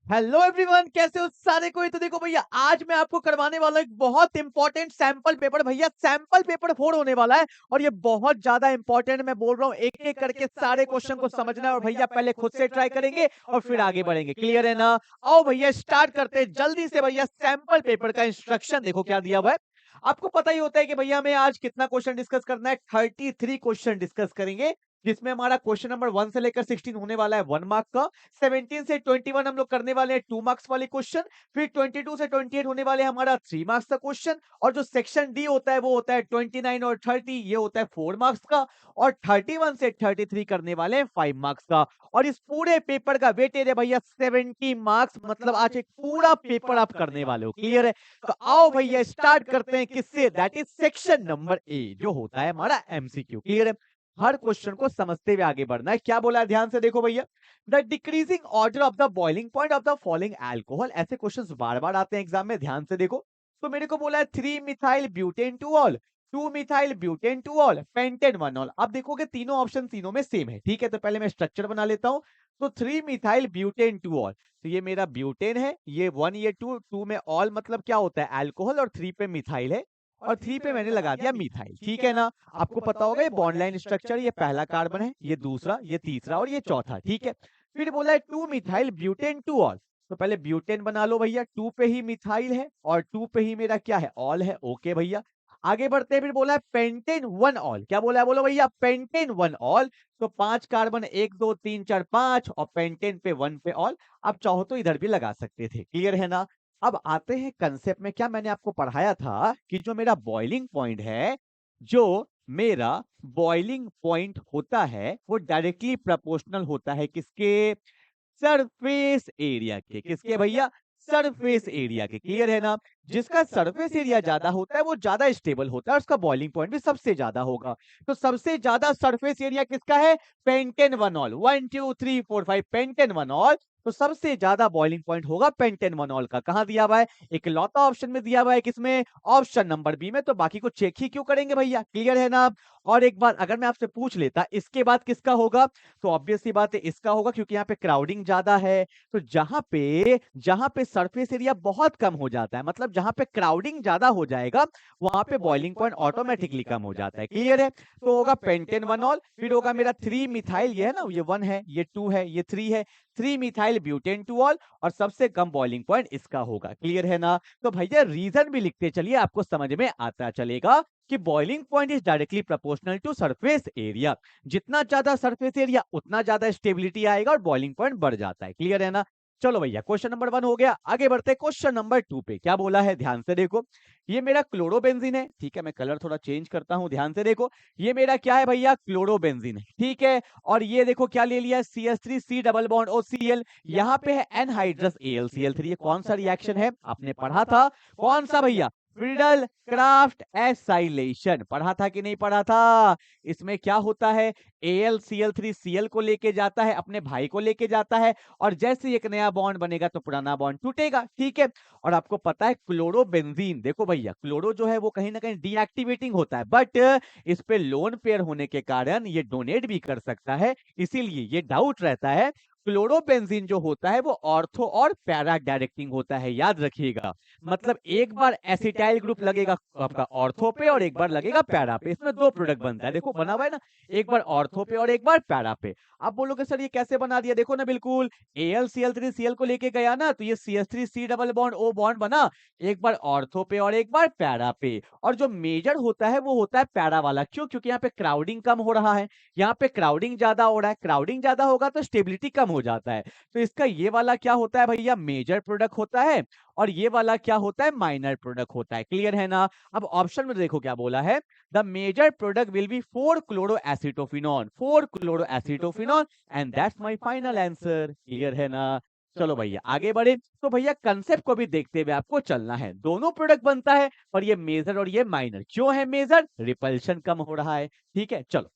Hello everyone, कैसे हो सारे कोई। तो देखो भैया, आज मैं आपको करवाने वाला एक बहुत इंपॉर्टेंट सैंपल पेपर। भैया सैंपल पेपर 4 होने वाला है और ये बहुत ज्यादा इंपॉर्टेंट। मैं बोल रहा हूँ एक एक करके सारे क्वेश्चन को समझना है। और भैया पहले खुद से ट्राई करेंगे और फिर आगे बढ़ेंगे। क्लियर है ना? आओ भैया स्टार्ट करते हैं जल्दी से। भैया सैंपल पेपर का इंस्ट्रक्शन देखो क्या दिया हुआ है। आपको पता ही होता है कि भैया हमें आज कितना क्वेश्चन डिस्कस करना है। 33 क्वेश्चन डिस्कस करेंगे, जिसमें हमारा क्वेश्चन नंबर 1 से लेकर 16 होने वाला है 1 मार्क का। 17 से 21 हम लोग करने वाले हैं 2 मार्क्स वाले क्वेश्चन। फिर 22 से 28 होने वाले हमारा 3 मार्क्स का क्वेश्चन। और जो सेक्शन डी होता है वो होता है 29 और 30, ये होता है 4 मार्क्स का। और 31 से 33 करने वाले हैं 5 मार्क्स का। और इस पूरे पेपर का वेटेज है भैया 70 मार्क्स। मतलब आज एक पूरा पेपर आप करने वाले हो। क्लियर है? तो आओ भैया स्टार्ट करते हैं किससे, that is section number A, जो होता है हमारा एमसीक्यू। क्लियर है? हर क्वेश्चन को समझते हुए आगे बढ़ना है। क्या बोला है ध्यान से देखो भैया। The decreasing order of the boiling point of the following alcohol. ऐसे क्वेश्चंस बार बार आते हैं एग्जाम में, ध्यान से देखो। तो मेरे को बोला है 3 methyl butane two all, 2 methyl butane two all, pentane 1 all. अब देखोगे तीनों ऑप्शन तीनों में सेम है। ठीक है, तो पहले मैं स्ट्रक्चर बना लेता हूं। तो 3 मिथाइल ब्यूटेन टू ऑल, तो ये मेरा ब्यूटेन है, ये 1 ये 2, 2 में ऑल मतलब क्या होता है अल्कोहल, और 3 पे मिथाइल है, और 3 पे मैंने लगा दिया मिथाइल। ठीक है ना? आपको पता होगा ये बॉन्ड लाइन स्ट्रक्चर, ये पहला कार्बन है, ये दूसरा, ये तीसरा और ये चौथा। ठीक है? फिर बोला है 2 मिथाइल ब्यूटेन टू ऑल। तो पहले ब्यूटेन बना लो भैया, 2 पे ही मिथाइल है और 2 पे ही मेरा क्या है, ऑल है। ओके भैया, आगे बढ़ते हैं। फिर बोला है पेंटेन 1 ऑल। क्या बोला है बोलो भैया, पेंटेन 1 ऑल। तो 5 कार्बन, 1 2 3 4 5, और पेंटेन पे 1 पे ऑल। आप चाहो तो इधर भी लगा सकते थे। क्लियर है ना? अब आते हैं कंसेप्ट में। क्या मैंने आपको पढ़ाया था कि जो मेरा बॉइलिंग पॉइंट है, जो मेरा बॉइलिंग पॉइंट होता है वो डायरेक्टली प्रोपोर्शनल होता है किसके, सरफेस एरिया के। किसके भैया? सरफेस एरिया के। क्लियर है ना? जिसका सरफेस एरिया ज्यादा होता है वो ज्यादा स्टेबल होता है, और उसका बॉइलिंग पॉइंट भी सबसे ज्यादा होगा। तो सबसे ज्यादा सरफेस एरिया किसका है? Pentane 1 all. 1 2 3 4 5, pentane 1 all. तो सबसे ज्यादा बॉइलिंग पॉइंट होगा पेंटेन 1 ऑल का। कहां दिया हुआ है? एक लौता ऑप्शन में दिया हुआ है। किसमें? ऑप्शन नंबर बी में। तो बाकी को चेक ही क्यों करेंगे भैया? क्लियर है ना? और एक बात अगर मैं आपसे पूछ लेता इसके बाद किसका होगा, तो ऑब्वियस सी बात है इसका होगा, क्योंकि यहाँ पे क्राउडिंग ज्यादा है। तो जहां पे सरफेस एरिया बहुत कम हो जाता है, मतलब जहां पे क्राउडिंग ज्यादा हो जाएगा, वहां पे बॉइलिंग पॉइंट ऑटोमेटिकली कम हो जाता है। क्लियर है? तो होगा पेंटेन 1 ऑल। फिर होगा मेरा 3 मिथाइल, ये है ना, ये 1 है, ये 2 है, ये 3 है, 3 मिथाइल ब्यूटेन 2 ऑल। और सबसे कम बॉइलिंग पॉइंट इसका होगा। क्लियर है ना? तो भैया रीजन भी लिखते चलिए, आपको समझ में आता चलेगा कि boiling point is directly proportional to surface area. जितना ज्यादा सरफेस एरिया उतना ज्यादा स्टेबिलिटी आएगा और बॉइलिंग पॉइंट बढ़ जाता है। क्लियर है ना? चलो भैया, क्वेश्चन नंबर 1 हो गया। आगे बढ़ते हैं क्वेश्चन नंबर 2 पे। क्या बोला है ध्यान से देखो। ये मेरा क्लोरोबेंजीन है। ठीक है, मैं कलर थोड़ा चेंज करता हूं, ध्यान से देखो। ये मेरा क्या है भैया? क्लोरोबेंजीन है। ठीक है, और ये देखो क्या ले लिया, CH3 C double bond OCl। यहाँ पे है एनहाइड्रस AlCl3। ये कौन सा रिएक्शन है? आपने पढ़ा था। कौन सा भैया? Friedel Crafts acylation. पढ़ा था कि नहीं पढ़ा था? इसमें क्या होता है, AlCl3 Cl को लेके जाता है, अपने भाई को लेके जाता है, और जैसे ही एक नया बॉन्ड बनेगा तो पुराना बॉन्ड टूटेगा। ठीक है, और आपको पता है क्लोरोबेंजीन, देखो भैया क्लोरो जो है वो कहीं ना कहीं डीएक्टिवेटिंग होता है, बट इस पे लोन पेयर होने के कारण ये डोनेट भी कर सकता है। इसीलिए ये डाउट रहता है। क्लोरोबेंजीन जो होता है वो ऑर्थो और पैरा डायरेक्टिंग होता है, याद रखिएगा। मतलब एक बार एसिटाइल ग्रुप लगेगा आपका ऑर्थो पे और एक बार लगेगा पैरा पे। इसमें दो प्रोडक्ट बनता है, देखो बना हुआ है ना, एक बार ऑर्थो पे और एक बार पैरा पे। आप बोलोगे सर ये कैसे बना दिया, देखो ना बिल्कुल, AlCl3Cl को लेके गया ना, तो ये CH3C double bond O bond बना, एक बार ऑर्थो पे और एक बार पैरा पे। और जो मेजर होता है वो होता है पैरा वाला। क्यों? क्योंकि यहाँ पे क्राउडिंग कम हो रहा है, यहाँ पे क्राउडिंग ज्यादा हो रहा है। क्राउडिंग ज्यादा होगा तो स्टेबिलिटी कम हो जाता है। तो इसका ये वाला क्या होता है भैया, मेजर प्रोडक्ट होता है, और ये वाला क्या होता है, माइनर प्रोडक्ट होता है। क्लियर है ना? अब ऑप्शन में देखो क्या बोला है, the major product will be 4 chloroacetophenone, 4 chloroacetophenone, and that's my final answer. Clear है ना? चलो भैया आगे बढ़े। तो भैया कंसेप्ट को भी देखते हुए आपको चलना है। दोनों प्रोडक्ट बनता है, और ये मेजर और ये माइनर। क्यों है मेजर? रिपल्शन कम हो रहा है। ठीक है, चलो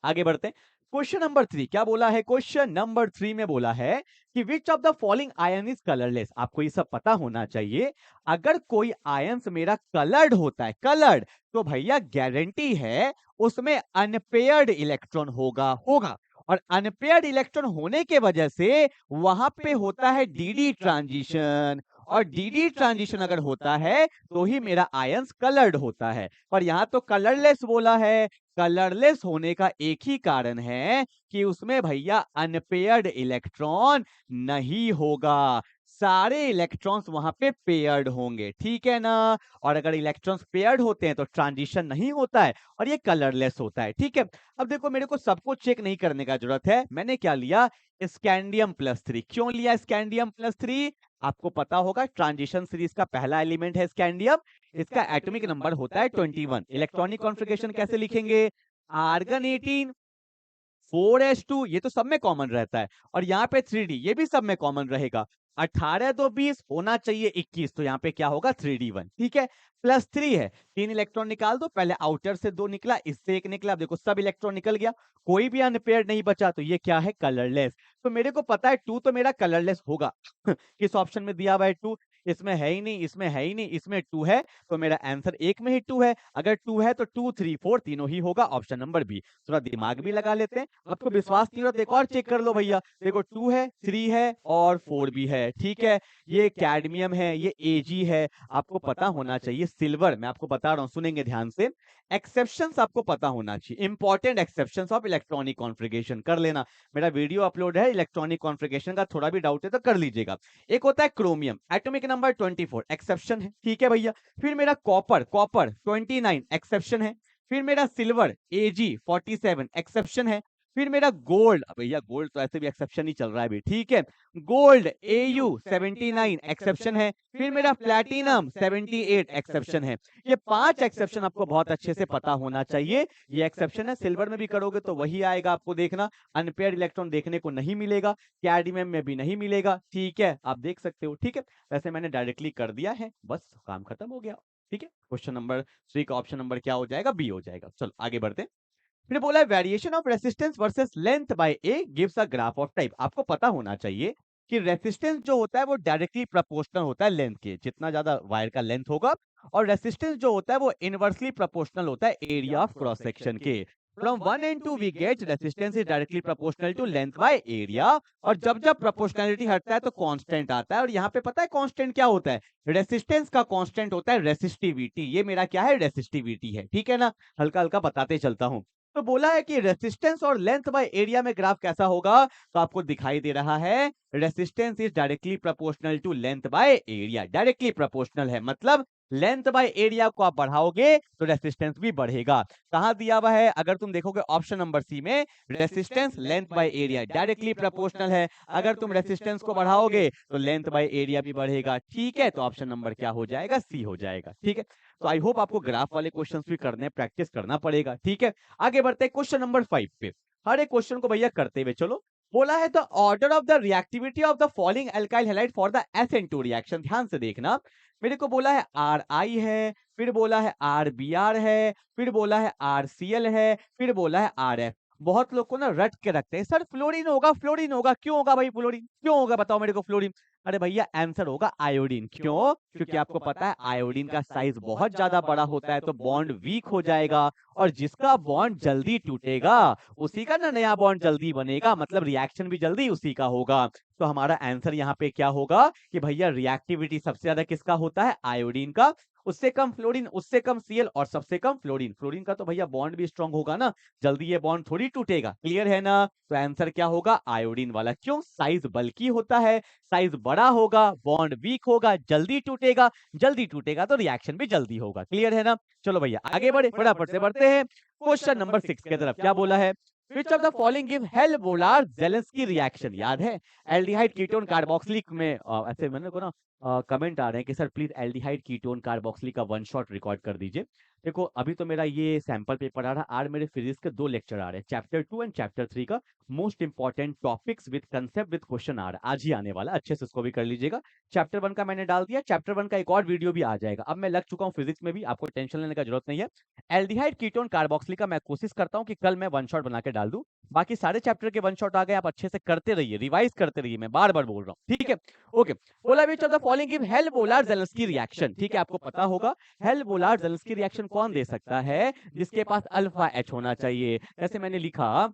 आगे बढ़ते हैं। क्वेश्चन नंबर 3 क्या बोला है, क्वेश्चन नंबर 3 में बोला है कि विच of the following ion is colourless. आपको ये सब पता होना चाहिए। अगर कोई आयंस मेरा कलर्ड होता है, कलर्ड, तो भैया गारंटी है उसमें अनपेयर्ड इलेक्ट्रॉन होगा होगा। और अनपेयर्ड इलेक्ट्रॉन होने के वजह से वहां पे होता है डीडी ट्रांजिशन, और डीडी ट्रांजिशन अगर होता है तो ही मेरा आयंस कलर्ड होता है। पर यहाँ तो कलरलेस बोला है। कलरलेस होने का एक ही कारण है कि उसमें भैया अनपेयर्ड इलेक्ट्रॉन नहीं होगा, सारे इलेक्ट्रॉन्स वहां पे पेयर्ड होंगे, ठीक है ना। और अगर इलेक्ट्रॉन्स पेयर्ड होते हैं तो ट्रांजिशन नहीं होता है और ये कलरलेस होता है, ठीक है। अब देखो मेरे को सबको चेक नहीं करने का जरूरत है, मैंने क्या लिया, स्कैंडियम+3। क्यों लिया स्कैंडियम+3? आपको पता होगा ट्रांजिशन सीरीज का पहला एलिमेंट है स्कैंडियम, इसका एटॉमिक नंबर होता है 21। इलेक्ट्रॉनिक कॉन्फ़िगरेशन कैसे लिखेंगे, आर्गन 18 4s2, ये तो सब में कॉमन रहता है, और यहाँ पे 3d ये भी सब में कॉमन रहेगा। 18 2 20 होना चाहिए 21, तो यहाँ पे क्या होगा 3d1, ठीक है। +3 है, 3 इलेक्ट्रॉन निकाल दो, पहले आउटर से 2 निकला, इससे 1 निकला, देखो सब इलेक्ट्रॉन निकल गया, कोई भी अनपेयर्ड नहीं बचा, तो ये क्या है, कलरलेस। तो मेरे को पता है 2 तो मेरा कलरलेस होगा किस ऑप्शन में दिया हुआ है 2, इसमें है ही नहीं, इसमें है ही नहीं, इसमें 2 है, तो मेरा आंसर एक में ही 2 है। अगर 2 है तो 2 3 4 तीनों ही होगा, ऑप्शन नंबर बी। थोड़ा दिमाग भी लगा लेते हैं, आपको विश्वास नहीं हो रहा, एक और चेक कर लो भैया, देखो 2 है, 3 है और 4 भी है, ठीक है। ये कैडमियम है, ये एजी है, आपको पता होना चाहिए सिल्वर, मैं आपको बता रहा हूँ, सुनेंगे ध्यान से, एक्सेप्शंस आपको पता होना चाहिए, important exceptions of electronic configuration कर लेना। मेरा वीडियो अपलोड है इलेक्ट्रॉनिक कॉन्फ़िगरेशन का, थोड़ा भी डाउट है तो कर लीजिएगा। एक होता है क्रोमियम, एटॉमिक नंबर 24, एक्सेप्शन है, ठीक है भैया। फिर मेरा कॉपर, कॉपर 29, एक्सेप्शन है। फिर मेरा सिल्वर एजी 47, एक्सेप्शन है। फिर मेरा गोल्ड, भैया गोल्ड तो ऐसे भी एक्सेप्शन ही चल रहा है अभी, ठीक है। गोल्ड एयू 79, एक्सेप्शन है। फिर मेरा प्लैटिनम 78, एक्सेप्शन है। ये 5 एक्सेप्शन आपको बहुत अच्छे से पता होना चाहिए। ये एक्सेप्शन है, सिल्वर में भी करोगे तो वही आएगा, आपको देखना अनपेयर्ड इलेक्ट्रॉन देखने को नहीं मिलेगा, कैडमियम में भी नहीं मिलेगा, ठीक है, आप देख सकते हो, ठीक है। वैसे मैंने डायरेक्टली कर दिया है, बस काम खत्म हो गया, ठीक है। क्वेश्चन नंबर 3 का ऑप्शन नंबर क्या हो जाएगा, बी हो जाएगा। चलो आगे बढ़ते हैं। फिर बोला है variation of resistance versus length bye A gives a graph of type. आपको पता होना चाहिए कि रेसिस्टेंस जो होता है वो डायरेक्टली प्रोपोर्शनल होता है लेंथ के, जितना ज्यादा वायर का लेंथ होगा, और रेसिस्टेंस जो होता है वो इनवर्सली प्रोपोर्शनल होता है एरिया ऑफ क्रॉस सेक्शन के। From 1 and 2 we get resistance is directly proportional to length by area, और जब जब प्रोपोर्शनलिटी हटता है तो कांस्टेंट आता है, और यहाँ पे पता है कांस्टेंट क्या होता है, रेसिस्टेंस का कांस्टेंट होता है रेसिस्टिविटी। ये मेरा क्या है, रेसिस्टिविटी है, ठीक है ना, हल्का हल्का बताते चलता हूँ। तो बोला है कि रेसिस्टेंस और लेंथ बाय एरिया में ग्राफ कैसा होगा, तो आपको दिखाई दे रहा है resistance is directly proportional to length by area, directly proportional है, मतलब लेंथ बाय एरिया को आप बढ़ाओगे तो रेसिस्टेंस भी बढ़ेगा। कहां दिया हुआ है, अगर तुम देखोगे ऑप्शन नंबर सी में, resistance length by area directly proportional है, अगर तुम रेसिस्टेंस को बढ़ाओगे तो लेंथ बाय एरिया भी बढ़ेगा, ठीक है। तो ऑप्शन नंबर क्या हो जाएगा, सी हो जाएगा, ठीक है। तो आई होप आपको ग्राफ वाले क्वेश्चंस भी करने, प्रैक्टिस करना पड़ेगा, ठीक है। आगे बढ़ते हैं क्वेश्चन नंबर 5 पे। हर एक क्वेश्चन को भैया करते हुए चलो। बोला है the order of the reactivity of the following alkyl halide for the SN2 reaction. ध्यान से देखना, मेरे को बोला है RI है, फिर बोला है RBr है, फिर बोला है RCl है, फिर बोला है RF। बहुत लोग को ना रट के रखते हैं, सर फ्लोरीन होगा, फ्लोरीन होगा, क्यों होगा भाई फ्लोरीन, क्यों होगा बताओ मेरे को फ्लोरीन। अरे भैया आंसर होगा आयोडीन। क्यों? क्योंकि आपको पता है आयोडीन का साइज बहुत ज्यादा बड़ा होता है, तो बॉन्ड वीक हो जाएगा, और जिसका बॉन्ड जल्दी टूटेगा उसी का ना नया बॉन्ड जल्दी बनेगा, मतलब रिएक्शन भी जल्दी उसी का होगा। तो हमारा आंसर यहाँ पे क्या होगा कि भैया रिएक्टिविटी सबसे ज्यादा किसका होता है, आयोडीन का, उससे कम फ्लोरीन, उससे कम Cl, और सबसे कम फ्लोरीन। फ्लोरीन का तो भैया बॉन्ड भी स्ट्रांग होगा ना, जल्दी ये बॉन्ड थोड़ी टूटेगा, क्लियर है ना। तो आंसर क्या होगा, आयोडीन वाला। क्यों? साइज बल्की होता है, साइज बड़ा होगा, बॉन्ड वीक होगा, जल्दी टूटेगा, जल्दी टूटेगा तो रिएक्शन भी जल्दी होगा, क्लियर है ना। चलो भैया आगे बढ़े, फटाफट से बढ़ते हैं क्वेश्चन नंबर 6 की तरफ। क्या बोला है, which of the following give हेल्बोलार जेलेंस्की रिएक्शन। याद है एल्डिहाइड कीटोन कार्बोक्सिलिक में, ऐसे मैंने को ना कमेंट आ रहे हैं कि sir please aldehyde ketone carboxylic का वन शॉट रिकॉर्ड कर दीजिए। देखो अभी तो मेरा ये सैंपल पेपर आ रहा है, आज मेरे फिजिक्स के 2 लेक्चर आ रहे हैं, चैप्टर 2 एंड चैप्टर 3 का most important topics with concept with question आ रहा है, आज ही आने वाला, अच्छे से उसको भी कर लीजिएगा। चैप्टर 1 का मैंने डाल दिया, चैप्टर 1 का एक और वीडियो भी आ जाएगा। अब मैं लग चुका हूँ फिजिक्स में भी, आपको टेंशन लेने का जरूरत नहीं है। एल्डिहाइड कीटोन कार्बोक्सिलिक का मैं कोशिश करता हूँ कि कल मैं वन शॉट बना के डाल दूं, बाकी सारे चैप्टर के वन शॉट आ गए, आप अच्छे से करते रहिए, रिवाइज करते रहिए, मैं बार बार बोल रहा हूँ, ठीक है। ओके, बोला which of the following give हेल्बोलार जेलेंस्की रिएक्शन। ठीक है, आपको पता होगा हेल्बोलार जेलेंस्की रिएक्शन कौन दे सकता है, जिसके पास अल्फा H होना चाहिए। जैसे मैंने लिखा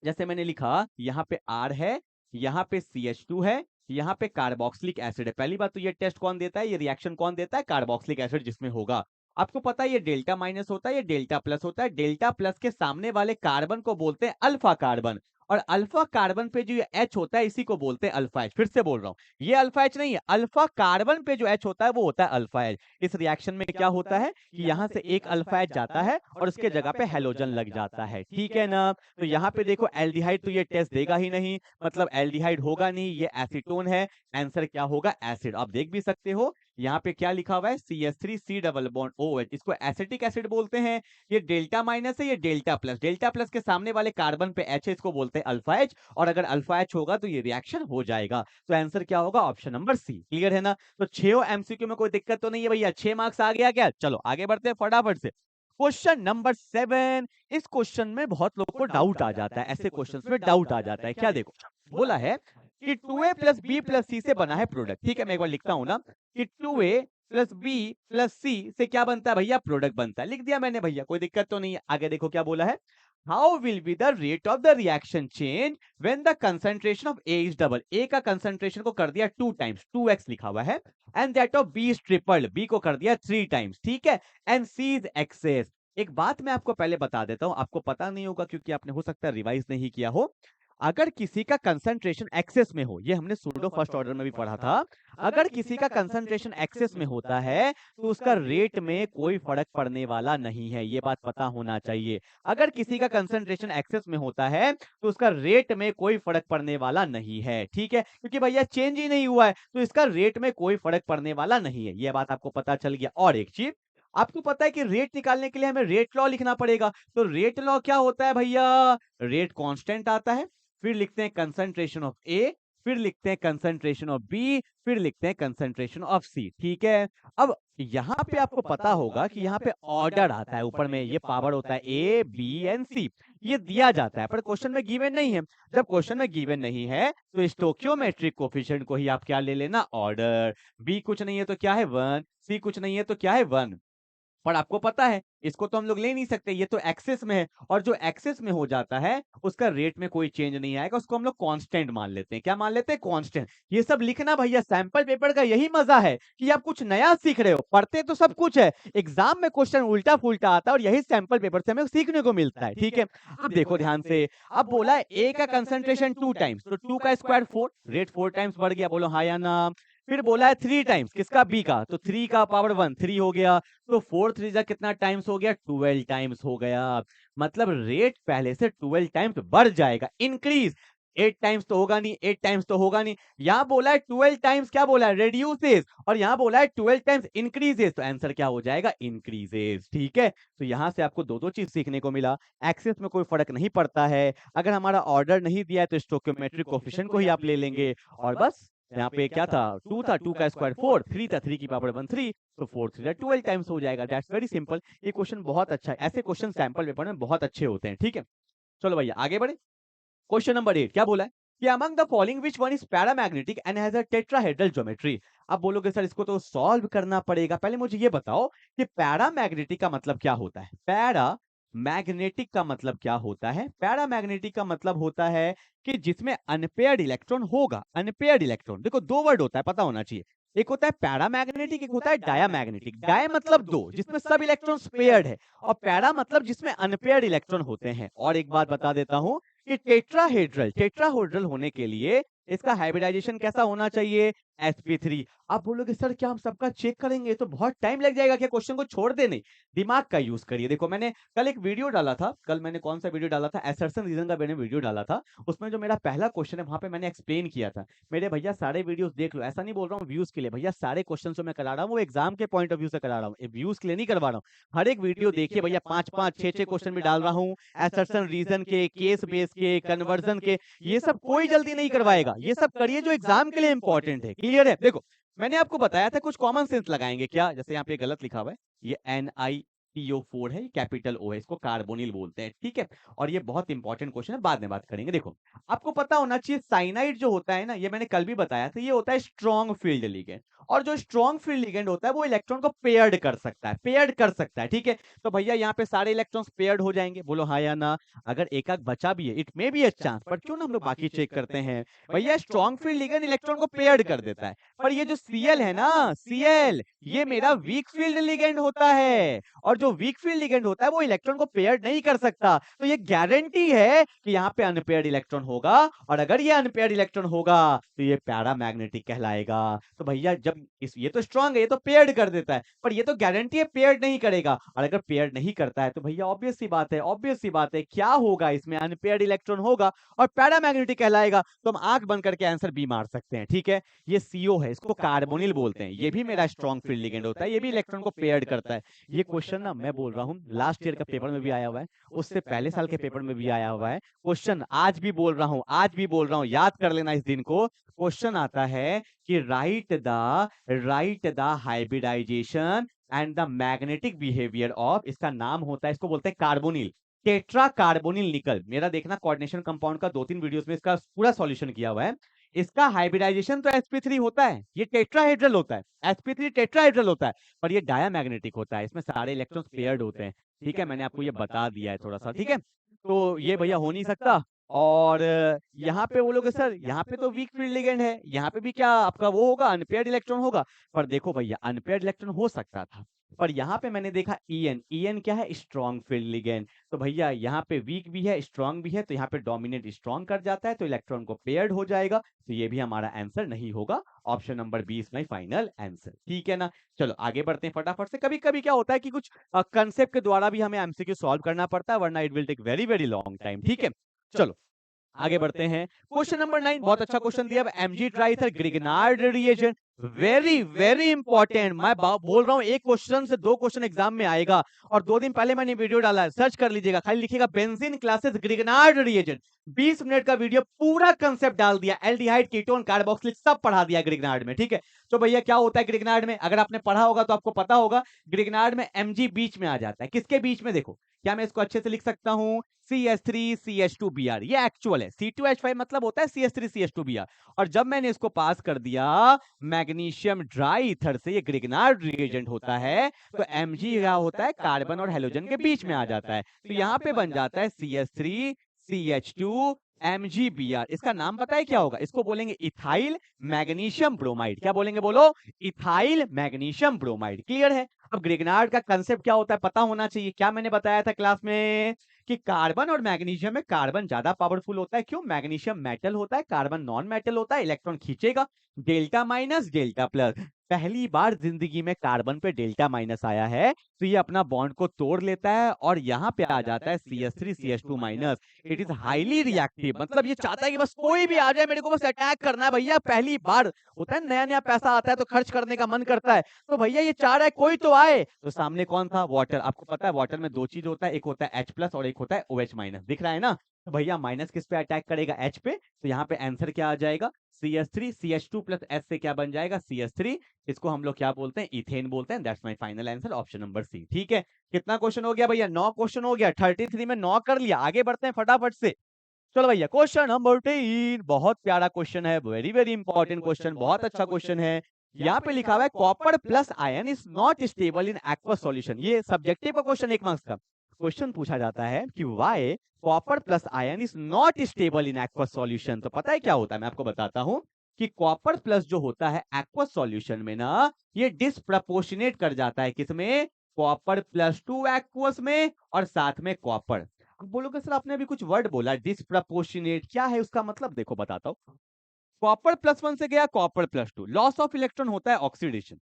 जैसे मैंने लिखा यहाँ पे R है, यहाँ पे CH2 है, यहाँ पे कार्बोक्सिलिक एसिड है। पहली बात तो ये टेस्ट कौन देता है, ये रिएक्शन कौन देता है, कार्बोक्सिलिक एसिड जिसमें होगा। आपको पता है ये डेल्टा माइनस होता है, ये डेल्टा प्लस होता है। डेल्टा प्लस के सामने वाले कार्बन को बोलते हैं अल्फा कार्बन, और अल्फा कार्बन पे जो ये H होता है इसी को बोलते हैं अल्फा H। फिर से बोल रहा हूँ, ये अल्फा H नहीं है, अल्फा कार्बन पे जो H होता है वो होता है अल्फा H। इस रिएक्शन में क्या होता है कि यहाँ से एक अल्फा H जाता है और उसके जगह पे हेलोजन लग जाता है, ठीक है ना। तो यहाँ पे देखो एल्डिहाइड तो ये टेस्ट देगा ही नहीं, मतलब एल्डिहाइड होगा नहीं, ये एसीटोन है। आंसर क्या होगा, एसिड। आप देख भी सकते हो यहाँ पे क्या लिखा हुआ है, CH3C डबल बॉन्ड OH, इसको एसिटिक एसिड बोलते हैं। ये डेल्टा माइनस है, ये डेल्टा प्लस। डेल्टा प्लस के सामने वाले कार्बन पे H है, इसको बोलते हैं अल्फा H, और अगर अल्फा H होगा तो ये रिएक्शन हो जाएगा। तो आंसर क्या होगा, ऑप्शन नंबर सी। क्लियर है ना। तो 6 MCQ में कोई दिक्कत तो नहीं है भैया, 6 मार्क्स आ गया क्या। चलो आगे बढ़ते हैं फटाफट से। Question number 7। इस क्वेश्चन में बहुत लोग को डाउट आ जाता है, ऐसे क्वेश्चंस में डाउट आ जाता है। क्या देखो, बोला है कि 2A प्लस बी प्लस सी से बना है प्रोडक्ट। ठीक है, मैं एक बार लिखता हूं ना कि 2A प्लस बी प्लस सी से क्या बनता है भैया, प्रोडक्ट बनता है। लिख दिया मैंने भैया, कोई दिक्कत तो नहीं है। आगे देखो क्या बोला है, how will be the rate of the reaction change when the concentration of A is double. A का कंसंट्रेशन को कर दिया 2 टाइम्स, 2x लिखा हुआ है, and that of B is triple, B को कर दिया 3 टाइम्स, ठीक है, एंड सी इज एक्सेस। एक बात मैं आपको पहले बता देता हूं, आपको पता नहीं होगा क्योंकि आपने हो सकता है रिवाइज नहीं किया हो। अगर किसी का कंसंट्रेशन एक्सेस में हो, ये हमने सूडो फर्स्ट ऑर्डर में भी पढ़ा था, अगर किसी का कंसंट्रेशन एक्सेस में होता है तो उसका रेट में कोई फर्क पड़ने वाला नहीं है, ये बात पता होना चाहिए। अगर किसी का कंसंट्रेशन एक्सेस में होता है तो उसका रेट में कोई फर्क पड़ने वाला नहीं है, ठीक है, क्योंकि भैया चेंज ही नहीं हुआ है तो इसका रेट में कोई फर्क पड़ने वाला नहीं है, ये बात आपको पता चल गया। और एक चीज आपको पता है कि रेट निकालने के लिए हमें रेट लॉ लिखना पड़ेगा, तो रेट लॉ क्या होता है भैया, रेट कांस्टेंट आता है, फिर लिखते हैं कंसंट्रेशन ऑफ ए, फिर लिखते हैं कंसंट्रेशन ऑफ बी, फिर लिखते हैं कंसंट्रेशन ऑफ सी, ठीक है। अब यहाँ पे आपको पता होगा कि यहाँ पे ऑर्डर आता है, ऊपर में ये पावर होता है ए बी एंड सी, ये दिया जाता है, पर क्वेश्चन में गिवन नहीं है। जब क्वेश्चन में गिवन नहीं है तो स्टोक्योमेट्रिक कोफिशिएंट को ही आप क्या ले लेना, ऑर्डर। बी कुछ नहीं है तो क्या है 1, सी कुछ नहीं है तो क्या है 1। पर आपको पता है इसको तो हम लोग ले नहीं सकते, ये तो एक्सेस में है, और जो एक्सेस में हो जाता है उसका रेट में कोई चेंज नहीं आएगा, उसको हम लोग कांस्टेंट मान लेते हैं। क्या मान लेते हैं, कांस्टेंट। ये सब लिखना भैया सैंपल पेपर का यही मजा है कि आप कुछ नया सीख रहे हो, पढ़ते तो सब कुछ है, एग्जाम में क्वेश्चन उल्टा फुल्टा आता है, और यही सैंपल पेपर से हमें सीखने को मिलता है, ठीक है। अब देखो ध्यान से, अब बोला है ए का कंसंट्रेशन 2 टाइम्स, तो 2 का स्क्वायर 4, रेट 4 टाइम्स बढ़ गया, बोलो हाँ या ना। फिर बोला है 3 टाइम्स, किसका, बी का, तो 3 का पावर 1 3 हो गया, तो 4 3 जा कितना टाइम्स हो गया, 12 टाइम्स हो गया। मतलब रेट पहले से 12 टाइम्स बढ़ जाएगा, इंक्रीज। 8 टाइम्स तो होगा नहीं, 8 टाइम्स तो होगा नहीं। यहां बोला है 12 टाइम्स, क्या बोला है, रेड्यूसेस, और यहां बोला है 12 टाइम्स इंक्रीजेस, तो आंसर क्या हो जाएगा, इंक्रीजेस, ठीक है। तो यहां से आपको दो दो चीज सीखने को मिला, एक्सेस में कोई फर्क नहीं पड़ता है, अगर हमारा ऑर्डर नहीं दिया है तो स्टोक्योमेट्रिक कोफिशिएंट को ही आप ले लेंगे, और बस यहाँ पे क्या था, 2 था, 2 का स्क्वायर 4, 3 था, 3 की पावर 1 3, तो 4 3 12 टाइम्स हो जाएगा। That's very simple. ये क्वेश्चन बहुत अच्छा है, ऐसे क्वेश्चन सैंपल पेपर में बहुत अच्छे होते हैं, ठीक है। चलो भैया आगे बढ़े। क्वेश्चन नंबर 8 क्या बोला है कि among the following which one is paramagnetic and has a tetrahedral geometry. अब बोलोगे सर इसको तो सॉल्व करना पड़ेगा, पहले मुझे ये बताओ कि पैरामैग्नेटिक का मतलब क्या होता है। पैरामैग्नेटिक का मतलब क्या होता है, पैरामैग्नेटिक का मतलब होता है कि जिसमें अनपेयर्ड इलेक्ट्रॉन होगा। अनपेयर्ड इलेक्ट्रॉन, देखो दो वर्ड होता है, पता होना चाहिए, एक होता है पैरामैग्नेटिक, एक होता है डायामैग्नेटिक। डाया मतलब दो, जिसमें सब इलेक्ट्रॉन्स पेयर्ड है, और पैरा मतलब जिसमें अनपेयर्ड इलेक्ट्रॉन होते हैं। और एक बात बता देता हूं कि टेट्राहेड्रल होने के लिए इसका हाइब्रिडाइजेशन कैसा होना चाहिए, sp3। आप बोलोगे सर क्या हम सबका चेक करेंगे, तो बहुत टाइम लग जाएगा, क्या क्वेश्चन को छोड़ दे नहीं, दिमाग का यूज करिए। देखो मैंने कल एक वीडियो डाला था, कल मैंने कौन सा वीडियो डाला था, असर्शन रीजन का मैंने वीडियो डाला था, उसमें जो मेरा पहला क्वेश्चन है वहां पे मैंने एक्सप्लेन किया था। मेरे भैया सारे वीडियोस देख लो, ऐसा नहीं बोल रहा हूँ व्यूज के लिए, भैया सारे क्वेश्चन जो मैं करा रहा हूँ वो एग्जाम के पॉइंट ऑफ व्यू से करा रहा हूँ, व्यूज के लिए नहीं करवा रहा हूँ। हर एक वीडियो देखिए भैया, 5 5 6 6 क्वेश्चन भी डाल रहा हूँ, असर्शन रीजन के, केस बेस के, कन्वर्जन के, ये सब कोई जल्दी नहीं करवाएगा, ये सब करिए जो एग्जाम के लिए इंपॉर्टेंट है। क्लियर है। देखो मैंने आपको बताया था कुछ कॉमन सेंस लगाएंगे, क्या, जैसे यहाँ पे गलत लिखा हुआ है, ये NiPO4 है, कैपिटल O है, इसको कार्बोनिल बोलते हैं, ठीक है। और ये बहुत इंपॉर्टेंट क्वेश्चन है, बाद में बात करेंगे। देखो आपको पता होना चाहिए साइनाइड जो होता है ना, ये मैंने कल भी बताया था, ये होता है स्ट्रॉन्ग फील्ड लिगेंड, और जो स्ट्रॉन्ग फील्ड लिगेंड होता है वो इलेक्ट्रॉन को पेयर्ड कर सकता है, पेयर्ड कर सकता है, ठीक है। तो भैया यहाँ पे सारे इलेक्ट्रॉन्स पेयर्ड हो जाएंगे, बोलो हाँ या ना। अगर एक आध बचा भी है, it may be a chance, पर क्यों ना हम लोग बाकी चेक करते हैं। भैया स्ट्रॉन्ग फील्ड लिगेंड इलेक्ट्रॉन को पेयर्ड कर देता है, पर ये जो Cl है ना, Cl, ये मेरा वीक फील्ड लिगेंड होता है, और जो वीक फील्ड लिगेंड होता है वो इलेक्ट्रॉन को पेयर्ड नहीं कर सकता। तो ये गारंटी है कि यहाँ पे अनपेयर्ड इलेक्ट्रॉन होगा, और अगर ये अनपेयर्ड इलेक्ट्रॉन होगा तो ये पैरामैग्नेटिक कहलाएगा। तो भैया जब ये तो स्ट्रांग है, ये तो पेयर्ड कर देता है, पर ये तो गारंटी है पेयर्ड नहीं करेगा, और अगर पेयर्ड नहीं करता है तो भैया ऑब्वियस सी बात है, ऑब्वियस सी बात है, क्या होगा इसमें, अनपेयर्ड इलेक्ट्रॉन होगा और पैरामैग्नेटिक कहलाएगा। तो हम आंख बंद करके आंसर बी मार सकते हैं, ठीक है। ये CO है, इसको कार्बोनिल बोलते हैं, ये भी मेरा स्ट्रॉन्ग फील्ड लिगेंड होता है, ये भी इलेक्ट्रॉन को पेयर्ड करता है। ये क्वेश्चन ना मैं बोल रहा हूँ लास्ट ईयर का पेपर में भी आया हुआ है, उससे पहले साल के पेपर में भी आया हुआ है क्वेश्चन, आज भी बोल रहा हूँ, आज भी बोल रहा हूँ, याद कर लेना इस दिन को। क्वेश्चन आता है कि write the hybridization and the magnetic behaviour of, इसका नाम होता है, इसको बोलते हैं कार्बोनिल, टेट्रा कार्बोनिल निकल। मेरा देखना कोऑर्डिनेशन कंपाउंड का 2-3 वीडियोस में इसका पूरा सॉल्यूशन किया हुआ है। इसका हाइब्रिडाइजेशन तो sp3 होता है, ये टेट्राहेड्रल होता है, sp3 टेट्राहेड्रल होता है, पर ये डायामैग्नेटिक होता है, इसमें सारे इलेक्ट्रॉन्स पेयर्ड होते हैं, ठीक है। मैंने आपको ये बता दिया है थोड़ा सा, ठीक है। तो ये भैया हो नहीं सकता। और यहाँ पे बोलोगे सर यहाँ पे तो वीक फील्ड लिगेंड है, यहाँ पे भी क्या आपका वो होगा, अनपेयर्ड इलेक्ट्रॉन होगा। पर देखो भैया अनपेयर्ड इलेक्ट्रॉन हो सकता था, पर यहाँ पे मैंने देखा EN क्या है, स्ट्रॉन्ग फील्ड लिगेंड। तो भैया यहाँ पे वीक भी है स्ट्रॉन्ग भी है, तो यहाँ पे डोमिनेट स्ट्रॉन्ग कर जाता है, तो इलेक्ट्रॉन को पेयर्ड हो जाएगा। तो ये भी हमारा आंसर नहीं होगा, option number B is my final answer, ठीक है ना। चलो आगे बढ़ते हैं फटाफट से। कभी कभी क्या होता है कि कुछ कंसेप्ट के द्वारा भी हमें MCQ सॉल्व करना पड़ता है, वरना it will take very very long time, ठीक है। चलो आगे बढ़ते हैं। क्वेश्चन नंबर 9, बहुत अच्छा क्वेश्चन दिया है, Mg dry ether Grignard reagent, very very important. मैं बोल रहा हूं एक क्वेश्चन से 2 क्वेश्चन एग्जाम में आएगा, और 2 दिन पहले मैंने वीडियो डाला है, सर्च कर लीजिएगा, खाली लिखिएगा benzene classes Grignard reagent, 20 minute का वीडियो, पूरा कंसेप्ट डाल दिया, एल्डिहाइड कीटोन कार्बोक्सिलिक सब पढ़ा दिया ग्रिग्नार्ड में, ठीक है। तो भैया क्या होता है ग्रिग्नार्ड में, अगर आपने पढ़ा होगा तो आपको पता होगा, ग्रिग्नार्ड में Mg बीच में आ जाता है, किसके बीच में, देखो क्या मैं इसको अच्छे से लिख सकता हूं, CH3CH2Br, ये एक्चुअल है, C2H5 मतलब होता है CH3CH2Br, और जब मैंने इसको पास कर दिया मैग्नीशियम ड्राई ईथर से, ये ग्रिग्नार्ड रिएजेंट होता है, तो Mg क्या होता है, कार्बन और हेलोजन के बीच में आ जाता है, तो यहाँ पे बन जाता है CH3CH2 MgBr। इसका नाम पता है क्या होगा, इसको बोलेंगे इथाइल मैग्नीशियम ब्रोमाइड, क्या बोलेंगे बोलो, इथाइल मैग्नीशियम ब्रोमाइड, क्लियर है। अब ग्रिग्नार्ड का कंसेप्ट क्या होता है पता होना चाहिए, क्या मैंने बताया था क्लास में कि कार्बन और मैग्नीशियम में कार्बन ज्यादा पावरफुल होता है, क्यों, मैग्नीशियम मेटल होता है, कार्बन नॉन मेटल होता है, इलेक्ट्रॉन खींचेगा, डेल्टा माइनस डेल्टा प्लस, पहली बार जिंदगी में कार्बन पे डेल्टा माइनस आया है, तो ये अपना बॉन्ड को तोड़ लेता है और यहाँ पे आ जाता है CH3CH2 minus, it is highly reactive, मतलब ये चाहता है कि बस कोई भी आ जाए, मेरे को बस अटैक करना है भैया, पहली बार होता है, नया नया पैसा आता है तो खर्च करने का मन करता है, तो भैया ये चाह रहा है कोई तो आए। तो सामने कौन था, वाटर, आपको पता है वाटर में 2 चीज होता है, एक होता है H+ और एक होता है OH माइनस, दिख रहा है ना। तो भैया माइनस किस पे अटैक करेगा, H पे, तो यहाँ पे आंसर क्या आ जाएगा, CH3 CH2 प्लस S से क्या बन जाएगा, CH3, इसको हम लोग क्या बोलते हैं, इथेन बोलते हैं, that's my final answer, option number C, ठीक है। कितना क्वेश्चन हो गया भैया, 9 क्वेश्चन हो गया, 33 में 9 कर लिया, आगे बढ़ते हैं फटाफट से। चलो भैया क्वेश्चन नंबर 10, बहुत प्यारा क्वेश्चन है, वेरी वेरी इंपॉर्टेंट क्वेश्चन, बहुत अच्छा क्वेश्चन है। यहाँ पे लिखा हुआ है copper plus ion is not stable in aqueous solution, ये सब्जेक्टिव का क्वेश्चन, 1 मार्क्स का क्वेश्चन पूछा जाता है कि why copper plus ion is not stable in aqueous solution. तो पता है क्या होता है, मैं आपको बताता हूँ कि कॉपर प्लस जो होता है एक्वस सॉल्यूशन में ना, ये डिसप्रपोर्शनेट कर जाता है, किसमें, कॉपर +2 एक्वस में और साथ में कॉपर। अब बोलोगे सर आपने अभी कुछ वर्ड बोला डिसप्रपोर्शनेट, क्या है उसका मतलब, देखो बताता हूँ। कॉपर +1 से गया कॉपर +2, लॉस ऑफ इलेक्ट्रॉन होता है ऑक्सीडेशन,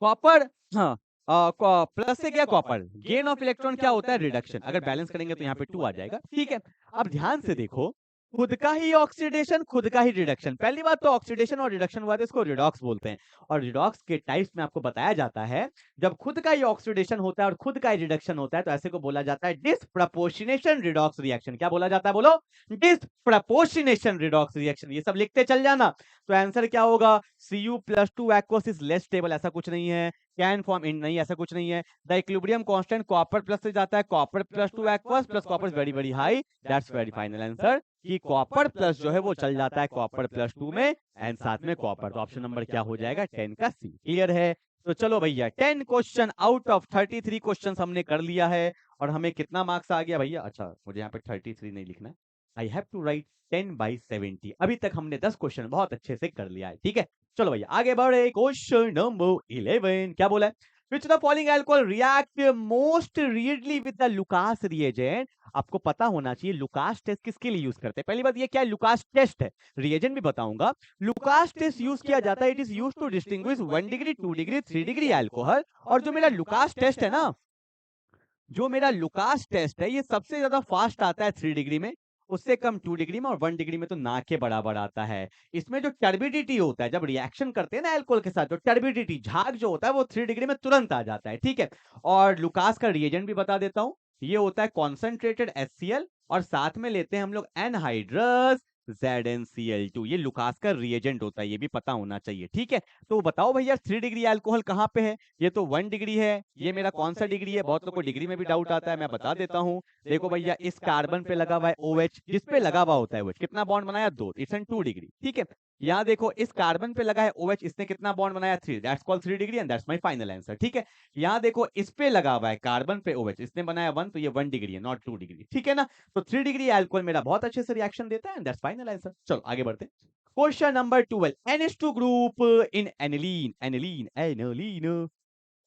कॉपर, हाँ, प्लस से गया कॉपर, गेन ऑफ इलेक्ट्रॉन क्या होता है, रिडक्शन, अगर बैलेंस करेंगे तो यहाँ पे 2 आ जाएगा, ठीक है। अब ध्यान से देखो, खुद का ही ऑक्सीडेशन खुद का ही रिडक्शन, पहली बात तो ऑक्सीडेशन और रिडक्शन हुआ तो इसको रिडॉक्स बोलते हैं, और रिडॉक्स के टाइप्स में आपको बताया जाता है, जब खुद का ही ऑक्सीडेशन होता है और खुद का ही रिडक्शन होता है तो ऐसे को बोला जाता है डिसप्रपोर्शनेशन रिडॉक्स रिएक्शन, क्या बोला जाता है बोलो, डिसप्रपोर्शनेशन रिडॉक्स रिएक्शन, ये सब लिखते चल जाना। तो आंसर क्या होगा, Cu+2 aqueous is less stable, ऐसा कुछ नहीं है, कैन फॉर्म इन नहीं, ऐसा कुछ नहीं है, the equilibrium constant copper plus से जाता है copper +2 aqueous plus copper very very high, that's very final answer, कि कॉपर प्लस जो है वो चल जाता है कॉपर प्लस 2 में एंड साथ में कॉपर। तो ऑप्शन नंबर क्या हो जाएगा 10 का सी। क्लियर है? तो चलो भैया 10 क्वेश्चन आउट ऑफ 33 क्वेश्चन हमने कर लिया है और हमें कितना मार्क्स आ गया भैया? अच्छा मुझे यहाँ पे 33 नहीं लिखना है, आई हैव टू राइट 10/70। अभी तक हमने 10 क्वेश्चन बहुत अच्छे से कर लिया है। ठीक है, चलो भैया आगे बढ़े। क्वेश्चन नंबर 11 क्या बोला है? Which of the following alcohol react most readily with the Lucas reagent? आपको पता होना चाहिए लुकास टेस्ट किसके लिए यूज करते हैं। पहली बात ये क्या है, लुकास टेस्ट है, रिएजेंट भी बताऊंगा। लुकास टेस्ट यूज किया जाता है, it is use to distinguish 1 degree 2 degree 3 degree alcohol. और जो मेरा लुकास टेस्ट है ना, जो मेरा लुकास टेस्ट है ये सबसे ज्यादा फास्ट आता है 3 डिग्री में, उससे कम 2 डिग्री में, और 1 डिग्री में तो ना के बराबर आता है। इसमें जो टर्बिडिटी होता है, जब रिएक्शन करते हैं ना अल्कोहल के साथ, जो टर्बिडिटी झाग जो होता है वो 3 डिग्री में तुरंत आ जाता है। ठीक है, और लुकास का रिएजेंट भी बता देता हूं, ये होता है कॉन्सेंट्रेटेड HCl और साथ में लेते हैं हम लोग एनहाइड्रस ZnCl2। ये लुकास का रिएजेंट होता है, ये भी पता होना चाहिए। ठीक है, तो बताओ भैया 3 डिग्री अल्कोहल कहाँ पे है? ये तो 1 डिग्री है, ये मेरा कौन सा डिग्री है? बहुत लोग को डिग्री में भी डाउट आता है, मैं बता देता हूँ। देखो भैया इस कार्बन पे लगा हुआ है OH, जिस पे लगा हुआ होता है OH, कितना बॉन्ड बनाया? 2, इट्स एन 2 डिग्री। ठीक है, यहाँ देखो इस कार्बन पे लगा है OH, इसने कितना बॉन्ड बनाया? 3, that's called 3 degree and that's my final answer. ठीक है, यहाँ देखो इस पे लगा हुआ है कार्बन पे OH, इसने बनाया 1, तो ये 1 डिग्री है, नॉट 2 डिग्री। ठीक है ना, तो 3 डिग्री अल्कोहल मेरा बहुत अच्छे से रिएक्शन देता है एंड दैट्स फाइनल आंसर। चलो आगे बढ़ते हैं। Question number 12, NH2 group in aniline, aniline aniline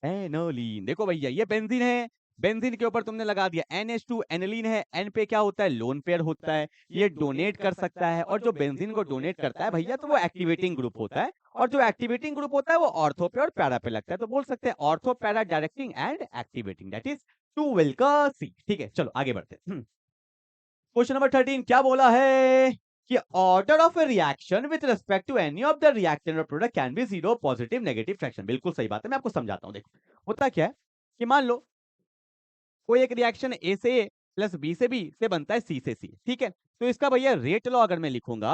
aniline. देखो भैया ये बेंजीन है, बेंजीन के ऊपर तुमने लगा दिया NH2, एनिलीन है, N पे क्या होता है? लोन पेयर होता है, ये डोनेट कर सकता है, और जो बेंजीन को डोनेट करता है भैया तो वो एक्टिवेटिंग ग्रुप होता है, और जो एक्टिवेटिंग ग्रुप होता है वो ऑर्थो पे और पैरा पे लगता है, तो बोल सकते हैं ortho para directing and activating, that is 12 का सी। ठीक है, चलो आगे बढ़ते हैं। क्वेश्चन नंबर 13 क्या बोला है कि order of a reaction with respect to any of the reactant और product can be 0 positive negative fraction. बिल्कुल सही बात है, मैं आपको समझाता हूं। देखो होता क्या है कि मान लो कोई एक रिएक्शन A से A प्लस B से B से बनता है C से C। ठीक है, तो इसका भैया रेट लॉ अगर मैं लिखूंगा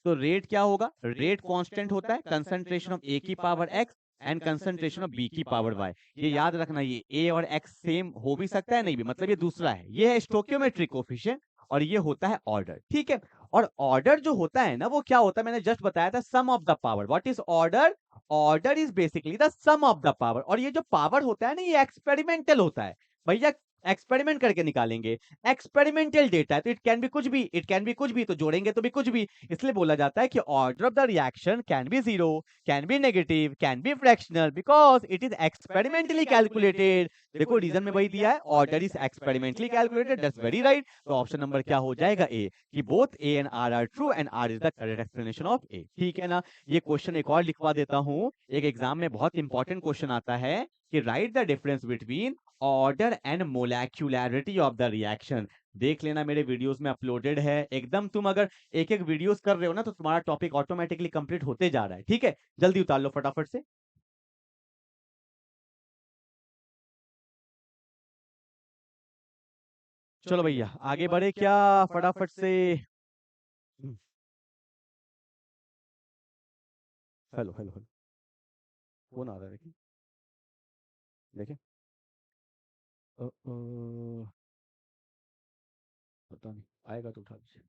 तो रेट क्या होगा? रेट कांस्टेंट होता है कंसंट्रेशन ऑफ A की power X and concentration of B की पावर Y। ये याद रखना, ये A और X सेम हो भी सकता है, नहीं भी, मतलब ये दूसरा है, ये है स्टोकियोमेट्रिक कोफिशिएंट और ये होता है ऑर्डर। ठीक है, और ऑर्डर जो होता है ना वो क्या होता है? मैंने जस्ट बताया था, sum of the power. What is order? Order is basically the sum of the power. और ये जो पावर होता है ना ये एक्सपेरिमेंटल होता है भैया, एक्सपेरिमेंट करके निकालेंगे, एक्सपेरिमेंटल डेटा है, तो इट कैन बी कुछ भी, इट कैन बी कुछ भी, तो जोड़ेंगे तो भी कुछ भी। इसलिए बोला जाता है कि order of the reaction can be 0, can be negative, can be fractional, because it is experimentally calculated. देखो रीजन में वही दिया है, order is experimentally calculated, that's very right. तो ऑप्शन नंबर क्या हो जाएगा? ए, कि both A and R are true and R is the correct explanation of A. ठीक है ना, ये क्वेश्चन एक और लिखवा देता हूं, एक एग्जाम में बहुत इंपॉर्टेंट क्वेश्चन आता है कि write the difference between order and molecularity of the reaction. देख लेना, मेरे वीडियोस में अपलोडेड है एकदम। तुम अगर एक एक वीडियोस कर रहे हो ना तो तुम्हारा टॉपिक ऑटोमेटिकली कंप्लीट होते जा रहा है। ठीक है, जल्दी उतार लो फटाफट से। चलो भैया आगे बढ़े क्या फटाफट से? हेलो हेलो हेलो, फोन आ रहा है, देखिए देखिए। पता नहीं आएगा तो उठा लीजिए।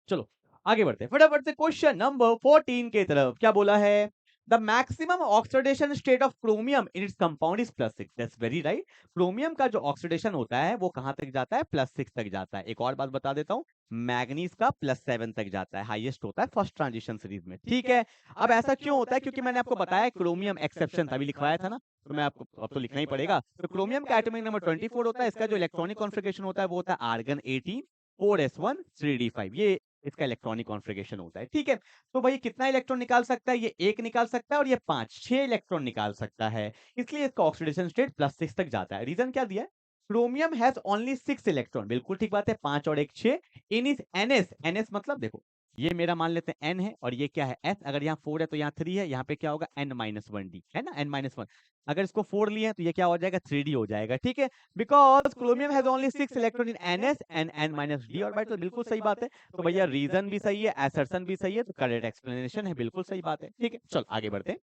चलो आगे बढ़ते हैं फटाफट से। क्वेश्चन नंबर 14 की तरफ क्या बोला है? The maximum oxidation state of chromium in its compound is +6। That's very right. Chromium का जो ऑक्सीडेशन होता है वो कहां तक जाता है? +6 तक जाता है। एक और बात बता देता हूं, मैग्नीज का +7 तक जाता है, हाईएस्ट होता है फर्स्ट ट्रांजिशन सीरीज में। ठीक है, अब ऐसा क्यों होता है? क्योंकि मैंने आपको बताया क्रोमियम एक्सेप्शन अभी लिखवाया था ना, तो मैं आपको अब तो लिखना ही पड़ेगा। तो क्रोमियम का एटॉमिक नंबर 24 होता है, इसका जो इलेक्ट्रॉनिक कॉन्फ़िगरेशन होता है वो होता है आर्गन 18 4s1 3d5, ये इसका इलेक्ट्रॉनिक कॉन्फ़िगरेशन होता है। ठीक है, तो भाई कितना इलेक्ट्रॉन निकाल सकता है? ये 1 निकाल सकता है और ये 5 6 इलेक्ट्रॉन निकाल सकता है, इसलिए इसका ऑक्सीडेशन स्टेट +6 तक जाता है। रीजन क्या दिया है? क्रोमियम हैज ओनली 6 इलेक्ट्रॉन, बिल्कुल ठीक बात है, 5 और 1 6 इन इज NS। NS मतलब देखो ये मेरा मान लेते हैं N है और ये क्या है S। अगर यहाँ 4 है तो यहाँ 3 है, यहाँ पे क्या होगा? N-1D है ना, N-1। अगर इसको 4 लिए हैं तो ये क्या हो जाएगा? 3D हो जाएगा। ठीक है, because chromium has only 6 electron in NS and N-D orbital. बिल्कुल सही बात है। तो भैया रीजन भी सही है, असर्शन भी सही है, तो करेक्ट एक्सप्लेनेशन है, बिल्कुल सही बात है। ठीक है, चलो आगे बढ़ते हैं।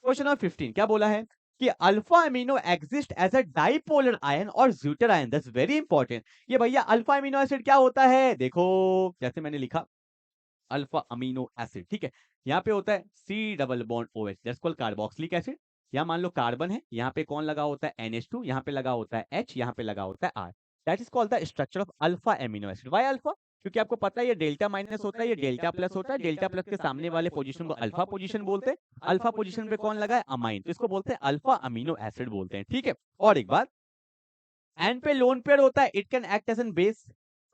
क्वेश्चन नंबर 15 क्या बोला है? कि alpha amino exist as a dipolar ion और zwitter ion, that's very important. ये भैया अल्फा अमीनो एसिड क्या होता है, देखो जैसे मैंने लिखा अल्फा अमीनो एसिड, ठीक है। यहाँ पे होता है C double bond O H, that's called carboxylic acid. यहाँ मान लो कार्बन है, यहाँ पे कौन लगा होता है NH2, यहाँ पे लगा होता है H, यहाँ पे लगा होता है R। That is called the structure of alpha amino acid. Why alpha? क्योंकि आपको पता है ये डेल्टा माइनस होता है, ये डेल्टा प्लस होता है। डेल्टा प्लस के सामने वाले पोजीशन को अल्फा पोजीशन बोलते हैं। अल्फा पोजीशन पे कौन लगा है, अमाइन, तो इसको बोलते हैं अल्फा अमीनो एसिड बोलते हैं, ठीक है। और एक बात, एन पे लोन पेयर होता है, it can act as an base.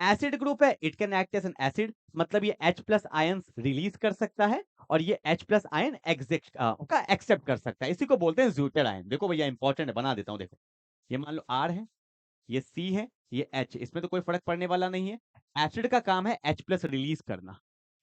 Acid group है, it can act as an acid, मतलब ये H प्लस आयंस रिलीज कर सकता है और ये H प्लस आयन एक्सेप्ट कर सकता है, इसी को बोलते हैं ज्यूटर आयन। देखो भैया इंपॉर्टेंट है, बना देता हूं, देखो ये मान लो R है, ये C है, ये H, इसमें तो कोई फर्क पड़ने वाला नहीं है। एसिड का काम है H प्लस रिलीज करना,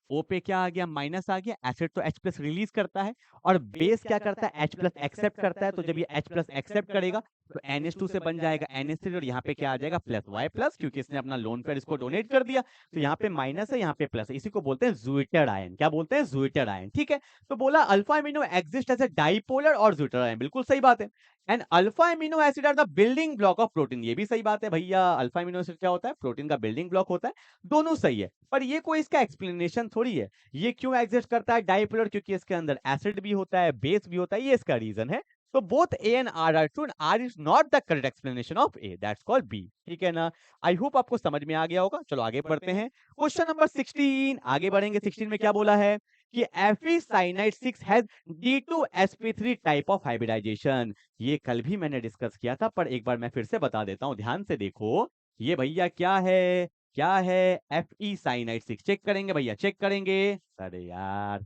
O पे क्या आ गया, माइनस आ गया, एसिड तो H प्लस रिलीज करता है और बेस क्या करता है, H प्लस एक्सेप्ट करता है। तो जब ये H प्लस एक्सेप्ट करेगा तो NH2 से बन जाएगा NH3 और यहाँ पे क्या आ जाएगा प्लस Y प्लस, क्योंकि इसने अपना लोन पेयर इसको डोनेट कर दिया। तो यहाँ पे माइनस है, यहाँ पे प्लस है, इसी को बोलते हैं ज्यूटर आयन। क्या बोलते हैं, ज्यूटर आयन, ठीक है। तो बोला alpha amino exist as a dipolar और ज्यूटर आयन, बिल्कुल सही बात है। And alpha amino acid are the building block of protein, ये भी सही बात है भैया। अल्फा अमीनो एसिड क्या होता है, प्रोटीन का बिल्डिंग ब्लॉक होता है, दोनों सही है। पर ये कोई इसका एक्सप्लेनेशन थोड़ी है। ये क्यों एग्जिस्ट करता है डाइपोलर, क्योंकि इसके अंदर एसिड भी होता है, बेस भी होता है, ये इसका रीजन है। तो both A and R are true and R is not the correct explanation of A, that's called B, ठीक है ना। आई होप आपको समझ में आ गया होगा। चलो आगे बढ़ते हैं, क्वेश्चन नंबर 16 आगे बढ़ेंगे। 16 में क्या बोला है कि Fe cyanide 6 has D2sp3 type of hybridisation. ये कल भी मैंने डिस्कस किया था, पर एक बार मैं फिर से बता देता हूं, ध्यान से देखो। ये भैया क्या है, क्या है, Fe cyanide 6, चेक करेंगे भैया, चेक करेंगे। अरे यार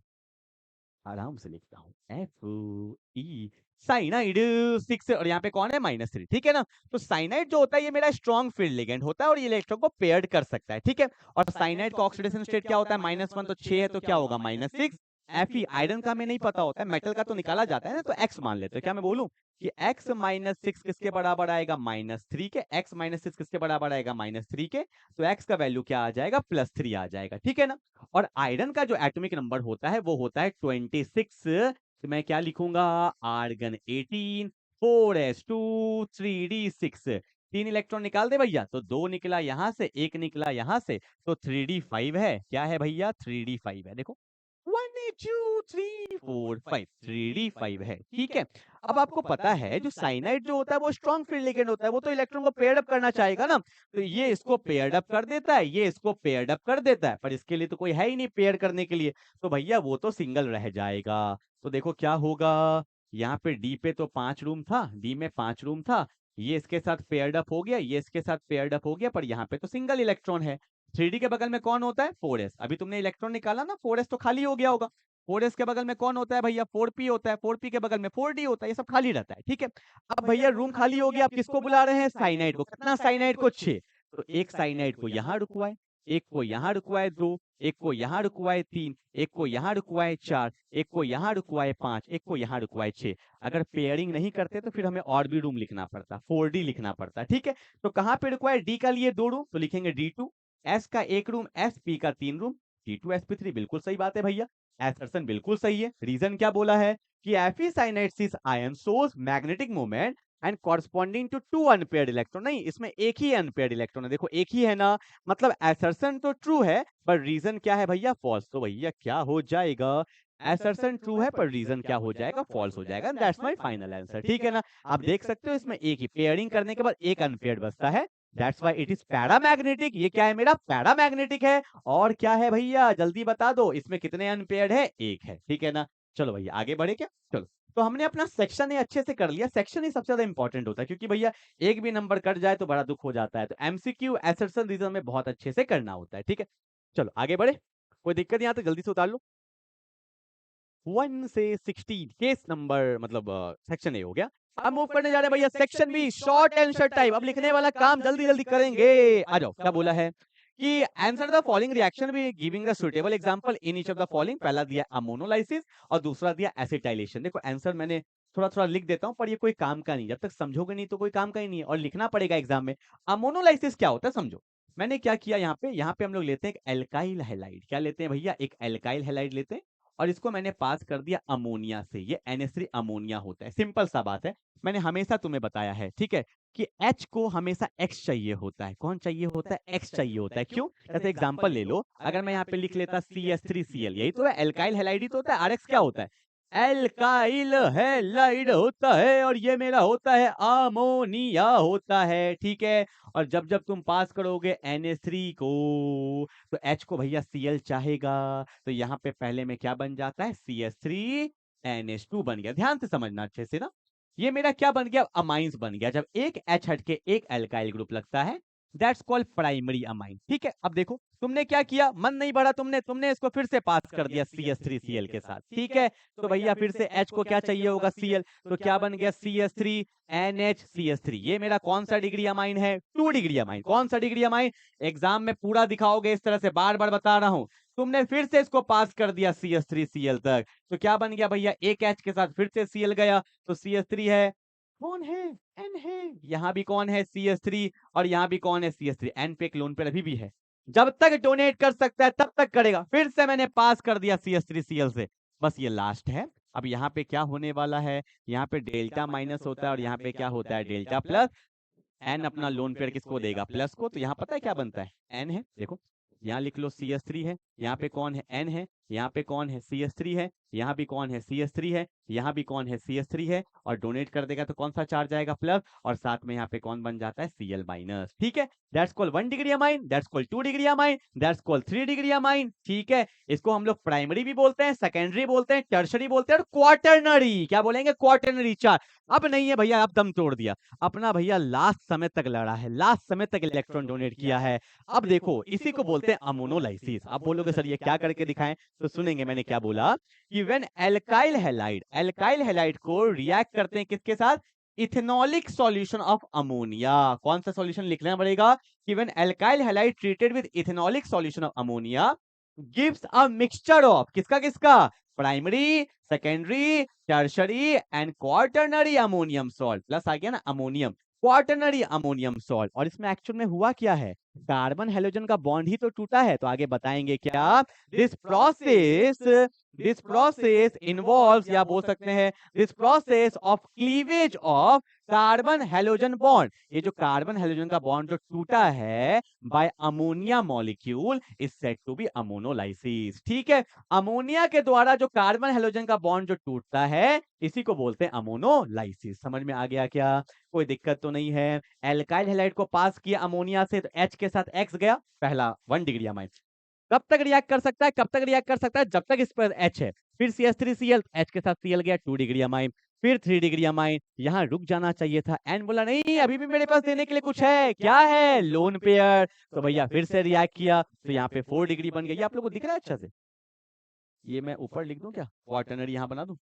आराम से लिखता हूँ, Fe साइनाइड 6 और यहाँ पे कौन है, -3, ठीक है ना। तो साइनाइड जो होता है ये मेरा स्ट्रॉन्ग फील्ड लिगेंड होता है और ये इलेक्ट्रॉन को पेयर्ड कर सकता है, ठीक है। और साइनाइड का ऑक्सीडेशन स्टेट क्या होता है, -1, तो 6 है तो क्या होगा, -6। Fe आयरन का हमें नहीं पता होता है, मेटल का तो निकाला जाता है ना, तो x मान लेते हैं। क्या मैं बोलूं कि x -6 किसके बराबर आएगा, -3 के। x -6 किसके बराबर आएगा, -3 के। तो x का वैल्यू क्या आ जाएगा, +3 आ जाएगा, ठीक है ना। और आयरन का जो एटॉमिक नंबर होता है वो होता है 26। तो मैं क्या लिखूंगा, आर्गन 18, 4s2, 3d6। 3 इलेक्ट्रॉन निकाल दे भैया, तो 2 निकला यहां से, 1 निकला यहां से, तो 3d5 है। क्या है भैया, 3d5 है। देखो 1 2 3 4 5, 3d5 है, ठीक है। अब आपको पता है जो साइनाइड जो होता है वो स्ट्रॉन्ग फील्ड लिगेंड होता है, वो तो इलेक्ट्रॉन को पेयर्ड अप करना चाहेगा ना। तो ये इसको पेयर्ड अप कर देता है, ये इसको पेयर्ड अप कर देता है, पर इसके लिए तो कोई है ही नहीं पेयर करने के लिए, तो भैया वो तो सिंगल रह जाएगा। तो देखो क्या होगा, यहाँ पे डी पे तो 5 रूम था, डी में 5 रूम था, ये इसके साथ पेयर्ड अप हो गया, ये इसके साथ पेयर्ड अप हो गया, पर यहाँ पे तो सिंगल इलेक्ट्रॉन है। 3d के बगल में कौन होता है, 4s। अभी तुमने इलेक्ट्रॉन निकाला ना, 4s तो खाली हो गया होगा। 4s के बगल में कौन होता है भैया, 4p होता है। 4p के बगल में 4d होता है, ये सब खाली रहता है, ठीक है। अब भैया रूम खाली हो गया, आप किसको बुला रहे हैं, साइनाइड को। कितना साइनाइड को, 6। तो एक साइनाइड को यहाँ रुकवाए, एक को यहाँ रुकवाए 2, एक को यहाँ रुकवाए 3, एक को यहाँ रुकवाए 4, एक को यहाँ रुकवाए 5, एक को यहाँ रुकवाए 6। अगर पेयरिंग नहीं करते तो फिर हमें और भी रूम लिखना पड़ता, 4d लिखना पड़ता, ठीक है। तो कहाँ पे रुकवाए, डी का लिए 2 रूम, तो लिखेंगे D2, S का 1 रूम, SP का 3 रूम, D2sp3, बिल्कुल सही बात है भैया। एसर्शन बिल्कुल सही है। रीजन क्या बोला है कि Fe cyanide आयन सोर्स magnetic moment and corresponding to 2 unpaired electron. नहीं, इसमें एक ही अनपेयर्ड इलेक्ट्रॉन है, देखो एक ही है ना, मतलब एसर्शन तो ट्रू है पर रीजन क्या है भैया, फॉल्स। तो भैया क्या हो जाएगा, एसर्शन ट्रू है पर रीजन क्या हो जाएगा, फॉल्स हो जाएगा। दैट्स माय फाइनल आंसर, ठीक है ना। आप देख सकते हो इसमें एक ही पेयरिंग करने के बाद एक अनपेयर्ड बचता है, that's why it is paramagnetic. ये क्या है मेरा, पैरामैग्नेटिक है। और क्या है भैया, जल्दी बता दो, इसमें कितने अनपेयर्ड है, एक है, ठीक है ना। चलो भैया आगे बढ़े क्या, चलो। तो हमने अपना सेक्शन ये अच्छे से कर लिया, सेक्शन ही सबसे ज्यादा इंपॉर्टेंट होता है, क्योंकि भैया एक भी नंबर कट जाए तो बड़ा दुख हो जाता है। तो एमसीक्यू एसर्शन रीजन में बहुत अच्छे से करना होता है, ठीक है। चलो आगे बढ़े, कोई दिक्कत यहाँ तो जल्दी से उतार लो। 1 से 16 केस नंबर, मतलब सेक्शन ए हो गया। अब मूव करने जा रहे हैं भैया section B, short answer type. अब लिखने वाला काम जल्दी जल्दी करेंगे, आ जाओ। क्या बोला है कि आंसर द फॉलोइंग रिएक्शन भी giving the suitable example in each of the following. पहला दिया अमोनोलाइसिस और दूसरा दिया एसिटाइलेशन। देखो आंसर मैंने थोड़ा थोड़ा लिख देता हूं, पर ये कोई काम का नहीं, जब तक समझोगे नहीं तो कोई काम का ही नहीं है, और लिखना पड़ेगा एग्जाम में। अमोनोलाइसिस क्या होता है समझो। मैंने क्या किया, यहाँ पे हम लोग लेते हैं एक एल्काइल हैलाइड। क्या लेते हैं भैया, एक एल्काइल हैलाइड लेते हैं, और इसको मैंने पास कर दिया अमोनिया से, ये NH3 अमोनिया होता है। सिंपल सा बात है, मैंने हमेशा तुम्हें बताया है, ठीक है, कि H को हमेशा X चाहिए होता है। कौन चाहिए होता है? X चाहिए होता है। क्यों? जैसे एग्जांपल ले लो, अगर मैं यहाँ पे लिख लेता CH3Cl, यही तो है, एल्काइल हैलाइड ही तो होता है। RX क्या होता है? एल्काइल हैलाइड होता है, और ये मेरा होता है अमोनिया होता है, ठीक है। और जब जब तुम पास करोगे NH3 को, तो H को भैया Cl चाहेगा, तो यहाँ पे पहले में क्या बन जाता है? CH3 NH2 बन गया। ध्यान से समझना अच्छे से ना, ये मेरा क्या बन गया? अमाइंस बन गया। जब एक H हट के एक एल्काइल ग्रुप लगता है, दैट्स कॉल्ड प्राइमरी अमाइन, ठीक है। अब देखो तुमने क्या किया, मन नहीं भरा तुमने इसको फिर से पास कर दिया CH3Cl के साथ, ठीक है। तो भैया फिर से H को क्या चाहिए होगा? Cl, तो क्या बन गया? CH3 NH ये मेरा कौन सा डिग्री अमाइन है? 2 डिग्री अमाइन। कौन सा डिग्री अमाइन? एग्जाम में पूरा दिखाओगे इस तरह से, बार बार बता रहा हूं। तुमने फिर से इसको पास कर दिया CH3Cl तक, तो क्या बन गया भैया? एक H के साथ फिर से Cl गया, तो CH3 है, कौन है? N है। यहाँ भी कौन है? CH3, और यहाँ भी कौन है? CH3। N पे एक लोन पेयर अभी भी है, जब तक डोनेट कर सकता है तब तक करेगा। फिर से मैंने पास कर दिया CH3Cl से, बस ये लास्ट है। अब यहाँ पे क्या होने वाला है? यहाँ पे डेल्टा माइनस होता है, और यहाँ पे क्या होता है? Delta plus. N अपना लोन पेयर किसको देगा? प्लस को। तो यहाँ पता है क्या बनता है? N है, देखो यहाँ लिख लो CH3 है, यहाँ पे कौन है? N है, यहाँ पे कौन है? CH3 है, यहाँ भी कौन है? CH3 है, यहाँ भी कौन है? CH3 है, और डोनेट कर देगा तो कौन सा चार्ज आएगा? प्लस, और साथ में यहाँ पे कौन बन जाता है? Cl माइनस, ठीक है। That's called 1 degree amine, that's called 2 degree amine, that's called 3 degree amine, ठीक है। इसको हम लोग प्राइमरी भी बोलते हैं, सेकेंडरी बोलते हैं, टर्शरी बोलते हैं, और क्वार्टरनरी। क्या बोलेंगे? Quaternary charge. अब नहीं है भैया, अब दम तोड़ दिया अपना भैया, लास्ट समय तक लड़ा है, लास्ट समय तक इलेक्ट्रॉन डोनेट किया है। अब देखो इसी को बोलते हैं अमोनोलाइसिस। आप बोलोगे सर ये क्या करके दिखाएं, तो सुनेंगे मैंने क्या बोला, कि व्हेन एल्काइल हैलाइड को रिएक्ट करते हैं किसके साथ? Ethanolic solution of ammonia. कौन सा सॉल्यूशन लिखना पड़ेगा? कि when alkyl halide treated with ethanolic solution of ammonia gives a mixture of, किसका किसका? Primary, secondary, tertiary and quaternary ammonium salt. Plus आ गया ना अमोनियम, क्वार्टरनरी अमोनियम सॉल्ट। और इसमें एक्चुअल में हुआ क्या है? कार्बन हेलोजन का बॉन्ड ही तो टूटा है, तो आगे बताएंगे क्या। दिस प्रोसेस इन्वॉल्व्स, या बोल सकते हैं this process of cleavage of carbon halogen bond. ये जो कार्बन हेलोजन का बॉन्ड जो टूटा है by ammonia molecule is said to be ammonolysis, ठीक है। अमोनिया के द्वारा जो कार्बन हेलोजन का बॉन्ड जो टूटता है, इसी को बोलते हैं अमोनोलाइसिस। समझ में आ गया क्या? कोई दिक्कत तो नहीं है। एल्काइल हैलाइड को पास किया अमोनिया से, तो H के साथ X गया, पहला 1 डिग्री अमाइन। कब तक रिएक्ट कर सकता है? कब तक रिएक्ट कर सकता है? जब तक इस पर H है। फिर CH3Cl, H के साथ Cl गया, 2 डिग्री अमाइन। फिर 3 डिग्री अमाइन। यहाँ रुक जाना चाहिए था, N बोला नहीं अभी भी मेरे पास देने के लिए कुछ है। क्या है? Lone pair. तो भैया फिर से रिएक्ट किया, तो यहाँ पे 4 डिग्री बन गया। ये आप लोगों को दिख रहा है अच्छा से? ये मैं ऊपर लिख दूं क्या? क्वार्टरनरी यहाँ बना दूं?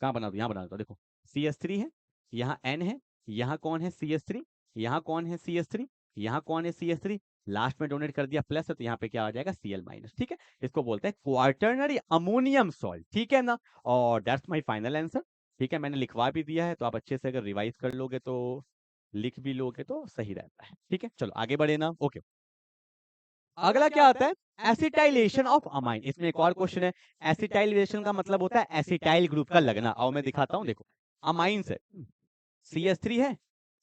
कहाँ बना दूं? यहाँ बना दूं। देखो CH3 है, यहाँ N है, यहाँ कौन है? CH3, यहाँ कौन है? CH3, यहाँ कौन है? CH3, लास्ट में डोनेट कर दिया प्लस है, तो यहाँ पे क्या आ जाएगा? Cl माइनस, ठीक है। इसको बोलते हैं क्वार्टरनरी अमोनियम सॉल्ट, ठीक है ना। और दैट्स माय फाइनल आंसर, ठीक है। मैंने लिखवा भी दिया है, तो आप अच्छे से अगर रिवाइज कर लोगे तो, लिख भी लोगे तो सही रहता है, ठीक है। चलो आगे बढ़े ना, ओके। अगला क्या आता है? Acetylation of amine. इसमें एक और क्वेश्चन है। एसिटाइलेशन का मतलब होता है एसिटाइल ग्रुप का लगना। आओ मैं दिखाता हूं, देखो अमाइंस है, CH3 है,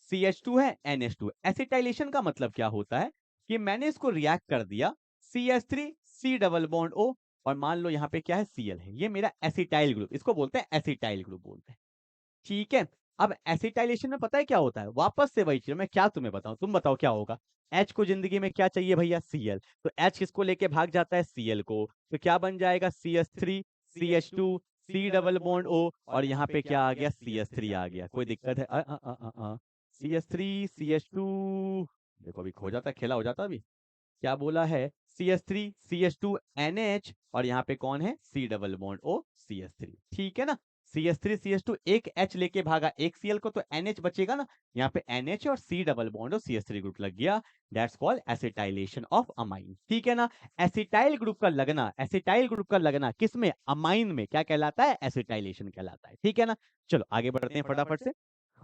CH2 है, NH2 है। एसिटाइलेशन का मतलब क्या होता है? कि मैंने इसको रिएक्ट कर दिया, CH3 C double bond O, और मान लो यहाँ पे क्या है? Cl है। ये मेरा एसिटाइल ग्रुप, इसको बोलते हैं एसिटाइल ग्रुप बोलते हैं, ठीक है। अब एसिटाइलेशन में पता है क्या होता है? वापस से वही चीज मैं क्या तुम्हें बताऊं, तुम बताओ क्या होगा? H को जिंदगी में क्या चाहिए भैया? Cl। तो H किसको लेके भाग जाता है? Cl को। तो क्या बन जाएगा? CH3 CH2 C double bond O, और यहाँ पे क्या आ गया? CH3 आ गया। कोई दिक्कत है? CH3 CH2, देखो अभी खो जाता, खेला हो जाता अभी। क्या बोला है? CH3 CH2 NH, और यहाँ पे कौन है? C double bond O CH3, ठीक है ना। CH3 CH2 एक H लेके भागा एक Cl को, तो NH बचेगा ना। यहाँ पे NH और C डबल बॉन्ड और CH3 ग्रुप लग गया। That's called acetylation of amine, ठीक है ना। एसिटाइल ग्रुप का लगना, एसिटाइल ग्रुप का लगना किसमें? अमाइन में क्या कहलाता है? एसिटाइलेशन कहलाता है, ठीक है ना। चलो आगे बढ़ते हैं फटाफट से।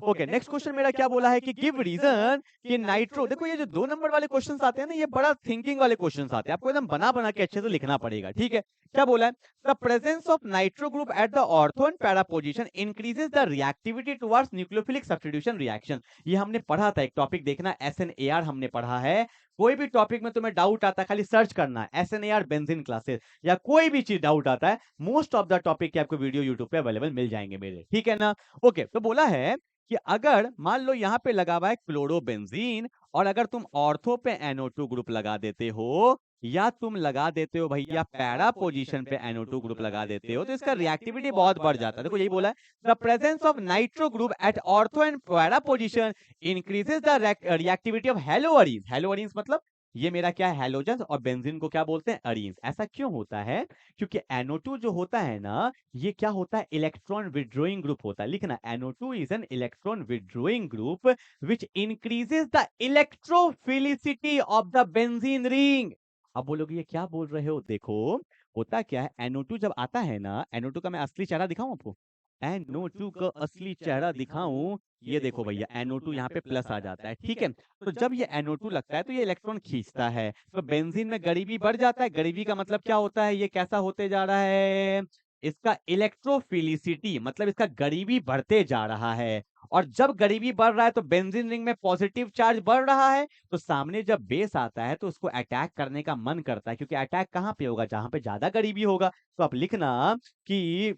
ओके, नेक्स्ट क्वेश्चन मेरा क्या बोला है कि गिव रीजन कि नाइट्रो, देखो ये जो 2 नंबर वाले क्वेश्चंस आते हैं ना, ये बड़ा थिंकिंग वाले क्वेश्चंस आते हैं, आपको एकदम बना बना के अच्छे से लिखना पड़ेगा, ठीक है। क्या बोला है, the presence of nitro group at the ortho and para position increases the reactivity towards nucleophilic substitution reaction. ये हमने पढ़ा था, एक टॉपिक देखना, SNAR हमने पढ़ा है। कोई भी टॉपिक में तुम्हें डाउट आता है, खाली सर्च करना है SNAR बेंजीन क्लासेस, या कोई भी चीज डाउट आता है, मोस्ट ऑफ द टॉपिक के आपको वीडियो यूट्यूब पे अवेलेबल मिल जाएंगे मेरे, ठीक है ना। ओके, तो बोला है कि अगर मान लो यहाँ पे लगा हुआ है क्लोरोबेंजीन, और अगर तुम ऑर्थो पे NO2 ग्रुप लगा देते हो, या तुम लगा देते हो भैया पैरा पोजीशन पे NO2 ग्रुप लगा देते हो, तो इसका रिएक्टिविटी बहुत बढ़ जाता है। देखो यही बोला है, the presence of nitro group at ortho and para position increases the reactivity of haloarenes. Haloarenes मतलब ये मेरा क्या है, हैलोजन, और बेंजीन को क्या बोलते हैं, अरीन्स। ऐसा क्यों होता है, क्योंकि NO2 जो होता है ना, ये क्या होता है, इलेक्ट्रॉन विड्रॉइंग ग्रुप होता है। लिखना, NO2 is an electron withdrawing group which increases the electrophilicity of the benzene ring. अब बोलोगे ये क्या बोल रहे हो, देखो होता क्या है, NO2 जब आता है ना, NO2 का मैं असली चेहरा दिखाऊं आपको, NO2 का असली चेहरा दिखाऊं, ये देखो भैया NO2 यहाँ पे प्लस आ जाता है, ठीक है। तो जब ये NO2 लगता है तो ये इलेक्ट्रॉन खींचता है, तो बेंजीन में गरीबी बढ़ जाता है। गरीबी का मतलब क्या होता है, ये कैसा होते जा रहा है, इसका इलेक्ट्रोफिलिसिटी मतलब इसका गरीबी बढ़ते जा रहा है। और जब गरीबी बढ़ रहा है तो बेंजीन रिंग में पॉजिटिव चार्ज बढ़ रहा है, तो सामने जब बेस आता है तो उसको अटैक करने का मन करता है, क्योंकि अटैक कहाँ पे होगा, जहां पे ज्यादा गरीबी होगा। तो आप लिखना कि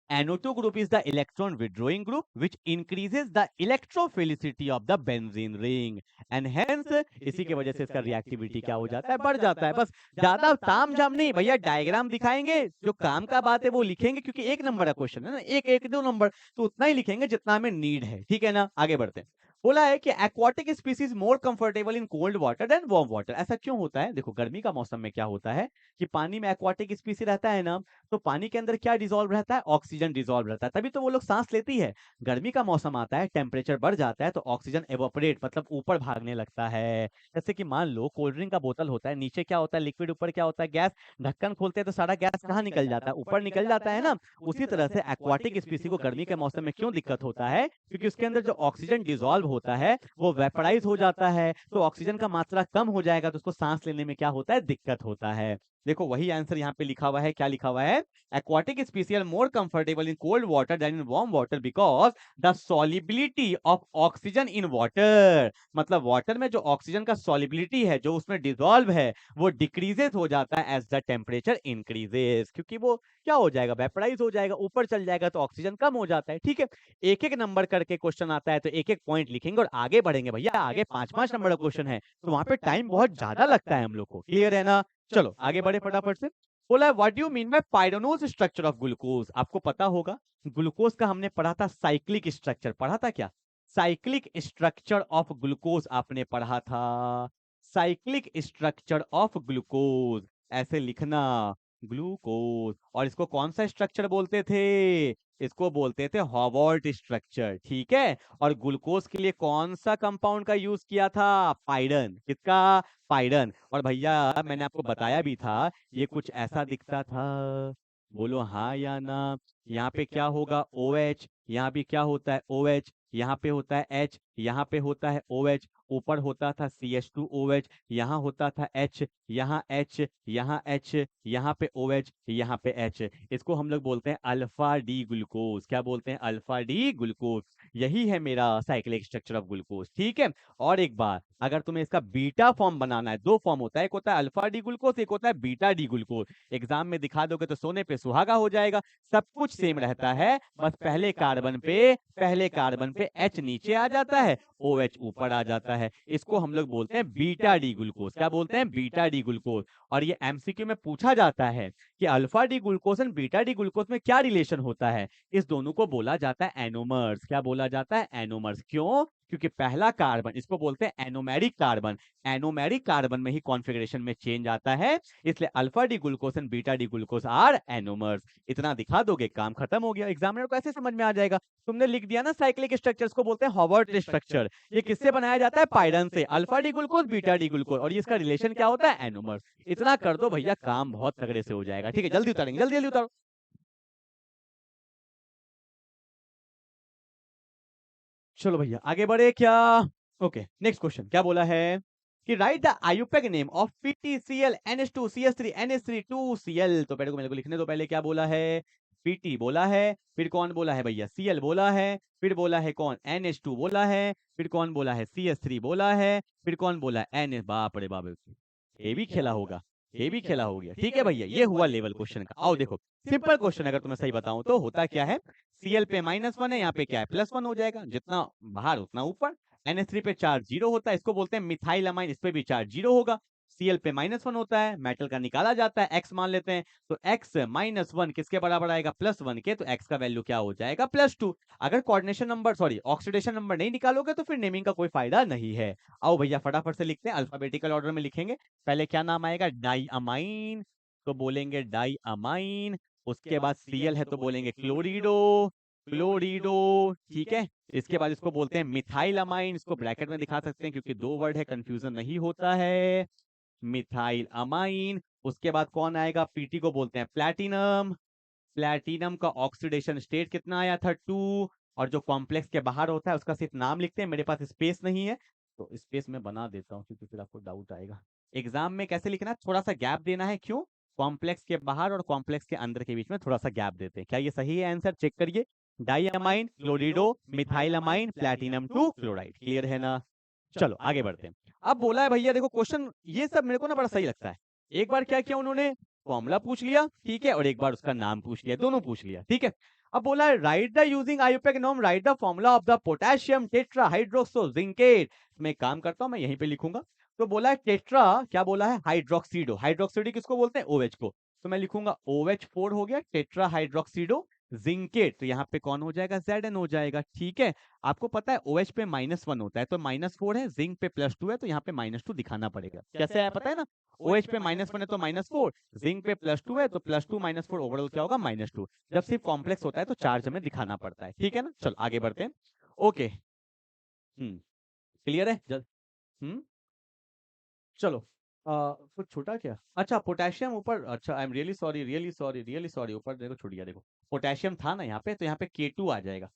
NO2 group is the electron withdrawing group which increases the electrophilicity of the benzene ring and hence इसी की वजह से इसका रिएक्टिविटी क्या हो जाता है, बढ़ जाता है। बस ज्यादा तामझाम नहीं भैया, डायग्राम दिखाएंगे, जो काम का बात है वो लिखेंगे, क्योंकि 1 नंबर का क्वेश्चन है ना, एक एक 2 नंबर, तो उतना ही लिखेंगे जितना हमें नीड है, ठीक है ना। आगे बढ़ते हैं। बोला है कि aquatic species more comfortable in cold water than warm water. ऐसा क्यों होता है, देखो गर्मी का मौसम में क्या होता है कि पानी में एक्वाटिक स्पीसी रहता है ना, तो पानी के अंदर क्या डिसॉल्व रहता है, ऑक्सीजन डिसॉल्व रहता है, तभी तो वो लोग सांस लेती है। गर्मी का मौसम आता है, टेम्परेचर बढ़ जाता है, तो ऑक्सीजन एवोपरेट मतलब ऊपर भागने लगता है। जैसे कि मान लो कोल्ड ड्रिंक का बोतल होता है, नीचे क्या होता है लिक्विड, ऊपर क्या होता है गैस, ढक्कन खोलते हैं तो सारा गैस कहाँ निकल जाता है, ऊपर निकल जाता है ना। उसी तरह से एक्वाटिक स्पीसी को गर्मी के मौसम में क्यों दिक्कत होता है, क्योंकि उसके अंदर जो ऑक्सीजन डिसॉल्व होता है वो वेपराइज हो जाता है, तो ऑक्सीजन का मात्रा कम हो जाएगा, तो उसको सांस लेने में क्या होता है, दिक्कत होता है। देखो वही आंसर यहाँ पे लिखा हुआ है, क्या लिखा हुआ है, aquatic species are more comfortable in cold water than in warm water because the solubility of oxygen in water, मतलब वाटर में जो ऑक्सीजन का solubility है, जो उसमें डिसॉल्व है, वो डिक्रीजेस हो जाता है एज द टेम्परेचर इंक्रीजेस, क्योंकि वो क्या हो जाएगा, वेपराइज हो जाएगा, ऊपर चल जाएगा, तो ऑक्सीजन कम हो जाता है, ठीक है। एक एक नंबर करके क्वेश्चन आता है, तो एक एक पॉइंट लिखेंगे और आगे बढ़ेंगे भैया। आगे 5-5 नंबर का क्वेश्चन है, तो वहां पे टाइम बहुत ज्यादा लगता है हम लोग को, क्लियर है ना। चलो आगे बढ़े फटाफट से। बोला है what do you mean by pyranose structure of glucose. आपको पता होगा ग्लूकोज का हमने पढ़ा था साइक्लिक स्ट्रक्चर, पढ़ा था क्या, साइक्लिक स्ट्रक्चर ऑफ ग्लूकोज आपने पढ़ा था, साइक्लिक स्ट्रक्चर ऑफ ग्लूकोज, ऐसे लिखना ग्लूकोज। और इसको कौन सा स्ट्रक्चर बोलते थे, इसको बोलते थे हॉवर्ट स्ट्रक्चर, ठीक है। और ग्लूकोज के लिए कौन सा कंपाउंड का यूज किया था, पायरन, किसका, पायरन। और भैया मैंने आपको बताया भी था, ये कुछ ऐसा दिखता था, बोलो हाँ या ना। यहाँ पे क्या होगा OH, यहाँ भी क्या होता है OH, यहाँ पे होता है H, यहाँ पे होता है OH, ऊपर होता था CH2OH, यहाँ होता था H, यहाँ H, यहाँ H, यहाँ पे OH, यहाँ पे H। इसको हम लोग बोलते हैं अल्फा डी ग्लूकोज। क्या बोलते हैं, अल्फा डी ग्लूकोज। यही है मेरा साइक्लिक स्ट्रक्चर ऑफ ग्लूकोज, ठीक है। और एक बार अगर तुम्हें इसका बीटा फॉर्म बनाना है, 2 फॉर्म होता है, एक होता है अल्फा डी ग्लूकोज, एक होता है बीटा डी ग्लूकोज। एग्जाम में दिखा दोगे तो सोने पे सुहागा हो जाएगा, सब कुछ सेम रहता है, बस पहले कार्बन पे H नीचे आ जाता है, OH ऊपर आ जाता है। इसको हम लोग बोलते हैं बीटा डी ग्लूकोज। क्या बोलते हैं, बीटा डी ग्लूकोज। और ये MCQ में पूछा जाता है कि alpha D glucose and beta D glucose में क्या रिलेशन होता है। इस दोनों को बोला जाता है एनोमर्स। क्या बोला जाता है, एनोमर्स। क्यों, क्योंकि पहला कार्बन, इसको बोलते हैं एनोमेरिक कार्बन, एनोमेरिक कार्बन में ही कॉन्फ़िगरेशन में चेंज आता है, इसलिए alpha D glucose and beta D glucose are anomers. इतना दिखा दोगे काम खत्म हो गया, एग्जामिनर को ऐसे समझ में आ जाएगा। तुमने लिख दिया ना साइक्लिक स्ट्रक्चर्स को बोलते हैं हॉवर्ट स्ट्रक्चर। ये किससे बनाया जाता है, पायरन से, alpha D glucose beta D glucose, और ये इसका रिलेशन क्या होता है, एनोमर्स। इतना कर दो भैया, काम बहुत तगड़े से हो जाएगा, ठीक है। जल्दी उतारेंगे, जल्दी जल्दी उतारो। चलो भैया आगे बढ़े क्या? ओके, नेक्स्ट क्वेश्चन क्या बोला है कि write the IUPAC name of PTCl NH2 CH3 NH3 2Cl। तो मेरे को लिखने दो पहले क्या बोला है। PT बोला है, फिर कौन बोला है भैया, Cl बोला है, फिर बोला है कौन, NH2 बोला है, फिर कौन बोला है, CH3 बोला है, फिर कौन बोला है NH। बाप रे बाप, ये भी खेला होगा, ये भी खेला हो गया। ठीक है भैया, ये हुआ लेवल क्वेश्चन का। आओ देखो, सिंपल क्वेश्चन अगर तुम्हें सही बताऊं तो होता क्या है, Cl पे -1 है, यहाँ पे क्या है +1 हो जाएगा, जितना बाहर उतना ऊपर। NH3 पे चार्ज 0 होता है, इसको बोलते हैं मिथाइल अमाइन, इस पे भी चार्ज 0 होगा। Cl पे -1 होता है, मेटल का निकाला जाता है, x मान लेते हैं, तो x -1 किसके बराबर आएगा, +1 के, तो x का वैल्यू क्या हो जाएगा, +2। अगर coordination number sorry oxidation number नहीं निकालोगे तो फिर नेमिंग का कोई फायदा नहीं है। आओ भैया फटाफट से लिखते हैं, अल्फाबेटिकल ऑर्डर में लिखेंगे। पहले क्या नाम आएगा, डाई अमाइन, तो बोलेंगे डाई अमाइन। उसके बाद Cl है तो बोलेंगे क्लोरिडो, क्लोरिडो। ठीक है, इसके बाद इसको बोलते हैं मिथाइल अमाइन, इसको ब्रैकेट में दिखा सकते हैं क्योंकि 2 वर्ड है, कंफ्यूजन नहीं होता है, मिथाइल अमाइन। उसके बाद कौन आएगा, पीटी को बोलते हैं प्लैटिनम, प्लैटिनम का ऑक्सीडेशन स्टेट कितना आया था, 2। और जो कॉम्प्लेक्स के बाहर होता है उसका सिर्फ नाम लिखते हैं, मेरे पास स्पेस नहीं है तो स्पेस में बना देता हूँ क्योंकि फिर आपको डाउट आएगा। एग्जाम में कैसे लिखना है, थोड़ा सा गैप देना है, क्यों, कॉम्प्लेक्स के बाहर और कॉम्प्लेक्स के अंदर के बीच में थोड़ा सा गैप देते हैं। क्या ये सही है आंसर, चेक करिए। Diammine, chlorido, methylamine, platinum 2 chloride. Clear है ना? चलो आगे बढ़ते हैं। अब बोला है भैया देखो क्वेश्चन, ये सब मेरे को ना बड़ा सही लगता है। एक बार क्या किया उन्होंने, फॉर्मूला पूछ लिया, ठीक है, और एक बार उसका नाम पूछ लिया, दोनों पूछ लिया, ठीक है। अब बोला है write the using IUPAC norm right the formula of the potassium tetra hydroxo zincate. मैं एक काम करता हूं, मैं यहीं पे लिखूंगा। तो बोला है टेट्रा, क्या बोला है, हाइड्रोक्सीडो, हाइड्रोक्सीडो किसको बोलते हैं, OH को। तो मैं लिखूंगा OH4 हो गया, टेट्रा हाइड्रोक्सीडो जिंकेट, तो यहाँ पे कौन हो जाएगा, Zn हो जाएगा। ठीक है, आपको पता है OH पे -1 होता है तो -4 है, जिंक पे +2 है तो यहाँ पे -2 दिखाना पड़ेगा। कैसे आया पता है ना, OH पे -1 है तो -4, जिंक पे +2 है तो +2 -4 ओवरऑल क्या होगा, -2। जब सिर्फ कॉम्प्लेक्स होता है तो चार्ज हमें दिखाना पड़ता है। ठीक है ना, चलो आगे बढ़ते हैं। ओके, क्लियर है चलो कुछ छोटा क्या, अच्छा पोटेशियम ऊपर, अच्छा I am really sorry, really sorry, really sorry, ऊपर देखो छूट गया, देखो पोटेशियम था ना यहाँ पे, तो यहाँ पे K2 आ जाएगा।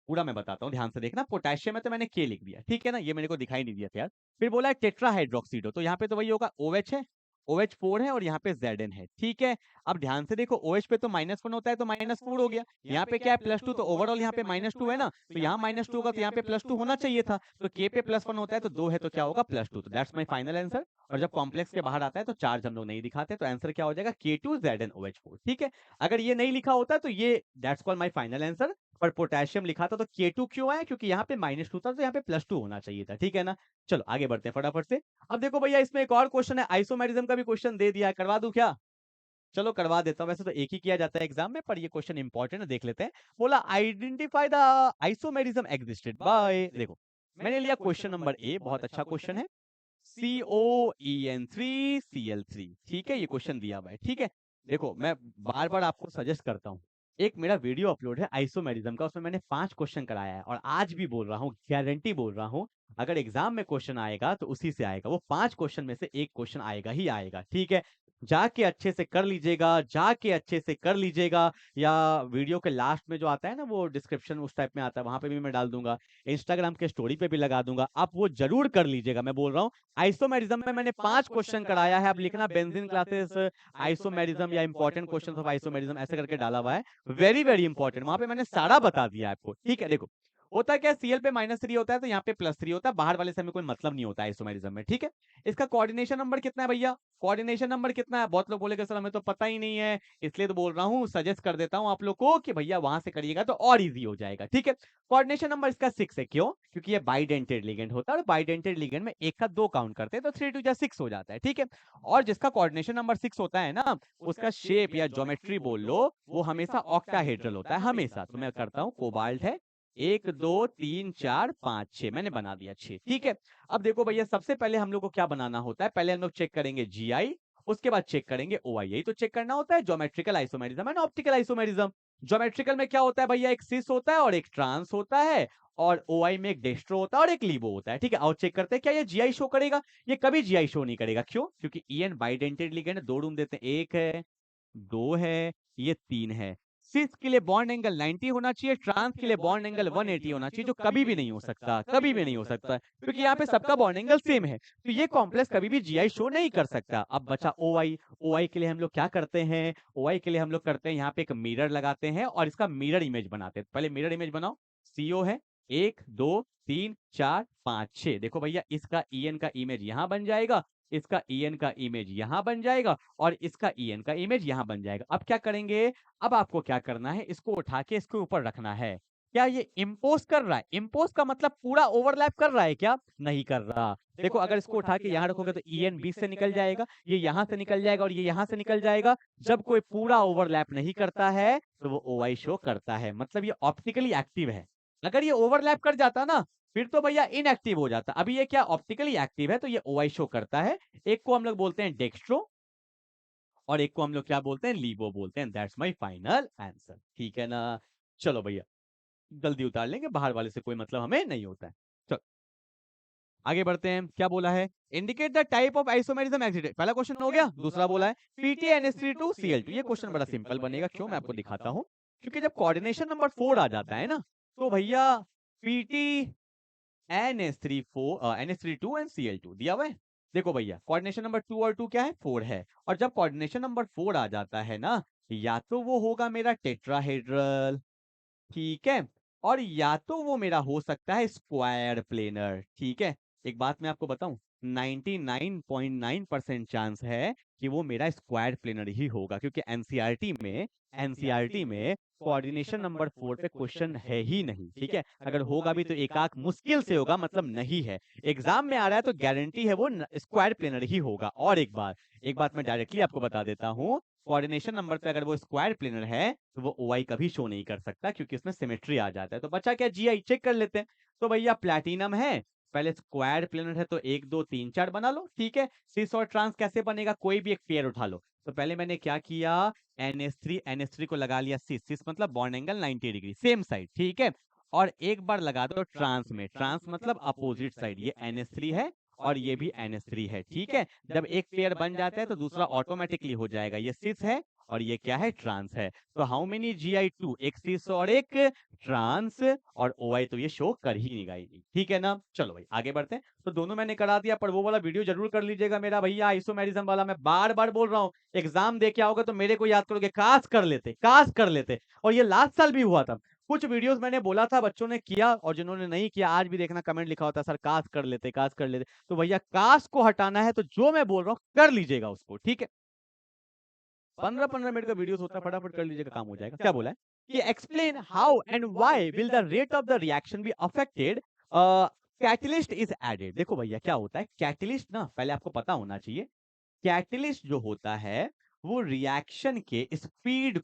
पूरा मैं बताता हूँ, ध्यान से देखना, पोटेशियम है तो मैंने K लिख दिया, ठीक है ना, ये मेरे को दिखाई नहीं दिया था यार। फिर बोला है टेट्रा हाइड्रोक्सीडो, तो यहाँ पे तो वही होगा, OH है, OH4 है और यहाँ पे Zn है। ठीक है, अब ध्यान से देखो, OH पे तो -1 होता है तो -4 हो गया, यहाँ पे क्या है +2, तो ओवरऑल यहाँ पे -2 है ना, तो यहाँ -2 होगा तो यहाँ पे +2 होना चाहिए था, तो K पे +1 होता है तो 2 है तो क्या होगा, +2, तो दैट्स माय फाइनल आंसर। और जब कॉम्प्लेक्स के बाहर आता है तो चार्ज हम लोग नहीं दिखाते, तो आंसर क्या हो जाएगा, K2 ZnOH4। ठीक है, अगर ये नहीं लिखा होता तो ये that's called my final answer, पर पोटेशियम लिखा था तो K2 क्यों आया, क्योंकि यहाँ पे -2 था तो यहाँ पे +2 होना चाहिए था। ठीक है ना, चलो आगे बढ़ते हैं फटाफट से। अब देखो भैया इसमें एक और क्वेश्चन है, आइसोमेरिज्म का भी क्वेश्चन दे दिया है, करवा दूं क्या? चलो करवा देता हूं, वैसे तो एक ही किया जाता है एग्जाम में, पर ये क्वेश्चन इंपॉर्टेंट है, देख लेते हैं। बोला identify the isomerism existed by, देखो मैंने लिया क्वेश्चन नंबर ए, बहुत अच्छा क्वेश्चन है, COEN3Cl3। ठीक है, ये क्वेश्चन दिया हुआ है, ठीक है। देखो मैं बार बार आपको सजेस्ट करता हूँ, एक मेरा वीडियो अपलोड है आइसोमेरिज्म का, उसमें मैंने 5 क्वेश्चन कराया है, और आज भी बोल रहा हूँ, गारंटी बोल रहा हूँ, अगर एग्जाम में क्वेश्चन आएगा तो उसी से आएगा, वो 5 क्वेश्चन में से एक क्वेश्चन आएगा ही आएगा। ठीक है, जाके अच्छे से कर लीजिएगा, जाके अच्छे से कर लीजिएगा, या वीडियो के लास्ट में जो आता है ना वो डिस्क्रिप्शन उस टाइप में आता है, वहां पे भी मैं डाल दूंगा, इंस्टाग्राम के स्टोरी पे भी लगा दूंगा, आप वो जरूर कर लीजिएगा। मैं बोल रहा हूँ आइसोमेरिज्म में मैंने 5 क्वेश्चन कराया है, अब लिखना बेंजीन क्लासेस आइसोमेरिज्म या इंपॉर्टेंट क्वेश्चन ऑफ आइसोमेरिज्म ऐसे करके डाला हुआ है, वेरी वेरी इंपॉर्टेंट, वहां पे मैंने सारा बता दिया आपको। ठीक है, देखो होता क्या, Cl पे -3 होता है तो यहाँ पे +3 होता है, बाहर वाले से हमें कोई मतलब नहीं होता है आइसोमेरिज्म में। ठीक है, इसका कोऑर्डिनेशन नंबर कितना है भैया, कोऑर्डिनेशन नंबर कितना है, बहुत लोग बोलेंगे सर हमें तो पता ही नहीं है, इसलिए तो बोल रहा हूँ, सजेस्ट कर देता हूँ आप लोग को कि भैया वहां से करिएगा तो और इजी हो जाएगा। ठीक है, कोऑर्डिनेशन नंबर इसका 6 है, क्यों, क्योंकि ये बाइडेंटेड लिगेंड होता है, और बाइडेंटेड लिगेंड में एक का 2 काउंट करते हैं तो 3 2 6 हो जाता है। ठीक है, और जिसका कोऑर्डिनेशन नंबर 6 होता है ना, उसका शेप या ज्योमेट्री बोल लो, वो हमेशा ऑक्टाहेड्रल होता है हमेशा। तो मैं करता हूँ, कोबाल्ट है 1 2 3 4 5 6, मैंने बना दिया 6। ठीक है, अब देखो भैया सबसे पहले हम लोग को क्या बनाना होता है, पहले हम लोग चेक करेंगे GI, उसके बाद चेक करेंगे OI, यही तो चेक करना होता है, geometrical isomerism and optical isomerism. Geometrical में क्या होता है भैया, एक सिस होता है और एक ट्रांस होता है, और OI में एक डेस्ट्रो होता है और एक लीबो होता है। ठीक है, और चेक करते हैं क्या ये GI शो करेगा, ये कभी GI शो नहीं करेगा, क्यों, क्योंकि EN बाइडेंटेड लिगेंड, 2 रूम देते हैं, 1 है 2 है, ये 3 है। सिस के लिए बॉन्ड एंगल 90 होना चाहिए, ट्रांस के लिए बॉन्ड एंगल 180 होना चाहिए, जो कभी भी नहीं हो सकता, कभी भी नहीं हो सकता, क्योंकि यहाँ पे सबका बॉन्ड एंगल सेम है। तो ये कॉम्प्लेक्स कभी भी जीआई शो नहीं कर सकता। अब बचा ओआई। ओआई के लिए हम लोग क्या करते हैं? ओआई के लिए हम लोग करते हैं यहाँ पे एक मिरर लगाते हैं और इसका मिरर इमेज बनाते हैं। पहले मिरर इमेज बनाओ। सीओ है 1 2 3 4 5 6। देखो भैया, इसका ईएन का इमेज यहाँ बन जाएगा, इसका ईएन का इमेज यहाँ बन जाएगा और इसका ईएन का इमेज यहाँ बन जाएगा। अब क्या करेंगे? अब आपको क्या करना है? इसको उठा के इसके ऊपर रखना है। क्या ये इम्पोज कर रहा है? इम्पोज का मतलब पूरा ओवरलैप कर रहा है क्या? नहीं कर रहा। देखो, अगर इसको उठा के यहाँ रखोगे तो ईएन बीच से निकल जाएगा, ये यहाँ से निकल जाएगा और ये यहाँ से निकल जाएगा। जब कोई पूरा ओवरलैप नहीं करता है तो वो ओआई शो करता है, मतलब ये ऑप्टिकली एक्टिव है। अगर ये ओवरलैप कर जाता ना, फिर तो भैया इनएक्टिव हो जाता। अभी ये क्या ऑप्टिकली एक्टिव है, तो ये ओआई शो करता है। एक को हम लोग बोलते हैं डेक्स्ट्रो और एक को हम लोग क्या बोलते हैं? लीवो बोलते हैं। That's my final answer. ठीक है ना? चलो भैया, जल्दी उतार लेंगे, बाहर वाले से कोई मतलब हमें नहीं होता है। चलो आगे बढ़ते हैं। क्या बोला है? Indicate the type of isomerism accident. पहला क्वेश्चन हो गया। दूसरा बोला है PTNS3 2Cl2। ये क्वेश्चन बड़ा सिंपल बनेगा। क्यों? मैं आपको दिखाता हूं। क्योंकि जब कोऑर्डिनेशन नंबर 4 आ जाता है ना, तो भैया PT NS32 एंड Cl2 दिया हुआ है। देखो भैया, कोऑर्डिनेशन नंबर 2 और 2 क्या है? 4 है। और जब कोऑर्डिनेशन नंबर 4 आ जाता है ना, या तो वो होगा मेरा टेट्राहेड्रल, ठीक है, और या तो वो मेरा हो सकता है स्क्वायर प्लेनर। ठीक है, एक बात मैं आपको बताऊं, 99.9% चांस है कि वो मेरा स्क्वायर प्लेनर ही होगा, क्योंकि एनसीईआरटी में कोऑर्डिनेशन नंबर 4 पे क्वेश्चन है ही नहीं। ठीक है, अगर होगा भी तो एक आंख मुश्किल से होगा, मतलब नहीं है। एग्जाम में आ रहा है तो गारंटी है वो स्क्वायर प्लेनर ही होगा। और एक बात मैं डायरेक्टली आपको बता देता हूँ, कोऑर्डिनेशन नंबर पे अगर वो स्क्वायर प्लेनर है तो वो ओआई कभी शो नहीं कर सकता, क्योंकि उसमें सिमेट्री आ जाता है। तो बच्चा क्या? जीआई चेक कर लेते हैं। तो भैया प्लैटिनम है, पहले स्क्वायर प्लेनर है तो 1 2 3 4 बना लो। ठीक है, सिस और ट्रांस कैसे बनेगा? कोई भी एक पेयर उठा लो। तो पहले मैंने क्या किया? NH3 को लगा लिया सिस। सिस मतलब bond angle 90 degree, same side. ठीक है, और एक बार लगा दो ट्रांस में। ट्रांस मतलब अपोजिट साइड। ये NH3 है और ये भी NH3 है। ठीक है, जब एक पेयर बन जाता है तो दूसरा ऑटोमेटिकली हो जाएगा। ये सिस है और ये क्या है? ट्रांस है। तो हाउ मेनी GI2? एक सिस और एक ट्रांस, और ओआई तो ये शो कर ही नहीं गाएगी। ठीक है ना? चलो भाई आगे बढ़ते हैं। तो दोनों मैंने करा दिया, पर वो वाला वीडियो जरूर कर लीजिएगा मेरा भैया, आइसोमेरिज्म वाला। मैं बार बार बोल रहा हूँ, एग्जाम दे के आओगे तो मेरे को याद करोगे, काश कर लेते, काश कर लेते। और ये लास्ट साल भी हुआ था। कुछ वीडियोस मैंने बोला था, बच्चों ने किया, और जिन्होंने नहीं किया आज भी देखना कमेंट लिखा होता है, सर काश कर लेते, काश कर लेते। तो भैया काश को हटाना है तो जो मैं बोल रहा हूँ कर लीजिएगा उसको। ठीक है, 15-15 मिनट का वीडियो होता है, फटाफट कर लीजिएगा, काम हो जाएगा। क्या बोला है कि explain how and why will the rate of the reaction be affected catalyst is added. देखो भैया क्या होता है कैटलिस्ट ना, पहले आपको पता होना चाहिए। कैटलिस्ट जो होता है वो रिएक्शन के स्पीड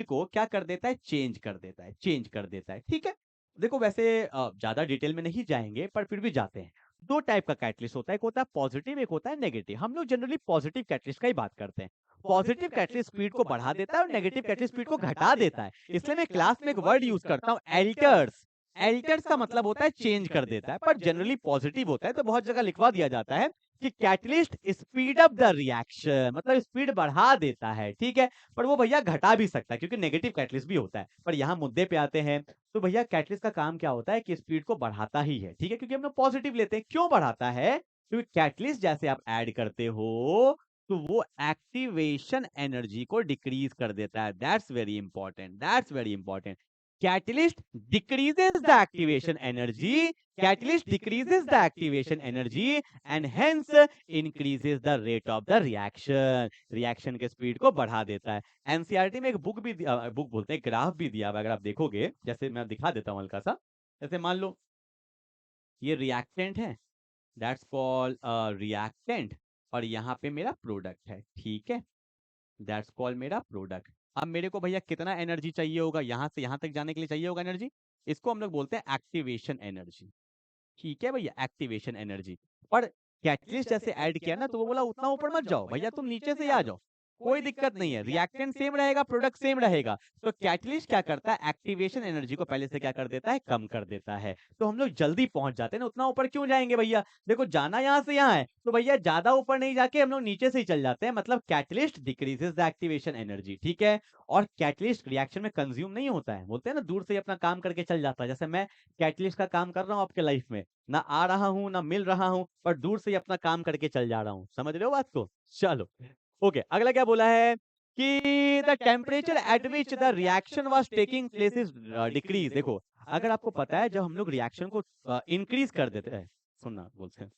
को क्या कर देता है? चेंज कर देता है, चेंज कर देता है। ठीक है, देखो वैसे ज्यादा डिटेल में नहीं जाएंगे, पर फिर भी जाते हैं। दो टाइप का कैटलिस्ट होता है, एक होता है पॉजिटिव, एक होता है नेगेटिव। हम लोग जनरली पॉजिटिव कैटलिस्ट का ही बात करते हैं। पॉजिटिव कैटलिस्ट स्पीड को बढ़ा देता है और नेगेटिव कैटलिस्ट स्पीड को घटा देता है। इसलिए मैं क्लास में एक वर्ड यूज करता हूं, एल्टर्स। एल्टर्स का मतलब होता है चेंज कर देता है, पर जनरली पॉजिटिव होता है। तो बहुत जगह लिखवा दिया जाता है कि catalyst speed up the reaction, मतलब स्पीड बढ़ा देता है। ठीक है, पर वो भैया घटा भी सकता है, क्योंकि नेगेटिव कैटलिस्ट भी होता है। पर यहाँ मुद्दे पे आते हैं। तो भैया कैटलिस्ट का काम क्या होता है कि स्पीड को बढ़ाता ही है। ठीक है, क्योंकि हम लोग पॉजिटिव लेते हैं। क्यों बढ़ाता है? क्योंकि कैटलिस्ट जैसे आप ऐड करते हो तो वो एक्टिवेशन एनर्जी को डिक्रीज कर देता है। That's very important, that's very important. Catalyst decreases the activation energy, catalyst decreases the activation energy and hence increases the rate of the reaction. Reaction के स्पीड को बढ़ा देता है। एनसीईआरटी में एक बुक भी बुक बोलते हैं, ग्राफ भी दिया हुआ है। अगर आप देखोगे, जैसे मैं दिखा देता हूँ हल्का सा। जैसे मान लो ये रिएक्टेंट है, दैट्स कॉल्ड रिएक्टेंट, और यहाँ पे मेरा प्रोडक्ट है। ठीक है, दैट्स कॉल्ड मेरा प्रोडक्ट। अब मेरे को भैया कितना एनर्जी चाहिए होगा? यहाँ से यहाँ तक जाने के लिए चाहिए होगा एनर्जी। इसको हम लोग बोलते हैं एक्टिवेशन एनर्जी। ठीक है भैया, एक्टिवेशन एनर्जी। और कैटलिस्ट जैसे ऐड किया ना, तो वो बोला उतना ऊपर मत जाओ भैया, तुम नीचे से ही आ जाओ। कोई दिक्कत नहीं है, रिएक्टेंट सेम रहेगा, प्रोडक्ट सेम रहेगा। तो कैटलिस्ट क्या करता है, एक्टिवेशन एनर्जी को पहले से क्या कर देता है, कम कर देता है। तो हम लोग जल्दी पहुंच जाते हैं ना, उतना ऊपर क्यों जाएंगे भैया, देखो जाना यहाँ से यहाँ है, तो भैया ज्यादा ऊपर नहीं जाके हम लोग नीचे से ही चल जाते हैं, मतलब catalyst decreases the activation energy, ठीक है। और कैटलिस्ट रिएक्शन में कंज्यूम नहीं होता है, बोलते हैं ना दूर से ही अपना काम करके चल जाता है। जैसे मैं कैटलिस्ट का काम कर रहा हूँ आपके लाइफ में, ना आ रहा हूँ ना मिल रहा हूँ, पर दूर से ही अपना काम करके चल जा रहा हूँ, समझ रहे हो बात को। चलो ओके, अगला क्या बोला है कि the temperature at which the reaction was taking place is decrease. देखो अगर आपको पता है जब हम लोग रिएक्शन को इंक्रीज कर देते हैं, सुनना बोलते हैं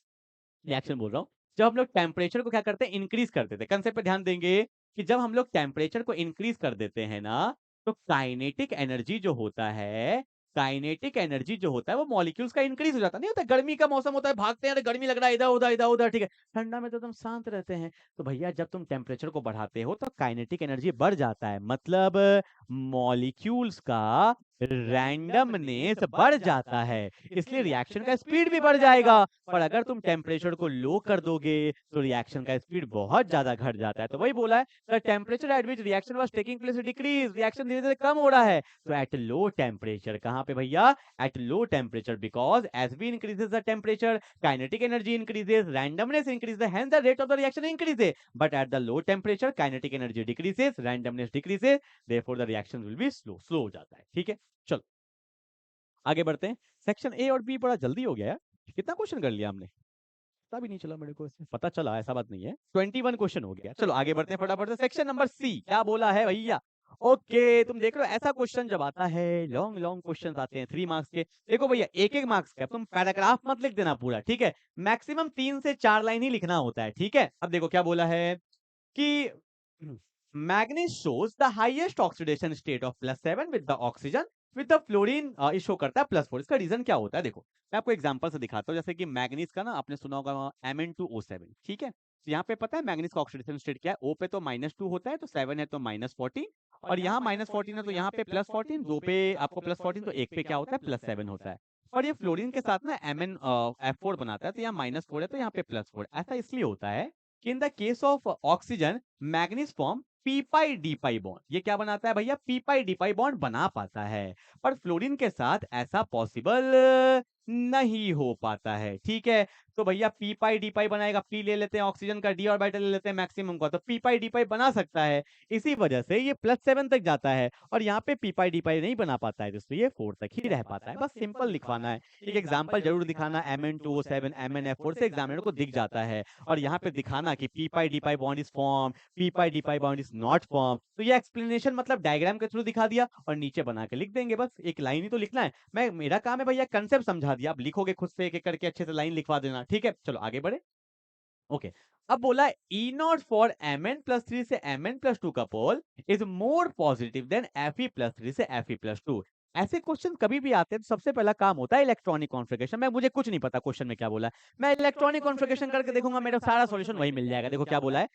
रिएक्शन बोल रहा हूँ, जब हम लोग टेम्परेचर को क्या करते हैं, इंक्रीज कर देते हैं। कंसेप्ट पे ध्यान देंगे कि जब हम लोग टेम्परेचर को इंक्रीज कर देते हैं ना, तो काइनेटिक एनर्जी जो होता है, काइनेटिक एनर्जी जो होता है वो मॉलिक्यूल्स का इंक्रीज हो जाता है। नहीं होता, गर्मी का मौसम होता है, भागते हैं, अरे गर्मी लग रहा है, इधर उधर इधर उधर, ठीक है। ठंडा में तो एकदम शांत रहते हैं। तो भैया जब तुम टेम्परेचर को बढ़ाते हो तो काइनेटिक एनर्जी बढ़ जाता है, मतलब मॉलिक्यूल्स का रैंडमनेस बढ़ जाता है, इसलिए रिएक्शन का स्पीड भी बढ़ जाएगा। पर अगर तुम टेम्परेचर को लो कर दोगे तो रिएक्शन का स्पीड बहुत ज्यादा घट जाता है। तो वही बोला है, the temperature at which reaction was taking place decrease, reaction धीरे धीरे कम हो रहा है। तो एट लो टेम्परेचर, कहां पे भैया, at low temperature, because as we increases the temperature kinetic energy increases, randomness increases, hence the rate of the reaction increases. But at the low temperature kinetic energy decreases, randomness decreases, therefore the reaction will be slow हो जाता है, ठीक है। चलो आगे बढ़ते हैं। Section A और बी बड़ा जल्दी हो गया यार, कितना क्वेश्चन कर लिया हमने, पता भी नहीं चला मेरे को, इसमें पता चला ऐसा बात नहीं है, 21 क्वेश्चन हो गया। चलो आगे बढ़ते हैं फटाफट से। सेक्शन नंबर सी क्या बोला है भैया, ओके तुम देख रहे हो ऐसा क्वेश्चन जब आता है, लॉन्ग लॉन्ग क्वेश्चन आते हैं 3 मार्क्स के, देखो भैया एक एक मार्क्स का, तुम पैराग्राफ मत लिख देना पूरा, ठीक है, मैक्सिमम 3 से 4 लाइन ही लिखना होता है, ठीक है। अब देखो क्या बोला है कि manganese shows the highest oxidation state of +7 with the oxygen with the fluorine show करता है +4। इसका रीजन क्या होता है, देखो मैं आपको एग्जांपल से दिखाता हूँ। जैसे कि मैग्नीज का ना आपने सुना होगा Mn2O7, ठीक है। तो यहाँ पे पता है मैग्नीज का ऑक्सीडेशन स्टेट क्या है, O पे तो -2 होता है, तो 7 है तो -14, और यहाँ -14 है तो यहाँ पे +14, 2 पे आपको +14, तो एक पे क्या होता है, +7 होता है। और ये फ्लोरीन के साथ ना MnF4 बनाता है, तो यहाँ -4 है तो यहाँ पे +4। ऐसा इसलिए होता है कि in the case of oxygen manganese form P pi D pi bond, ये क्या बनाता है भैया, पी पाई डी पाई बॉन्ड बना पाता है। पर फ्लोरीन के साथ ऐसा पॉसिबल नहीं हो पाता है, ठीक है। तो भैया पी पाई डी पाई बनाएगा, पी ले लेते हैं ऑक्सीजन का, डी ऑर्बिटल ले लेते हैं मैक्सिमम का, तो पी पाई डी पाई बना सकता है। इसी वजह से ये +7 तक जाता है, और यहाँ पे पी पाई डी पाई नहीं बना पाता है, तो ये 4 तक ही रह पाता है। बस सिंपल लिखवाना है, एक एग्जाम्पल जरूर दिखाना, Mn2O7 MnF4 से एग्जामिनर को दिख जाता है। और यहाँ पे दिखाना कि P pi D pi bond is form, P pi D pi bond is not form. तो ये एक्सप्लेनेशन मतलब डायग्राम के थ्रू दिखा दिया, और नीचे बना के लिख देंगे, बस एक लाइन ही तो लिखना है। मैं मेरा काम है भैया कंसेप्ट समझा दिया, अब लिखोगे खुद से एक एक करके अच्छे से लाइन लिखवा देना, ठीक है। चलो आगे बढ़े, ओके। अब बोला E0 फॉर Mn+3 से Mn+2 का pole is more positive than Fe+3 से Fe+2। ऐसे क्वेश्चन कभी भी आते हैं तो सबसे पहला काम होता है इलेक्ट्रॉनिक कॉन्फ़िगरेशन। मैं मुझे कुछ नहीं पता क्वेश्चन में क्या बोला है, मैं इलेक्ट्रॉनिक कॉन्फ़िगरेशन करके देखूंगा, मेरा सारा सॉल्यूशन वही मिल जाएगा। देखो क्या बोला है,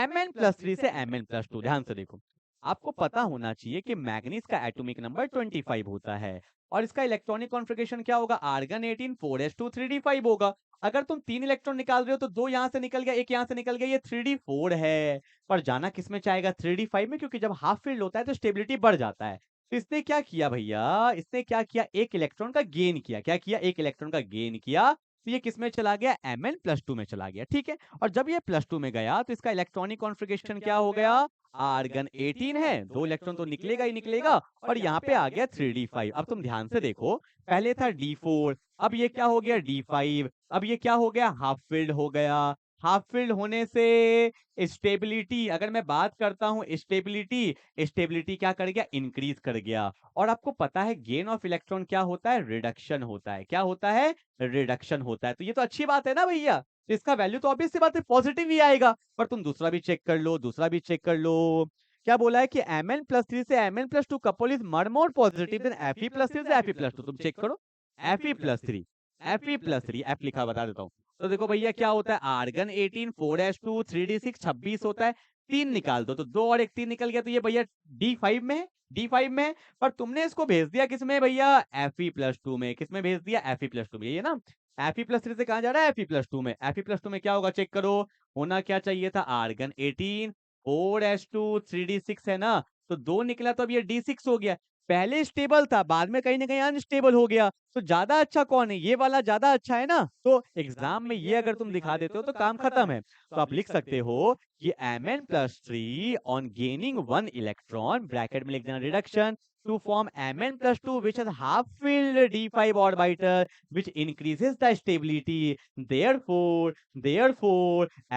Mn+3 से Mn+2, ध्यान से देखो। आपको पता होना चाहिए कि मैग्नीज का एटॉमिक नंबर 25 होता है, और इसका इलेक्ट्रॉनिक कॉन्फ़िगरेशन क्या होगा, आर्गन 18 4s2 3d5 होगा। अगर तुम 3 इलेक्ट्रॉन निकाल रहे हो तो 2 यहाँ से निकल गया, एक यहाँ से निकल गया, ये 3d4 है। पर जाना किस में चाहेगा, 3d5 में, क्योंकि जब हाफ फील्ड होता है तो स्टेबिलिटी बढ़ जाता है। तो इसने क्या किया भैया, इसने क्या किया, एक इलेक्ट्रॉन का गेन किया। क्या किया, एक इलेक्ट्रॉन का गेन किया। तो ये किस में चला गया, Mn+2 में चला गया, ठीक है। और जब ये +2 में गया तो इसका इलेक्ट्रॉनिक कॉन्फ़िगरेशन क्या हो गया, आर्गन 18 है, 2 इलेक्ट्रॉन तो निकलेगा ही निकलेगा, और यहाँ पे आ गया 3d5। अब तुम ध्यान से देखो, पहले था d4, अब ये क्या हो गया, d5, अब ये क्या हो गया, हाफ फील्ड हो गया। हाफ फील्ड होने से स्टेबिलिटी, अगर मैं बात करता हूं स्टेबिलिटी, स्टेबिलिटी क्या कर गया, इंक्रीज कर गया। और आपको पता है गेन ऑफ इलेक्ट्रॉन क्या होता है, रिडक्शन होता है। क्या होता है, रिडक्शन होता है। तो ये तो अच्छी बात है ना भैया, तो इसका वैल्यू तो ऑब्वियस सी बात है पॉजिटिव ही आएगा। पर तुम दूसरा भी चेक कर लो, दूसरा भी चेक कर लो। क्या बोला है कि Mn+3 से Mn+2 couple is more positive than Fe+3 से Fe+2। तुम चेक करो, Fe+3, Fe+3, F लिखा बता देता हूँ। तो देखो भैया क्या होता है, आर्गन 18 4s2 3d6 26 होता है, 3 निकाल दो तो 2 और 1 3 निकल गया, तो ये भैया d5 में है, d5 में है। पर तुमने इसको भेज दिया किसमें भैया, Fe+2 में। किसमें भेज दिया, Fe+2 में, ये ना Fe+3 से कहां जा रहा है, Fe+2 में। Fe+2 में क्या होगा चेक करो, होना क्या चाहिए था, आर्गन 18 4s2 3d6 है ना, तो 2 निकला तो अब ये d6 हो गया। पहले स्टेबल था, बाद में कहीं ना कहीं अनस्टेबल हो गया, तो ज्यादा अच्छा कौन है? ये वाला ज्यादा अच्छा है ना। तो एग्जाम में ये अगर तुम दिखा देते हो तो काम खत्म है। तो आप लिख सकते हो कि Mn+3 on gaining 1 electron, bracket में लिख देना reduction, to form Mn+2 which has half filled d5 orbital which increases the stability. Therefore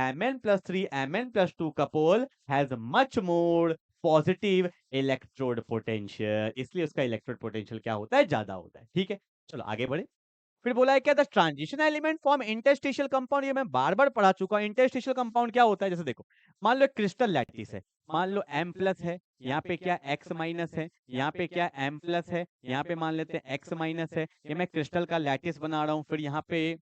Mn+3 Mn+2 couple has much more positive electrode potential, इसलिए उसका इलेक्ट्रोड पोटेंशियल क्या होता है? ज्यादा होता है। ठीक है, चलो आगे बढ़े। फिर बोला है क्या? The transition element form interstitial compound, ये मैं बार बार पढ़ा चुका हूं। इंटरस्टिशियल कंपाउंड क्या होता है? जैसे देखो, मान लो क्रिस्टल लैटिस है, मान लो M प्लस है, यहाँ पे क्या X माइनस है, यहाँ पे क्या M प्लस है, यहाँ पे मान लेते हैं X माइनस है, ये मैं क्रिस्टल का लैटिस बना रहा हूँ। फिर यहाँ पे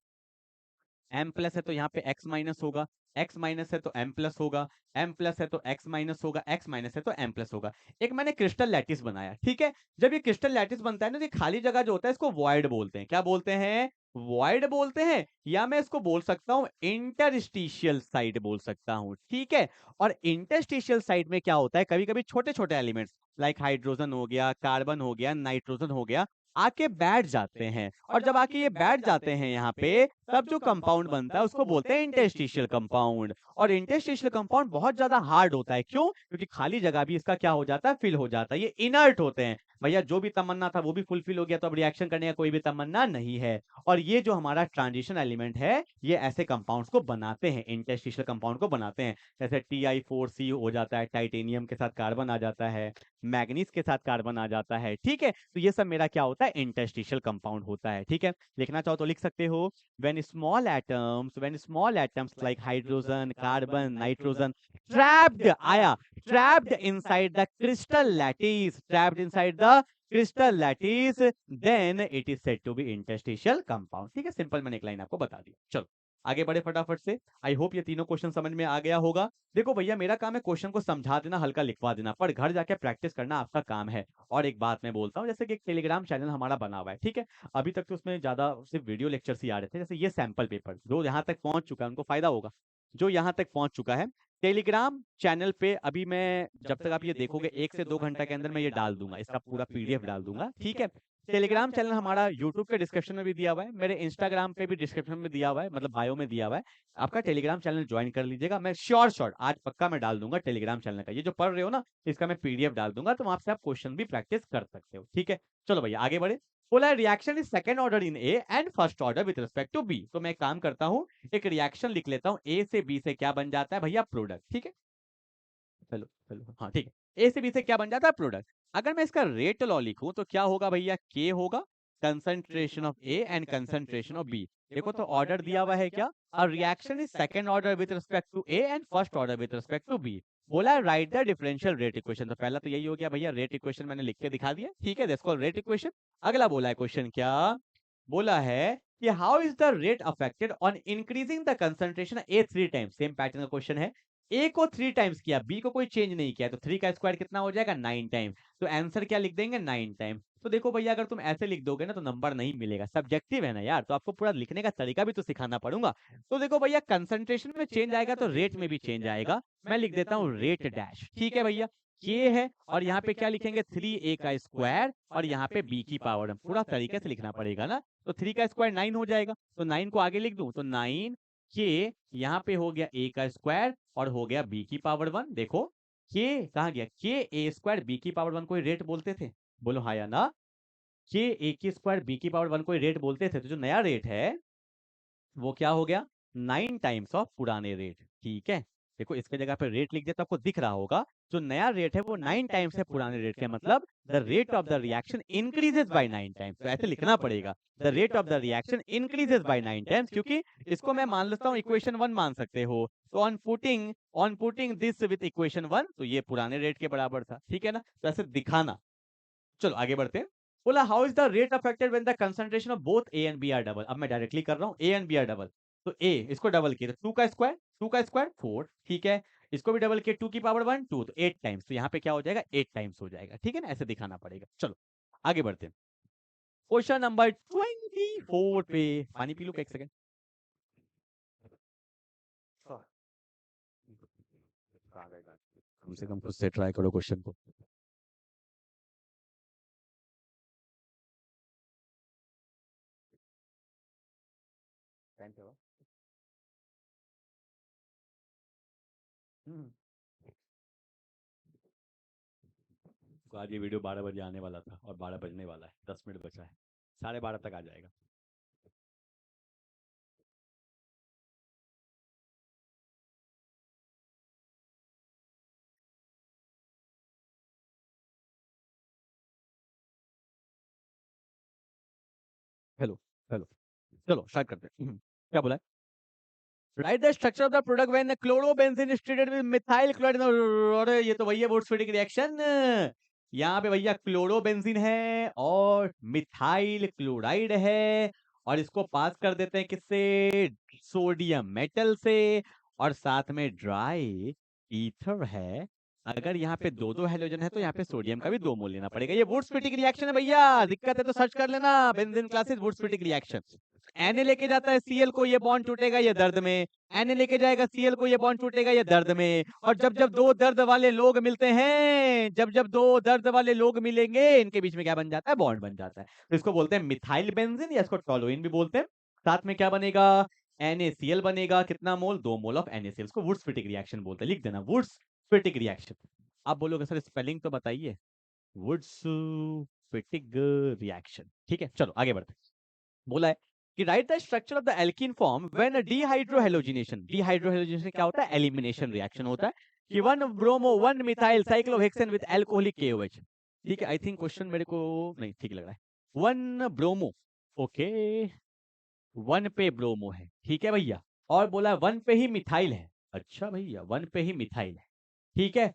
M प्लस है तो यहाँ पे X माइनस होगा, X माइनस है तो M प्लस होगा, M प्लस है तो X माइनस होगा, X माइनस है तो M प्लस होगा। एक मैंने क्रिस्टल लैटिस बनाया, ठीक है। जब ये क्रिस्टल लैटिस बनता है ना, तो ये खाली जगह जो होता है इसको वॉइड बोलते हैं। क्या बोलते हैं? वॉइड बोलते हैं, या मैं इसको बोल सकता हूँ इंटरस्टिशियल साइड बोल सकता हूँ, ठीक है। और इंटरस्टिशियल साइड में क्या होता है? कभी कभी छोटे छोटे एलिमेंट्स लाइक हाइड्रोजन हो गया, कार्बन हो गया, नाइट्रोजन हो गया, आके बैठ जाते हैं। और जब आके ये बैठ जाते हैं यहाँ पे, तब जो कंपाउंड बनता है उसको बोलते हैं इंटरस्टिशियल कंपाउंड। और इंटरस्टिशियल कंपाउंड बहुत ज्यादा हार्ड होता है। क्यों? क्योंकि खाली जगह भी इसका क्या हो जाता है? फिल हो जाता है। ये इनर्ट होते हैं। भैया जो भी तमन्ना था वो भी फुलफिल हो गया, तो अब रिएक्शन करने का कोई भी तमन्ना नहीं है। और ये जो हमारा ट्रांजिशन एलिमेंट है, ये ऐसे कंपाउंड्स को बनाते हैं, इंटरस्टिशियल कंपाउंड को बनाते हैं। जैसे Ti4C हो जाता है, टाइटेनियम के साथ कार्बन आ जाता है, मैग्नीज के साथ कार्बन आ जाता है, ठीक है। तो ये सब मेरा क्या होता है? इंटरस्टिशियल कंपाउंड होता है, ठीक है। लिखना चाहो तो लिख सकते हो, when small atoms like hydrogen, carbon, nitrogen trapped inside the crystal lattice, then it is said to be interstitial compound। ठीक है, सिंपल मैंने एक लाइन आपको बता दिया। चलो आगे बढ़े फटाफट से। आई होप ये तीनों क्वेश्चन समझ में आ गया होगा। देखो भैया, मेरा काम है क्वेश्चन को समझा देना, हल्का लिखवा देना, पर घर जाके प्रैक्टिस करना आपका काम है। और एक बात मैं बोलता हूँ, जैसे कि एक टेलीग्राम चैनल हमारा बना हुआ है, ठीक है। अभी तक तो उसमें ज्यादा सिर्फ वीडियो लेक्चर्स ही आ रहे थे। जैसे ये सैंपल पेपर जो यहाँ तक पहुंच चुका है उनको फायदा होगा। जो यहाँ तक पहुंच चुका है टेलीग्राम चैनल पे, अभी मैं जब तक आप ये देखोगे 1 से 2 घंटा के अंदर मैं ये डाल दूंगा, इसका पूरा PDF डाल दूंगा, ठीक है। टेलीग्राम चैनल हमारा यूट्यूब के डिस्क्रिप्शन में भी दिया हुआ है, मेरे इंस्टाग्राम पे भी डिस्क्रिप्शन में दिया हुआ है, मतलब बायो में दिया हुआ है। आपका टेलीग्राम चैनल ज्वाइन कर लीजिएगा। मैं श्योर आज पक्का मैं डाल दूंगा टेलीग्राम चैनल का, ये जो पढ़ रहे हो ना इसका मैं PDF डाल दूंगा, तो वहां से आप क्वेश्चन भी प्रैक्टिस कर सकते हो, ठीक है। चलो भैया आगे बढ़े। बोला है reaction is second order in A and first order with respect to B. तो मैं एक काम करता हूँ, एक रिएक्शन लिख लेता हूँ, ए से बी से क्या बन जाता है भैया? प्रोडक्ट, ठीक है। चलो चलो हाँ ठीक है, ए से बी से क्या बन जाता है? प्रोडक्ट। अगर मैं इसका रेट लॉ लिखूं तो क्या होगा भैया? के होगा concentration of A and concentration of B. देखो तो ऑर्डर दिया हुआ है क्या? A reaction is second order with respect to A and first order with respect to B. बोला है write the differential rate equation. तो पहला तो यही हो गया भैया, रेट इक्वेशन मैंने लिख के दिखा दिया, ठीक है, दैट्स कॉल्ड रेट इक्वेशन। अगला बोला है क्वेश्चन क्या? बोला है कि how is the rate affected on increasing the concentration A 3 times. Same pattern का क्वेश्चन है। ए को 3 टाइम्स किया, बी को कोई चेंज नहीं किया, तो 3 का स्क्वायर कितना हो जाएगा? 9 टाइम। तो आंसर क्या लिख देंगे? 9 टाइम। तो देखो भैया, अगर तुम ऐसे लिख दोगे ना तो नंबर नहीं मिलेगा, सब्जेक्टिव है ना यार, तो आपको पूरा लिखने का तरीका भी तो सिखाना पड़ूंगा। तो देखो भैया, कंसंट्रेशन में चेंज आएगा तो रेट में भी चेंज आएगा। मैं लिख देता हूँ रेट डैश, ठीक है भैया। के है और यहाँ पे क्या लिखेंगे? 3a का स्क्वायर और यहाँ पे b की पावर। पूरा तरीके से लिखना पड़ेगा ना। तो 3 का स्क्वायर 9 हो जाएगा, तो 9 को आगे लिख दूं तो 9 के, यहाँ पे हो गया a का स्क्वायर और हो गया b की पावर 1। देखो के कहाँ गया? के ए स्क्वायर बी की पावर 1 को रेट बोलते थे, बोलो हाँ या ना? के ए की स्क्वायर बी की पावर 1 को रेट बोलते थे, तो जो नया रेट है वो क्या हो गया? 9 टाइम्स ऑफ पुराने रेट, ठीक है। देखो इसके जगह पे रेट लिख दिया तो आपको दिख रहा होगा, जो नया रेट है वो 9 टाइम्स है पुराने रेट के, मतलब the rate of the reaction increases by 9 times. तो ऐसे लिखना पड़ेगा, the rate of the reaction increases by 9 times, क्योंकि इसको मैं मान लेता हूँ इक्वेशन 1 मान सकते हो। तो on putting this with equation 1, तो ये पुराने रेट के बराबर था, ठीक है ना। तो ऐसे दिखाना। चलो आगे बढ़ते हैं। बोला how is the rate affected when the concentration of both A and B are double. अब मैं डायरेक्टली कर रहा हूँ, A and B are double. तो ए इसको डबल किया तो 2 का स्क्वायर 4, ठीक है। इसको भी डबल किया 2 की पावर 1 2, तो 8 टाइम्स। तो यहाँ पे क्या हो जाएगा? 8 टाइम्स हो जाएगा, ठीक है ना। ऐसे दिखाना पड़ेगा। चलो आगे बढ़ते हैं। क्वेश्चन नंबर 24 पे पानी पी लो एक सेकंड। कम से कम खुद से ट्राई करो क्वेश्चन को। तो आज ये वीडियो 12 बजे आने वाला था और 12 बजने वाला है, 10 मिनट बचा है, 12:30 तक आ जाएगा। हेलो हेलो, चलो स्टार्ट करते हैं। क्या बोला है? Write the structure of the product when chlorobenzene is treated with methyl chloride। अरे ये तो भैया वुड्स-फिटिक रिएक्शन। यहाँ पे भैया क्लोरोबेंजीन है और मिथाइल क्लोराइड है, और इसको पास कर देते हैं किससे? सोडियम मेटल से, और साथ में ड्राई ईथर है। अगर यहाँ पे दो दो हेलोजन है तो यहाँ पे सोडियम का भी 2 मोल लेना पड़ेगा। ये वुड्स-फिटिक रिएक्शन है भैया, दिक्कत है तो सर्च कर लेना, बेंजीन क्लासेस वुड्स-फिटिक रिएक्शन। Na लेके जाता है Cl को, ये बॉन्ड टूटेगा ये दर्द में। Na लेके जाएगा Cl को, ये बॉन्ड टूटेगा ये दर्द में। और जब जब दो दर्द वाले लोग मिलते हैं, जब जब दो दर्द वाले लोग मिलेंगे, इनके बीच में क्या बन जाता है? बॉन्ड बन जाता है। तो इसको बोलते हैं मिथाइल बेंजीन, या इसको टोलुइन भी बोलते हैं। साथ में क्या बनेगा? NaCl बनेगा। कितना मोल? 2 मोल ऑफ NaCl। इसको वुड्स-फिटिक रिएक्शन बोलते हैं। लिख देना, वुड्स-फिटिक रिएक्शन। आप बोलोगे सर स्पेलिंग तो बताइए। वुड्स-फिटिक रिएक्शन। ठीक है, चलो आगे बढ़ते हैं। बोला है कि write the structure of the alkene form when dehydrohalogenation. Dehydrohalogenation क्या होता है? एलिमिनेशन रिएक्शन होता है कि 1 bromo 1 methyl cyclohexane with alcoholic KOH। ठीक है, आई थिंक क्वेश्चन मेरे को नहीं ठीक लग रहा है। 1 ब्रोमो, ओके, 1 पे ब्रोमो है, ठीक है भैया, और बोला 1 पे ही मिथाइल है। अच्छा भैया, 1 पे ही मिथाइल है, ठीक है,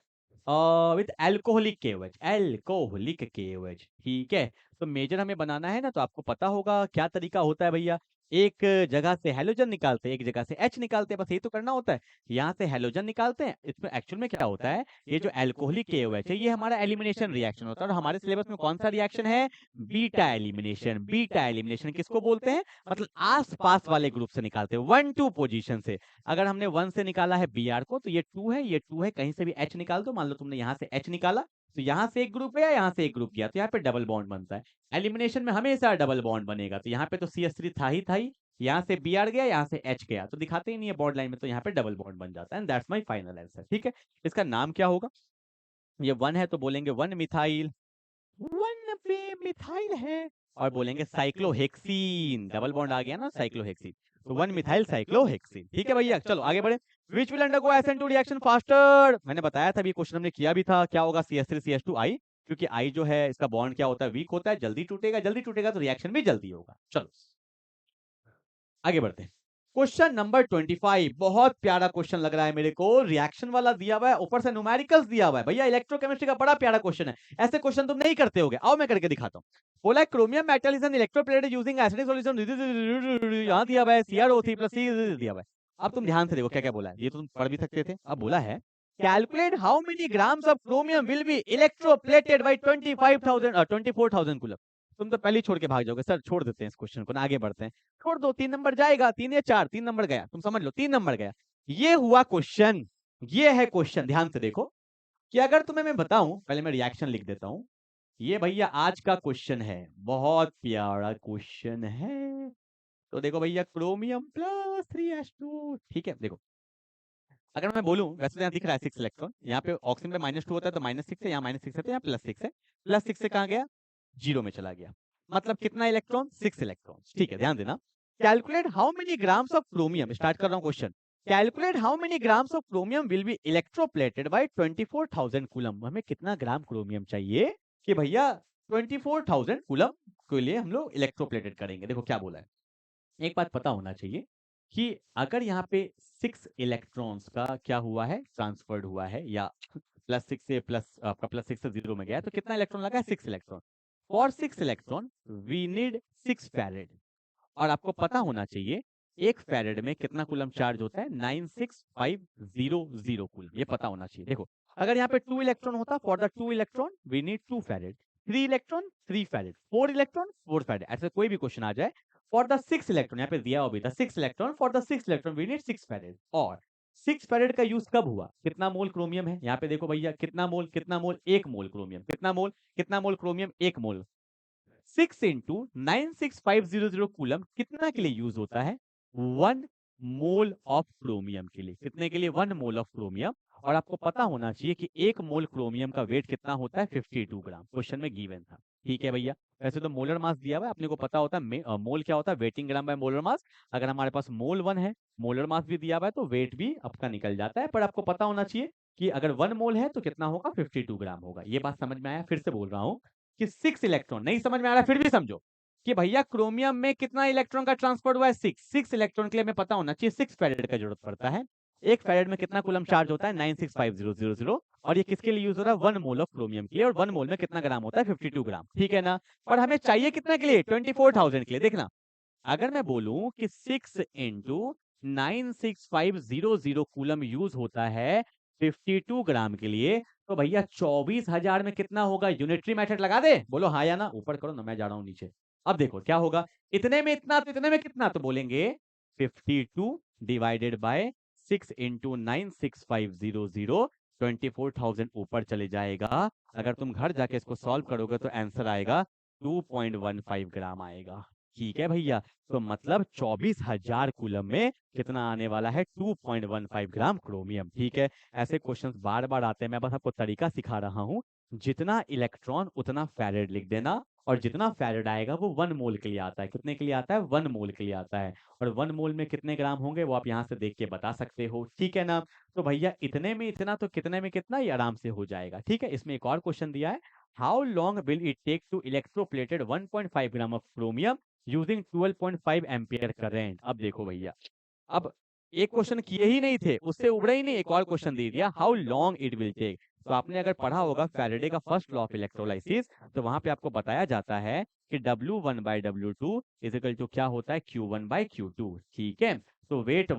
with alcoholic KOH, alcoholic KOH, ठीक है। तो मेजर हमें बनाना है ना, तो आपको पता होगा क्या तरीका होता है भैया। एक जगह से हेलोजन निकालते हैं, एक जगह से H निकालते हैं, बस ये तो करना होता है। यहाँ से हेलोजन निकालते हैं। इसमें एक्चुअल में क्या होता है, ये जो अल्कोहलिक KOH है, ये हमारा एलिमिनेशन रिएक्शन होता है। और हमारे सिलेबस में कौन सा रिएक्शन है? Beta elimination. बीटा एलिमिनेशन किसको बोलते हैं? मतलब आस पास वाले ग्रुप से निकालते हैं, 1-2 पोजीशन से। अगर हमने 1 से निकाला है Br को, तो ये 2 है, ये 2 है, कहीं से भी H निकाल दो। मान लो तुमने यहाँ से H निकाला, तो यहाँ से एक ग्रुप गया, यहाँ से एक ग्रुप किया, तो यहाँ पे डबल बॉन्ड बनता है। एलिमिनेशन में हमेशा डबल बॉन्ड बनेगा। तो यहाँ पे तो CH3 था ही, यहाँ से Br गया, यहाँ से H गया, तो दिखाते ही नहीं है बॉन्ड लाइन में, तो यहाँ पे डबल बॉन्ड बन जाता है। And that's my final answer. ठीक है, इसका नाम क्या होगा? ये 1 है तो बोलेंगे 1 मिथाइल, 1 पे मिथाइल है, और बोलेंगे साइक्लोहेक्सीन। डबल बॉन्ड आ गया ना, साइक्लोहेक्सीन, तो 1 मिथाइल साइक्लोहेक्सीन। ठीक है भैया, चलो आगे बढ़े। Which will undergo SN2 reaction faster? मैंने बताया था, अभी क्वेश्चन हमने किया भी था। क्या होगा? CH3 CH2 I, क्योंकि I जो है इसका बॉन्ड क्या होता है? वीक होता है, जल्दी टूटेगा, जल्दी टूटेगा तो रिएक्शन भी जल्दी होगा। चलो आगे बढ़ते हैं। क्वेश्चन नंबर 25, बहुत प्यारा क्वेश्चन लग रहा है मेरे को। रिएक्शन वाला दिया हुआ है, ऊपर से न्यूमेरिकल्स दिया हुआ है। भैया इलेक्ट्रोकेमिस्ट्री का बड़ा प्यारा क्वेश्चन है, ऐसे क्वेश्चन तुम नहीं करते होगे। आओ मैं करके दिखाता हूँ। बोला है chromium metal is an electroplated using acidic solution. यहाँ दिया हुआ है CrO3 प्लस C दिया हुआ है। अब तुम ध्यान से देखो क्या क्या बोला है, ये तो तुम पढ़ भी सकते थे। अब बोला है calculate how many grams of chromium will be electroplated by 24,000 coulomb. तुम तो पहले ही छोड़ के भाग जाओगे। सर छोड़ देते हैं इस क्वेश्चन को ना, आगे बढ़ते हैं। छोड़ दो, 3 नंबर जाएगा, 3 या 4, 3 नंबर गया, तुम समझ लो 3 नंबर गया। ये हुआ क्वेश्चन, ये है क्वेश्चन। ध्यान से देखो कि अगर तुम्हें मैं बताऊं, पहले मैं रिएक्शन लिख देता हूं। ये भैया आज का क्वेश्चन है, बहुत प्यारा क्वेश्चन है। तो देखो भैया, क्रोमियम प्लस 3H2, ठीक है। देखो अगर मैं बोलूं, वैसे तो यहाँ दिख रहा है 6 इलेक्ट्रॉन, यहाँ पे ऑक्सीजन में -2 होता है तो -6 है, यहाँ -6 है तो यहाँ +6 है। +6 से कहाँ गया? 0 में चला गया। मतलब कितना इलेक्ट्रॉन? 6 इलेक्ट्रॉन। ठीक है, ध्यान देना। Calculate how many grams of chromium, start कर रहा हूँ question. Calculate how many grams of chromium will be electroplated by 24,000 coulomb. हमें कितना ग्राम क्रोमियम चाहिए कि भैया 24,000 कूलम के लिए हम लोग इलेक्ट्रोप्लेटेड करेंगे। देखो क्या बोला है, एक बात पता होना चाहिए कि अगर यहाँ पे 6 इलेक्ट्रॉन्स का क्या हुआ है? ट्रांसफर्ड हुआ है, या +6 से आपका +6 से 0 में गया है, तो कितना इलेक्ट्रॉन लगा है? 6 electron. For 6 electron we need 6 farad. और आपको पता होना चाहिए एक फैरेड में कितना कूलम चार्ज होता है? 96500 कूलम, ये पता होना चाहिए। देखो अगर यहाँ पे 2 इलेक्ट्रॉन होता, for the 2 electron we need 2 farad, 3 electron 3 farad, 4 electron 4 farad. ऐसे कोई भी क्वेश्चन आ जाए, फॉर द 6 इलेक्ट्रॉन, यहाँ पे दिया हुआ भी था 6 electron, for the 6 electron we need 6 farad, और 6 फैरेड का यूज कब हुआ? कितना मोल क्रोमियम है यहाँ पे देखो भैया, कितना मोल 1 मोल क्रोमियम, कितना मोल क्रोमियम 1 मोल। 6 इंटू 96500 कूलम कितना के लिए यूज होता है? 1 मोल ऑफ क्रोमियम के लिए। कितने के लिए? 1 मोल ऑफ क्रोमियम। और आपको पता होना चाहिए कि 1 मोल क्रोमियम का वेट कितना होता है? 52 ग्राम। क्वेश्चन में गिवन था। ठीक है भैया, वैसे तो मोलर मास दिया हुआ है, अपने को पता होता है मोल क्या होता है, waiting gram by molar mass. अगर हमारे पास मोल 1 है, मोलर मास भी दिया हुआ है, तो वेट भी आपका निकल जाता है। पर आपको पता होना चाहिए कि अगर 1 मोल है तो कितना होगा? 52 ग्राम होगा। ये बात समझ में आया? फिर से बोल रहा हूँ कि 6 इलेक्ट्रॉन, नहीं समझ में आ रहा फिर भी समझो कि भैया क्रोमियम में कितना इलेक्ट्रॉन का ट्रांसफर हुआ है? 6 इलेक्ट्रॉन के लिए हमें पता होना चाहिए 6 फैरेड का जरूरत पड़ता है। 1 फैरेड में कितना कूलम चार्ज होता है? 96500। और ये किसके लिए यूज हो रहा है? 1 मोल ऑफ क्रोमियम के लिए। और 1 मोल में कितना ग्राम होता है? 52 ग्राम। ठीक है ना? पर हमें चाहिए कितना के लिए? 24,000 के लिए। देखना, अगर मैं बोलूं कि 6 इंटू 96500 कूलम यूज होता है 52 ग्राम के लिए, तो भैया 24,000 में कितना होगा? यूनिटरी मेथड लगा दे, बोलो हाँ या ना। ऊपर करो ना, मैं जा रहा हूं नीचे। अब देखो क्या होगा, इतने में इतना तो इतने में कितना, तो बोलेंगे 52 डिवाइडेड बाय 6 इंटू 96500, 24,000 ऊपर चले जाएगा। अगर तुम घर जाके इसको सॉल्व करोगे तो आंसर आएगा 2.15 ग्राम आएगा। ठीक है भैया, तो मतलब 24,000 कूलम में कितना आने वाला है? 2.15 ग्राम क्रोमियम। ठीक है, ऐसे क्वेश्चंस बार बार आते हैं, मैं बस आपको तरीका सिखा रहा हूँ। जितना इलेक्ट्रॉन उतना फैरेड लिख देना, और जितना फैरेड आएगा वो 1 मोल के लिए आता है। कितने के लिए आता है? 1 मोल के लिए आता है। और 1 मोल में कितने ग्राम होंगे वो आप यहाँ से देख के बता सकते हो। ठीक है ना? तो भैया इतने में इतना तो कितने में कितना, ये आराम से हो जाएगा। ठीक है, इसमें एक और क्वेश्चन दिया है, how long will it take to electroplated 1.5 gram of chromium using 12.5 ampere current. अब देखो भैया, अब एक क्वेश्चन किए ही नहीं थे, उससे उबड़े ही नहीं, एक और क्वेश्चन दे दिया, how long it will take. तो आपने अगर पढ़ा होगा फैराडे का फर्स्ट लॉ ऑफ इलेक्ट्रोलाइसिस, तो वहां पे आपको बताया जाता है कि W1 bye W2 is equal to क्या होता है? Q1 bye Q2। ठीक है, तो वेट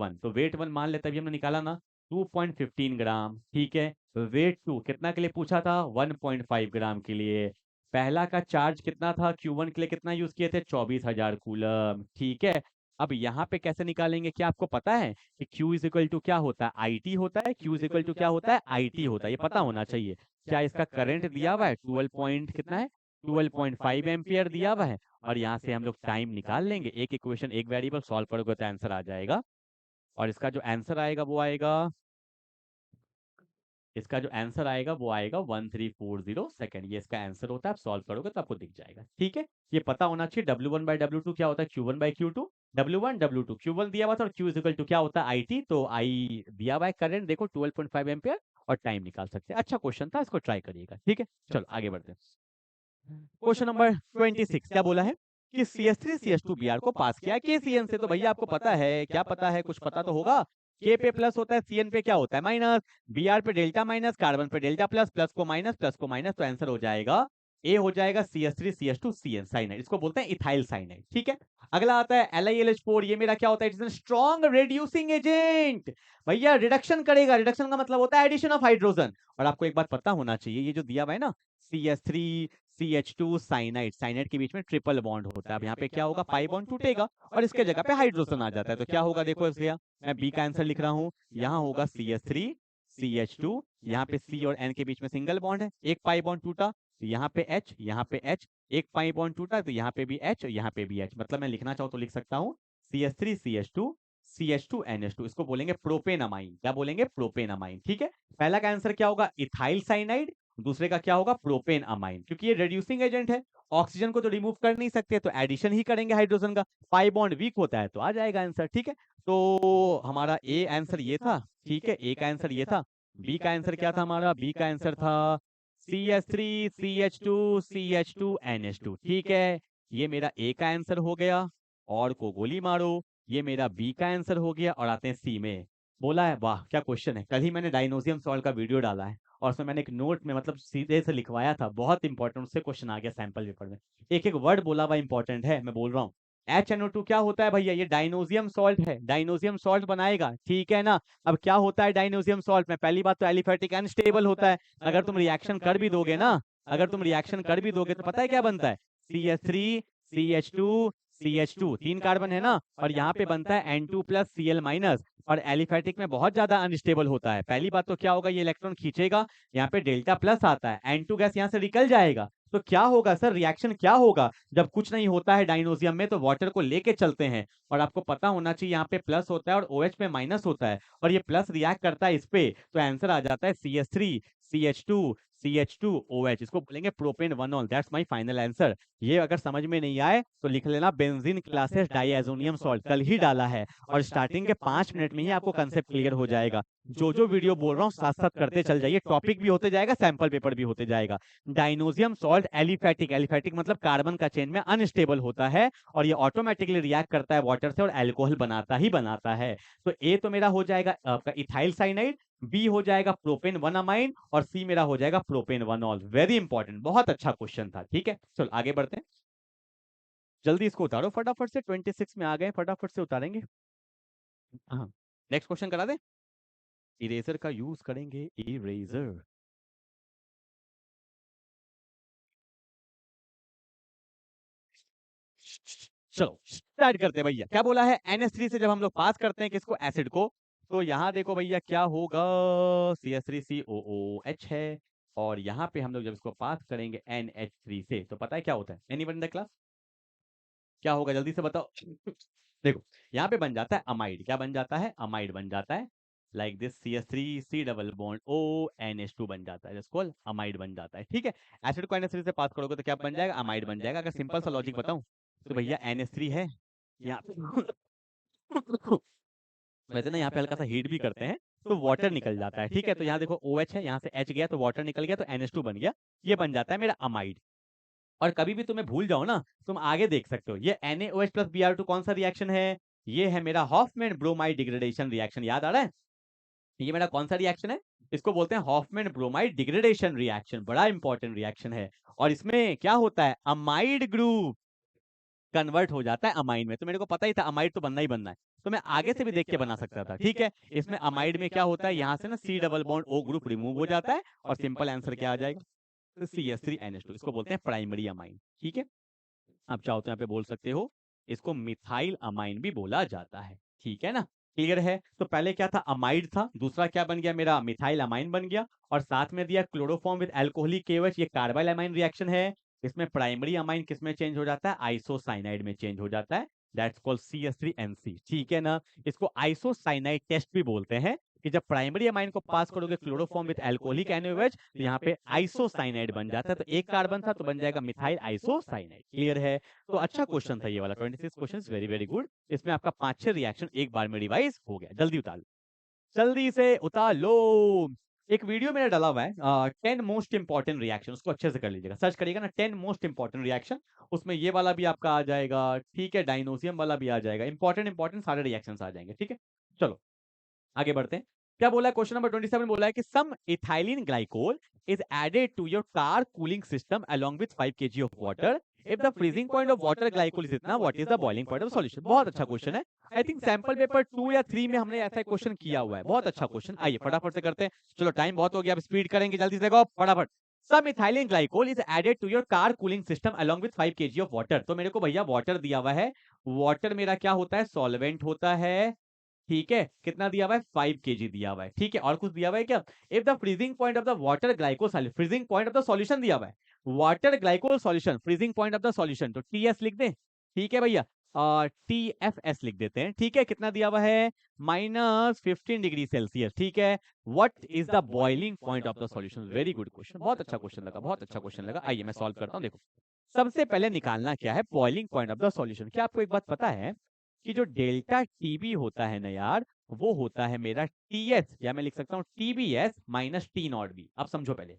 वन मान लेते, अभी हमने निकाला ना 2.15 ग्राम। ठीक है, वेट 2 कितना के लिए पूछा था? 1.5 ग्राम के लिए। पहला का चार्ज कितना था? Q1 के लिए कितना यूज किए थे? 24,000 कूलम। ठीक है, अब यहाँ पे कैसे निकालेंगे? क्या आपको पता है कि Q इज इक्वल टू क्या होता है? IT होता है। Q इज इक्वल टू क्या होता है? IT होता है, ये पता होना चाहिए। क्या इसका करंट दिया हुआ है? 12 पॉइंट कितना है? 12.5 एम्पियर दिया हुआ है। और यहाँ से हम लोग टाइम निकाल लेंगे, एक इक्वेशन एक वेरिएबल सॉल्व करोगे तो आंसर आ जाएगा। और इसका जो आंसर आएगा वो आएगा, इसका जो आंसर आएगा वो आएगा 1340 सेकंड। ये इसका आंसर होता है, आप सॉल्व करोगे तो आपको दिख जाएगा। ठीक है, ये पता होना चाहिए W1 बाय W2 क्या होता है? Q1 bye Q2। W1 W2 Q1 दिया हुआ था, और Q इज इक्वल टू क्या होता है? IT। तो I दिया हुआ है करंट, देखो 12.5 एम्पियर, और टाइम निकाल सकते हैं। अच्छा क्वेश्चन था, इसको ट्राई करिएगा। ठीक है, चलो आगे बढ़ते हैं। क्वेश्चन नंबर 26 क्या बोला है कि CH3 CH2 Br को पास किया KCN से। तो भैया आपको पता है, क्या पता है? कुछ पता तो होगा। K पे प्लस होता है, CN पे क्या होता है? माइनस। Br पे डेल्टा माइनस, कार्बन पे डेल्टा प्लस, प्लस को माइनस, प्लस को माइनस, तो आंसर हो जाएगा ए, हो जाएगा CH3 CH2 CN साइनाइड। इसको बोलते हैं इथाइल साइनाइड। ठीक है, अगला आता है LiLH4। ये मेरा क्या होता है? It is strong reducing agent. भैया रिडक्शन करेगा, रिडक्शन का मतलब होता है एडिशन ऑफ हाइड्रोजन। और आपको एक बात पता होना चाहिए, ये जो दिया हुआ है ना CH3 CH2 साइनाइड, साइनाइड के बीच में ट्रिपल बॉन्ड होता है। अब यहाँ पे क्या होगा? पाई बॉन्ड टूटेगा और इसके जगह पे हाइड्रोजन आ जाता है। तो क्या होगा? देखो इसलिए मैं बी का आंसर लिख रहा हूँ। यहाँ होगा CH3 CH2, यहाँ पे C और N के बीच में सिंगल बॉन्ड है, एक पाई बॉन्ड टूटा तो यहाँ पे H, यहाँ पे H, एक पाई बॉन्ड टूटा तो यहाँ पे भी H, यहाँ पे भी H। मतलब मैं लिखना चाहूँ तो लिख सकता हूँ CH3 CH2 CH2 NH2। इसको बोलेंगे प्रोपेनामाइन। क्या बोलेंगे? प्रोपेनामाइन। ठीक है, पहला का आंसर क्या होगा? Ethyl cyanide. दूसरे का क्या होगा? Propane amine. क्योंकि ये रिड्यूसिंग एजेंट है, ऑक्सीजन को तो रिमूव कर नहीं सकते, तो एडिशन ही करेंगे हाइड्रोजन का। पाई बॉन्ड वीक होता है तो आ जाएगा आंसर। ठीक है, तो हमारा ए आंसर ये था। ठीक है, ए का आंसर ये था। बी का आंसर क्या था हमारा? बी का आंसर था CH3 CH2 CH2 NH2। ठीक है, ये मेरा ए का आंसर हो गया। और को गोली मारो, ये मेरा बी का आंसर हो गया। और आते हैं सी में। बोला है, वाह क्या क्वेश्चन है। कल ही मैंने डायनोजियम सॉल्व का वीडियो डाला है, और उसमें मैंने एक नोट में मतलब सीधे से लिखवाया था, बहुत इंपॉर्टेंट, उससे क्वेश्चन आ गया सैंपल पेपर में। एक एक वर्ड बोला हुआ इंपॉर्टेंट है, मैं बोल रहा हूँ। HNO2 क्या होता है भैया? ये डायनोजियम सॉल्ट है, डायनोजियम सॉल्ट बनाएगा। ठीक है ना? अब क्या होता है डायनोजियम सॉल्ट में? पहली बात तो एलिफेटिक अनस्टेबल होता है। अगर तुम रिएक्शन कर भी दोगे ना, अगर तुम रिएक्शन कर भी दोगे तो पता है क्या बनता है? CH3 CH2 CH2 3 कार्बन है ना, और यहाँ पे बनता है N2 प्लस Cl माइनस, और एलिफेटिक में बहुत ज्यादा अनस्टेबल होता है। पहली बात तो क्या होगा, ये इलेक्ट्रॉन खींचेगा, यहाँ पे डेल्टा प्लस आता है, N2 गैस यहाँ से निकल जाएगा। तो क्या होगा सर, रिएक्शन क्या होगा जब कुछ नहीं होता है डायनोजियम में, तो वाटर को लेके चलते हैं, और आपको पता होना चाहिए यहाँ पे प्लस होता है और OH पे माइनस होता है, और ये प्लस रिएक्ट करता है इस पे, तो आंसर आ जाता है CH3 CH2 CH2 OH। इसको बोलेंगे propane 1 that's my final answer. ये अगर समझ में नहीं आए तो लिख लेना बेंजीन क्लासेस डाइएजोनियम सॉल्ट, कल ही डाला है, और स्टार्टिंग के 5 मिनट में ही आपको कंसेप्ट क्लियर हो जाएगा। जो वीडियो बोल रहा हूँ साथ साथ करते चल जाइए, टॉपिक भी होते जाएगा, सैंपल पेपर भी होते जाएगा। डाइनोजियम सॉल्ट एलिफेटिक, एलिफेटिक मतलब कार्बन का चेन में अनस्टेबल होता है, और ये ऑटोमेटिकली रिएक्ट करता है वाटर से और एल्कोहल बनाता ही बनाता है। तो ए तो मेरा हो जाएगा आपका इथाइल साइनाइड, बी हो जाएगा प्रोपेन 1 अमाइन, और सी मेरा हो जाएगा प्रोपेन 1 ऑल। वेरी इंपॉर्टेंट, बहुत अच्छा क्वेश्चन था। ठीक है, चलो आगे बढ़ते हैं, जल्दी इसको उतारो फटाफट से, 26 में आ गए, फटाफट से उतारेंगे। हाँ, नेक्स्ट क्वेश्चन करा दे। इरेजर का यूज करेंगे, इरेजर। चलो स्टार्ट करते हैं भैया। क्या बोला है, NH3 से जब हम लोग पास करते हैं किसको, एसिड को, तो यहाँ देखो भैया क्या होगा, CH3COOH है, और यहाँ पे हम लोग जब इसको पास करेंगे NH3 से, तो पता है क्या होता है, एनीवन इन द क्लास, क्या होगा जल्दी से बताओ। देखो यहाँ पे बन जाता है अमाइड, क्या बन जाता है, अमाइड बन जाता है, like this CH3 C double bond O NH2 बन जाता है, जिसको अमाइड बन जाता है। ठीक है, एसिड को NH3 से पास करोगे तो क्या बन जाएगा, अमाइड बन जाएगा। अगर सिंपल सा लॉजिक बताऊं तो भैया NH3 है यहाँ पे, वैसे ना यहाँ पे हल्का सा हीट भी करते हैं तो वाटर निकल जाता है। ठीक है, तो यहाँ देखो OH है, यहाँ से H गया तो वाटर निकल गया, तो NH2 बन गया, ये बन जाता है मेरा अमाइड। और कभी भी तुम्हें भूल जाओ ना, तुम आगे देख सकते हो, ये NaOH प्लस Br2 कौन सा रिएक्शन है, ये है मेरा हॉफमैन ब्रोमाइड डिग्रेडेशन रिएक्शन, याद आ रहा है, ये मेरा कौन सा रिएक्शन है, इसको बोलते हैं हॉफमैन ब्रोमाइड डिग्रेडेशन रिएक्शन, बड़ा इंपॉर्टेंट रिएक्शन है। और इसमें क्या होता है, अमाइड ग्रुप कन्वर्ट हो जाता है अमाइन में, तो मेरे को पता ही था अमाइड तो बनना ही बनना है, तो मैं आगे से भी देख के बना सकता था। ठीक है, इसमें अमाइड में क्या होता है, यहाँ से ना C double bond O group remove हो जाता है, और सिंपल आंसर क्या आ जाएगा, तो CH3NH2, इसको बोलते हैं प्राइमरी अमाइन। ठीक है, आप चाहो तो यहाँ पे बोल सकते हो, इसको मिथाइल अमाइन भी बोला जाता है। ठीक है ना, क्लियर है। तो पहले क्या था, अमाइड था, दूसरा क्या बन गया मेरा, मिथाइल अमाइन बन गया, और साथ में दिया क्लोरोफॉर्म विद अल्कोहलिक KOH, ये कार्बाइल अमाइन रिएक्शन है। इसमें प्राइमरी अमाइन किस में चेंज हो जाता है, आइसोसाइनाइड में चेंज हो जाता है, दैट्स कॉल्ड CH3NC। ठीक है ना, इसको आइसोसाइनाइड टेस्ट भी बोलते हैं, कि जब प्राइमरी अमाइन को पास करोगे क्लोरोफॉर्म विद अल्कोहलिक NaOH, तो यहाँ पे आइसोसाइनाइड बन जाता है, तो एक कार्बन था तो बन जाएगा मिथाइल आइसोसाइनाइड। क्लियर है, तो अच्छा क्वेश्चन था ये वाला, 26 क्वेश्चन, वेरी वेरी गुड। इसमें आपका 5-6 रिएक्शन एक बार में रिवाइज हो गया, जल्दी उतार लो, जल्दी से उतार लो। एक वीडियो मेरा डाला हुआ है 10 मोस्ट इंपॉर्टेंट रिएक्शन, उसको अच्छे से कर लीजिएगा, सर्च करिएगा ना 10 मोस्ट इंपॉर्टेंट रिएक्शन, उसमें ये वाला भी आपका आ जाएगा। ठीक है, डाइनोसियम वाला भी आ जाएगा, इंपॉर्टेंट इंपॉर्टेंट सारे रिएक्शंस आ जाएंगे। ठीक है, चलो आगे बढ़ते हैं। क्या बोला है, क्वेश्चन नंबर 27 बोला है कि some ethylene glycol is added to your car cooling system along with 5 kg of water, if the freezing point of water glycol is इतना, what is the boiling point of solution. बहुत अच्छा question है, I think sample paper 2 या 3 में हमने ऐसा question किया हुआ है, बहुत अच्छा क्वेश्चन। आइए फटाफट से करते हैं, चलो टाइम बहुत हो गया, अब स्पीड करेंगे, जल्दी से फटाफट। Some ethylene glycol is added to your car cooling system along with 5 kg of water, तो मेरे को भैया वाटर दिया हुआ है, वाटर मेरा क्या होता है, सॉल्वेंट होता है। ठीक है, कितना दिया हुआ है, 5 kg दिया हुआ है। ठीक है, और कुछ दिया हुआ है क्या, if the freezing point of the water glycol freezing point of the solution दिया हुआ है, water glycol solution freezing point of the solution, तो TS लिख दें। ठीक है भैया, TFS लिख देते हैं। ठीक है, कितना दिया हुआ है, -15 डिग्री सेल्सियस। ठीक है, what is the boiling point of the solution, very good question, बहुत अच्छा क्वेश्चन लगा, बहुत अच्छा क्वेश्चन लगा। आइए मैं सॉल्व करता हूँ। देखो सबसे पहले निकालना क्या है, boiling point of the solution. क्या आपको एक बात पता है कि जो डेल्टा TB होता है ना यार, वो होता है मेरा TS, या मैं लिख सकता हूँ TBS माइनस T0B। अब समझो पहले,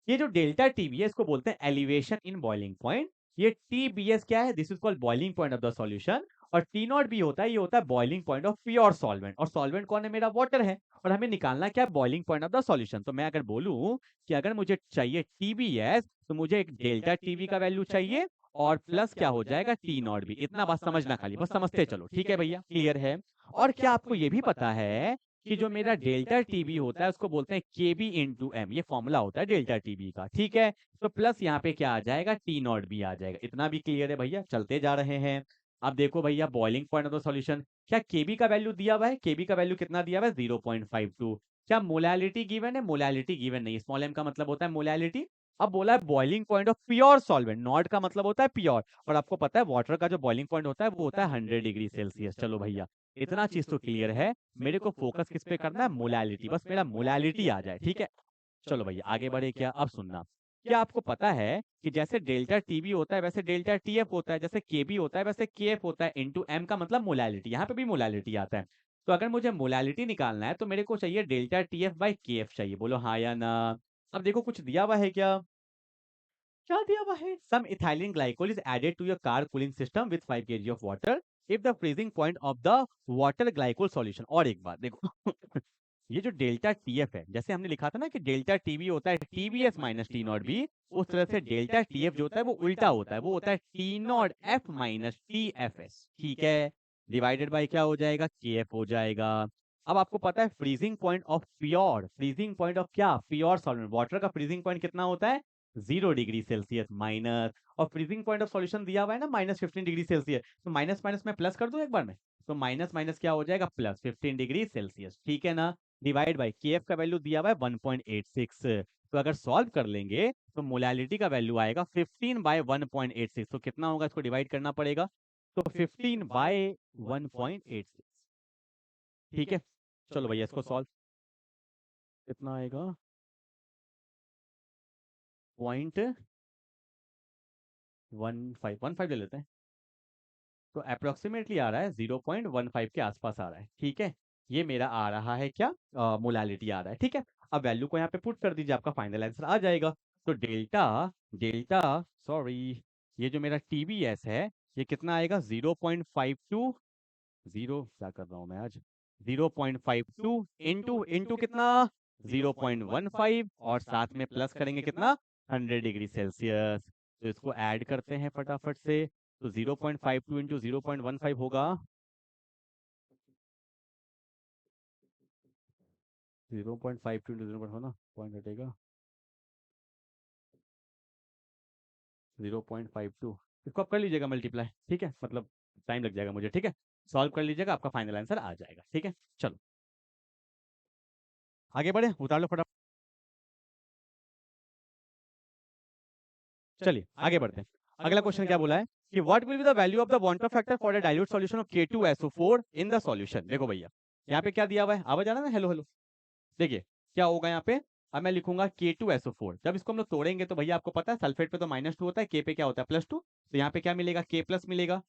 ये जो डेल्टा TB है इसको बोलते हैं एलिवेशन इन बॉइलिंग पॉइंट, ये TBS क्या है, this is called boiling point of the solution, और T0B होता है, ये होता है boiling point of pure solvent, और सॉल्वेंट कौन है, मेरा वाटर है, और हमें निकालना क्या है, boiling point of the solution. तो मैं अगर बोलूं कि अगर मुझे चाहिए TBS, तो मुझे एक डेल्टा TB का वैल्यू चाहिए, और प्लस क्या हो जाएगा, T0B। इतना बात समझना, खाली बस समझते चलो। ठीक है भैया, क्लियर है। और क्या आपको ये भी पता है कि जो मेरा डेल्टा TB होता है उसको बोलते हैं KB/M, ये फॉर्मूला होता है डेल्टा TB का। ठीक है, तो प्लस यहाँ पे क्या आ जाएगा, T0B आ जाएगा। इतना भी क्लियर है भैया, चलते जा रहे हैं। अब देखो भैया boiling point of the solution, क्या केबी का वैल्यू दिया हुआ है? केबी का वैल्यू कितना दिया हुआ है? 0.52। क्या मोलैलिटी गिवन है? मोलैलिटी गिवन नहीं, स्मॉल एम का मतलब होता है मोलैलिटी। अब बोला है boiling point of pure solvent, not का मतलब होता है प्योर, और आपको पता है वाटर का जो बॉइलिंग पॉइंट होता है वो होता है 100 डिग्री सेल्सियस। चलो भैया इतना चीज तो क्लियर है, मेरे को फोकस किस पे करना है? मोलैलिटी, बस मेरा मोलैलिटी आ जाए, ठीक है। चलो भैया आगे बढ़े क्या, अब सुनना। क्या आपको पता है कि जैसे डेल्टा टीबी होता है वैसे डेल्टा टीएफ होता है, जैसे केबी होता है वैसे केएफ होता है, इनटू एम का मतलब मोलैलिटी, यहाँ पे भी मोलैलिटी आता है। तो अगर मुझे मोलैलिटी निकालना है तो मेरे को चाहिए डेल्टा टीएफ बाई केएफ चाहिए, बोलो हाँ या ना। अब देखो कुछ दिया हुआ है क्या? क्या दिया हुआ है? Some ethylene glycol is added to your car cooling system with 5 kg of water if the freezing point of the water glycol solution. और एक बात देखो ये जो डेल्टा टीएफ है, जैसे हमने लिखा था ना कि डेल्टा टीबी होता है TBS minus T not be, उस तरह से डेल्टा टीएफ जो होता है वो उल्टा होता है, वो होता है T not F minus T F S, ठीक है। डिवाइडेड बाय क्या हो जाएगा? के एफ हो जाएगा। अब आपको पता है freezing point of pure, freezing point of क्या? प्योर सॉल्वेंट, वाटर का फ्रीजिंग पॉइंट कितना होता है? 0 डिग्री सेल्सियस माइनस, और फ्रीजिंग पॉइंट ऑफ सॉल्यूशन दिया हुआ है ना -15 डिग्री सेल्सियस, तो माइनस माइनस में प्लस कर दूं एक बार में, तो माइनस माइनस क्या हो जाएगा? प्लस 15 डिग्री सेल्सियस, ठीक है ना। डिवाइड बाय केएफ का वैल्यू दिया हुआ है 1.86, तो अगर सॉल्व कर लेंगे तो मोलैलिटी का वैल्यू आएगा 15 बाय 1.86, तो कितना होगा? इसको डिवाइड करना पड़ेगा, तो 15 बाय 1.86, ठीक है। चलो भैया इसको सॉल्व, कितना आएगा? पॉइंट 15 ले लेते हैं, तो अप्रोक्सीमेटली आ रहा है 0.15 के आसपास आ रहा है, ठीक है। ये मेरा आ रहा है क्या? मोलालिटी आ रहा है, ठीक है। अब वैल्यू को यहाँ पे पुट कर दीजिए, आपका फाइनल आंसर आ जाएगा। तो डेल्टा डेल्टा सॉरी, ये जो मेरा टीबीएस है ये कितना आएगा? 0.52, जीरो क्या कर रहा हूँ मैं आज, 0.52 इंटू इंटू कितना? 0.15, और साथ में प्लस करेंगे कितना? 100 डिग्री सेल्सियस। तो इसको ऐड करते हैं फटाफट से, तो 0.52 इंटू 0.15 होगा 0.52 इंटू 0 ना, पॉइंट हटेगा 0.52, इसको आप कर लीजिएगा मल्टीप्लाई, ठीक है, मतलब टाइम लग जाएगा मुझे, ठीक है। सॉल्व कर लीजिएगा, आपका फाइनल आंसर आ जाएगा, ठीक है। चलो आगे बढ़े, उतार लो फटाफट। चलिए आगे बढ़ते हैं। अगला क्वेश्चन क्या बोला है कि what will be the value of the van't Hoff factor for the dilute solution of K2SO4 in the solution. देखो भैया यहाँ पे क्या दिया हुआ है, आवाज आ रहा है ना, हेलो हेलो। देखिए क्या होगा यहाँ पे, अब मैं लिखूंगा K2SO4, जब इसको हम लोग तोड़ेंगे तो भैया आपको पता है सल्फेट पे तो -2 होता है, K पे क्या होता है +2, तो यहाँ पे क्या मिलेगा? K प्लस मिलेगा,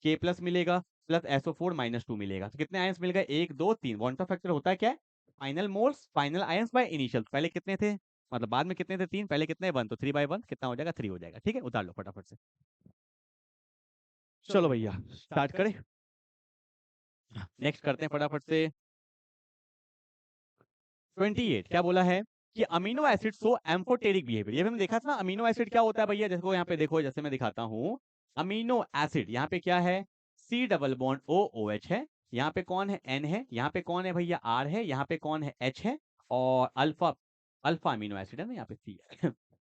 K प्लस मिलेगा, प्लस SO4 -2 मिलेगा, तो कितने आयंस मिल गए? 1 2 3। वांटर फैक्टर होता है क्या? Final moles final ions by initial, पहले कितने थे, मतलब बाद में कितने थे? 3, पहले कितने? 1, तो 3/1 कितना हो जाएगा? 3 हो जाएगा, ठीक है। उतार लो फटाफट से। चलो भैया स्टार्ट करें, नेक्स्ट करते हैं फटाफट से। 28 क्या बोला है कि amino acid show amphoteric behaviour, ये भी हमने देखा था ना। अमीनो एसिड क्या होता है भैया, जैसे यहाँ पे देखो, जैसे मैं दिखाता हूँ, अमीनो एसिड यहाँ पे क्या है? C double bond O OH है, यहाँ पे कौन है? N है, यहाँ पे कौन है भैया? R है, यहाँ पे कौन है? H है, और अल्फा अल्फा अमीनो एसिड है ना, यहाँ पे C है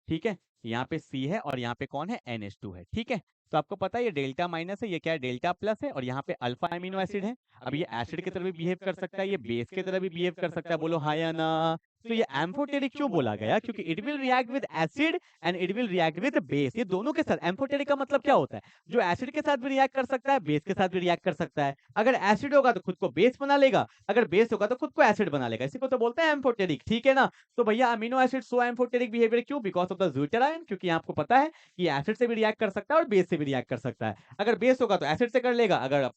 ठीक है, यहाँ पे C है, और यहाँ पे कौन है? NH2 है, ठीक है। तो आपको पता है ये डेल्टा माइनस है, ये क्या है? डेल्टा प्लस है, और यहाँ पे अल्फा अमीनो एसिड है। अब ये एसिड की तरह भी बिहेव कर सकता है, ये बेस की तरह भी बिहेव कर सकता है, बोलो हाँ या ना। तो ये एम्फोटेरिक क्यों बोला गया? क्योंकि it will react with acid and it will react with base, ये दोनों के साथ। एम्फोटेरिक का मतलब क्या होता है? जो एसिड के साथ भी रिएक्ट कर सकता है, बेस के साथ भी रिएक्ट कर सकता है। अगर एसिड होगा तो खुद को बेस बना लेगा, अगर बेस होगा तो खुद को एसिड बना लेगा, इसी को तो बोलते हैं एम्फोटेरिक, ठीक है ना। तो भैया amino acid show amphoteric behaviour क्यों? Because of the zwitter ion, क्योंकि आपको पता है कि एसिड से भी रिएक्ट कर सकता है और बेस से भी रिएक्ट कर सकता है। अगर बेस होगा तो एसिड से कर लेगा, अगर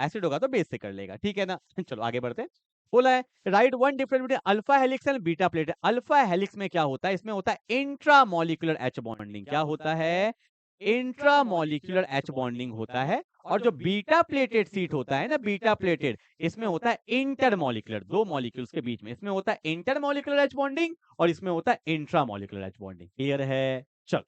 एसिड होगा तो बेस से कर लेगा, ठीक है ना चलो आगे बढ़ते हैं। बोला है right one difference between alpha helix and beta pleated. Alpha helix में क्या होता है? इसमें होता है इंट्रामोलिकुलर एच बॉन्डिंग। क्या होता है? इंट्रामोलिकुलर एच बॉन्डिंग होता है। और जो बीटा प्लेटेड सीट होता है ना, बीटा प्लेटेड, इसमें होता है इंटरमोलिकुलर, दो मॉलिक्यूल्स के बीच में, इसमें होता है इंटरमोलिकुलर एच बॉन्डिंग, और इसमें होता है इंट्रामोलिकुलर एच बॉन्डिंग। क्लियर है? चलो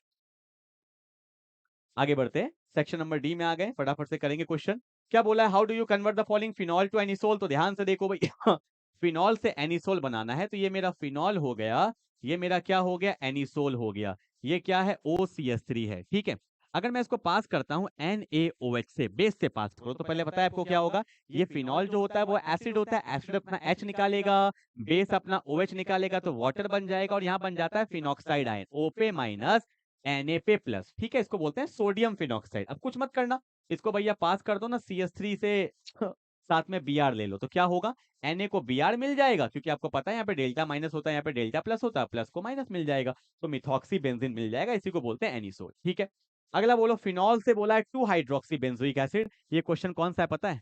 आगे बढ़ते हैं, सेक्शन नंबर डी में आ गए, फटाफट से करेंगे क्वेश्चन। क्या बोला है? How do you convert the following phenol to anisole. तो ध्यान से देखो भाई फिनॉल से एनिसोल बनाना है, तो ये मेरा फिनॉल हो गया, ये मेरा क्या हो गया? एनिसोल हो गया। ये क्या है? OCH3 है, ठीक है। अगर मैं इसको पास करता हूँ NaOH से, बेस से पास करो, तो पहले पता है आपको क्या होगा, ये फिनॉल जो होता है वो एसिड होता है, एसिड अपना H निकालेगा, बेस अपना OH निकालेगा तो वाटर बन जाएगा और यहाँ बन जाता है phenoxide ion, OP minus Na plus. ठीक है, इसको बोलते हैं सोडियम फिनॉक्साइड। अब कुछ मत करना, इसको भैया पास कर दो ना, CH3 से साथ में Br ले लो, तो क्या होगा, Na को Br मिल जाएगा, क्योंकि आपको पता है यहाँ पे डेल्टा माइनस होता है, यहाँ पे डेल्टा प्लस होता है, प्लस को माइनस मिल जाएगा, तो मिथॉक्सी बेंजीन मिल जाएगा, इसी को बोलते हैं एनिसोल। ठीक है, अगला बोलो, फिनॉल से बोला है 2 हाइड्रोक्सी बेंजोइक एसिड। ये क्वेश्चन कौन सा है पता है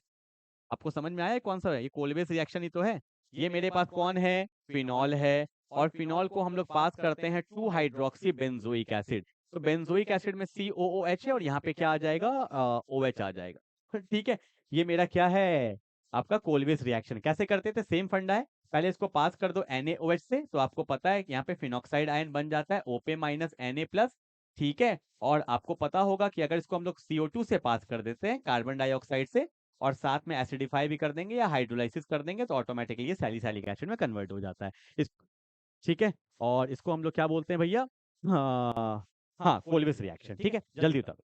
आपको, समझ में आया कौन सा है, ये कोलवेस रिएक्शन ही तो है। ये मेरे पास कौन है, फिनॉल है, और फिनॉल को हम लोग पास करते हैं 2 हाइड्रोक्सी बेंजोइक एसिड, तो बेंजोइक एसिड में COOH है और यहाँ पे क्या आ जाएगा, OH आ जाएगा। ठीक है, ये मेरा क्या है, आपका कोलवेस रिएक्शन। कैसे करते थे, सेम फंडा है, पहले इसको पास कर दो NaOH से, तो आपको पता है यहाँ पे फिनॉक्साइड आयन बन जाता है OP माइनस Na प्लस। ठीक है, और आपको पता होगा कि अगर इसको हम लोग CO2 से पास कर देते हैं, कार्बन डाइऑक्साइड से, और साथ में एसिडिफाई भी कर देंगे या हाइड्रोलाइसिस कर देंगे, तो ऑटोमेटिकली ये सैलिसाइलिक एसिड में कन्वर्ट हो जाता है। इस ठीक है, और इसको हम लोग क्या बोलते हैं भैया, हाँ हाँ, कोलवेस रिएक्शन। ठीक है, जल्दी उतारो,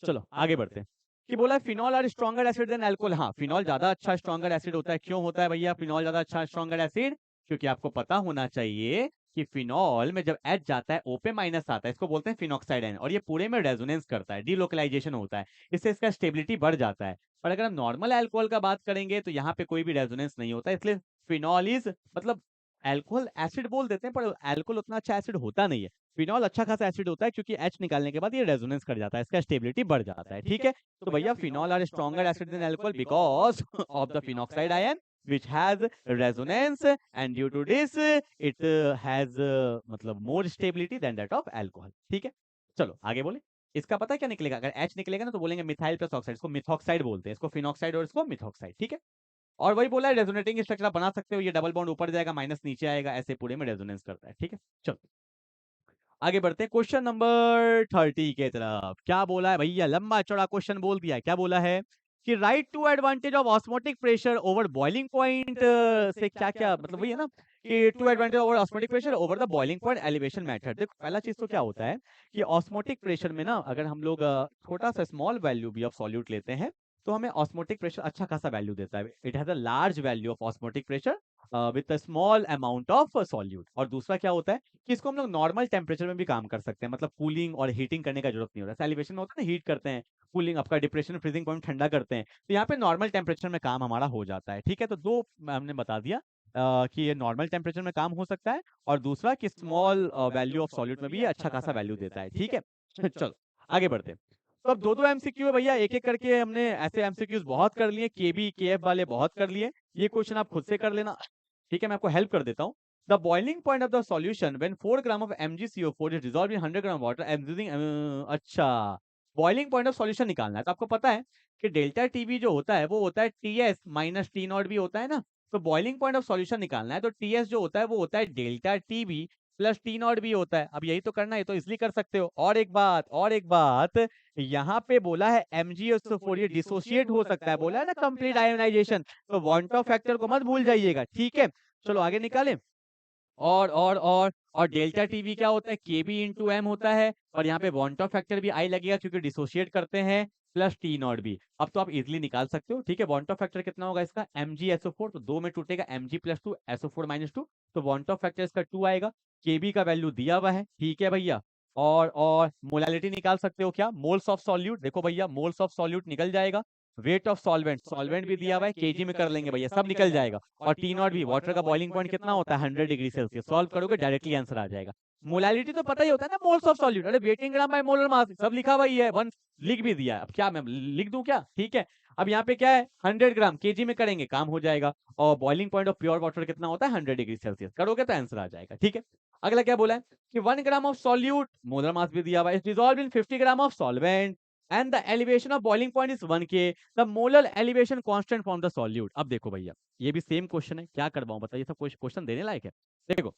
चलो आगे बढ़ते हैं। कि बोला है phenol are stronger acid than alcohol. हाँ, फिनॉल ज्यादा अच्छा स्ट्रॉन्गर एसिड होता है। क्यों होता है भैया फिनॉल ज्यादा अच्छा स्ट्रॉन्गर एसिड, क्योंकि आपको पता होना चाहिए कि फिनॉल में जब H जाता है OP माइनस आता है, इसको बोलते हैं फिनॉक्साइड आयन, और ये पूरे में रेजोनेंस करता है, डीलोकलाइजेशन होता है, इससे इसका स्टेबिलिटी बढ़ जाता है। और अगर हम नॉर्मल अल्कोहल का बात करेंगे तो यहाँ पे कोई भी रेजोनेंस नहीं होता, इसलिए फिनॉल इज मतलब अल्कोहल एसिड बोल देते हैं, पर अल्कोहल उतना अच्छा एसिड होता नहीं है। फिनॉल अच्छा खासा एसिड होता है, क्योंकि H निकालने के बाद ये रेजोनेंस कर जाता है, इसका स्टेबिलिटी बढ़ जाता है। ठीक है, तो भैया phenol are stronger acid than alcohol because of the phenoxide ion which has resonance, and due to this it has मतलब more stability than that of alcohol। ठीक है, चलो आगे बोले। इसका पता है क्या निकलेगा, अगर H निकलेगा ना तो बोलेंगे मिथाइल प्लस ऑक्साइड, इसको मिथॉक्साइड बोलते हैं, इसको फिनॉक्साइड और इसको मिथॉक्साइड। ठीक है, और वही बोला है रेजोनेटिंग स्ट्रक्चर आप बना सकते हो, ये डबल बॉन्ड ऊपर जाएगा माइनस नीचे आएगा, ऐसे पूरे में रेजोनेंस करता है। ठीक है, चलो आगे बढ़ते हैं क्वेश्चन नंबर 30 के तरफ। क्या बोला है भैया, लंबा चौड़ा क्वेश्चन बोल दिया है। क्या बोला है कि write two advantage of osmotic pressure over boiling point से क्या क्या मतलब, वही है ना कि two advantage over osmotic pressure over the boiling point elevation method. देखो पहला चीज तो क्या होता है कि ऑस्मोटिक प्रेशर में ना, अगर हम लोग छोटा सा स्मॉल वैल्यू भी ऑफ सॉल्यूट लेते हैं तो हमें ऑस्मोटिक प्रेशर अच्छा खासा वैल्यू देता है, it has a large value of osmotic pressure with a small amount of solute. और दूसरा क्या होता है कि इसको हम लोग नॉर्मल टेम्परेचर में भी काम कर सकते हैं, मतलब कूलिंग और हीटिंग करने का जरूरत नहीं होता। एलिवेशन में होता है ना, हीट करते हैं, कूलिंग आपका डिप्रेशन फ्रीजिंग पॉइंट ठंडा करते हैं, तो यहाँ पे नॉर्मल टेम्परेचर में काम हमारा हो जाता है। ठीक है, तो दो हमने बता दिया कि ये नॉर्मल टेम्परेचर में काम हो सकता है, और दूसरा कि स्मॉल वैल्यू ऑफ सॉल्यूट में भी ये अच्छा खासा वैल्यू देता है। ठीक है, चलो आगे बढ़ते हैं। तो अब दो दो एमसीक्यू है भैया, एक एक करके हमने ऐसे एमसीक्यूज बहुत कर लिए, केबी केएफ वाले बहुत कर लिए, ये क्वेश्चन आप खुद से कर लेना। ठीक है, मैं आपको हेल्प कर देता हूँ। The boiling point of the solution when 4 gram of MgCO4 is dissolved in 100 gram water using, अच्छा बॉइलिंग पॉइंट ऑफ सॉल्यूशन निकालना है, तो आपको पता है कि डेल्टा टीबी जो होता है वो होता है टीएस माइनस टी नॉट भी होता है ना, तो बॉइलिंग पॉइंट ऑफ सॉल्यूशन निकालना है, तो टीएस जो होता है वो होता है delta TB plus T not भी होता है। अब यही तो करना है, तो इसलिए कर सकते हो। और एक बात यहाँ पे बोला है MgSO4 ये डिसोशिएट हो सकता है, बोला है ना कंप्लीट आयोनाइजेशन, तो वॉन्टॉफ फैक्टर को मत भूल जाइएगा। ठीक है, चलो आगे निकालें। और डेल्टा टीवी क्या होता है, केबी इंटू एम होता है, और यहाँ पे वॉन्टॉफ फैक्टर भी आई लगेगा क्योंकि डिसोशिएट करते हैं, प्लस टी नॉट भी। अब तो आप इजिली निकाल सकते हो। ठीक है, वॉन्टॉफ फैक्टर कितना होगा इसका, MgSO4, तो दो में टूटेगा, Mg प्लस 2 SO4 माइनस 2, तो वॉन्टॉफ फैक्टर इसका 2 आएगा। केबी का वैल्यू दिया हुआ है। ठीक है भैया, और मोलालिटी निकाल सकते हो क्या, मोल्स ऑफ सॉल्यूट, देखो भैया मोल्स ऑफ सॉल्यूट निकल जाएगा। वेट ऑफ सॉल्वेंट, सॉल्वेंट भी दिया हुआ है, केजी में कर लेंगे भैया, सब निकल जाएगा। और टी नॉट भी, वाटर का बॉइलिंग पॉइंट कितना होता है 100 डिग्री सेल्सियस, सॉल्व करोगे डायरेक्टली आंसर आ जाएगा। मोलालिटी तो पता ही होता है ना, मोल्स ऑफ सॉल्यूट, अरे waiting gram by molar mass सब लिखा हुआ ही है, वन लिख भी दिया है। अब क्या मैं लिख दूं क्या, ठीक है। अब यहाँ पे क्या है 100 ग्राम, केजी में करेंगे काम हो जाएगा, और boiling point of pure water कितना होता है 100 डिग्री सेल्सियस, करोगे तो आंसर आ जाएगा। ठीक है, अगला क्या बोला है कि 1 gram of solute, molar mass भी दिया हुआ है, is dissolved in 50 gram of solvent and the elevation of boiling point is 1 K, the molar elevation constant from the solute। अब देखो भैया ये भी सेम क्वेश्चन है, क्या करवाऊं बताइए, सब क्वेश्चन देने लायक है। देखो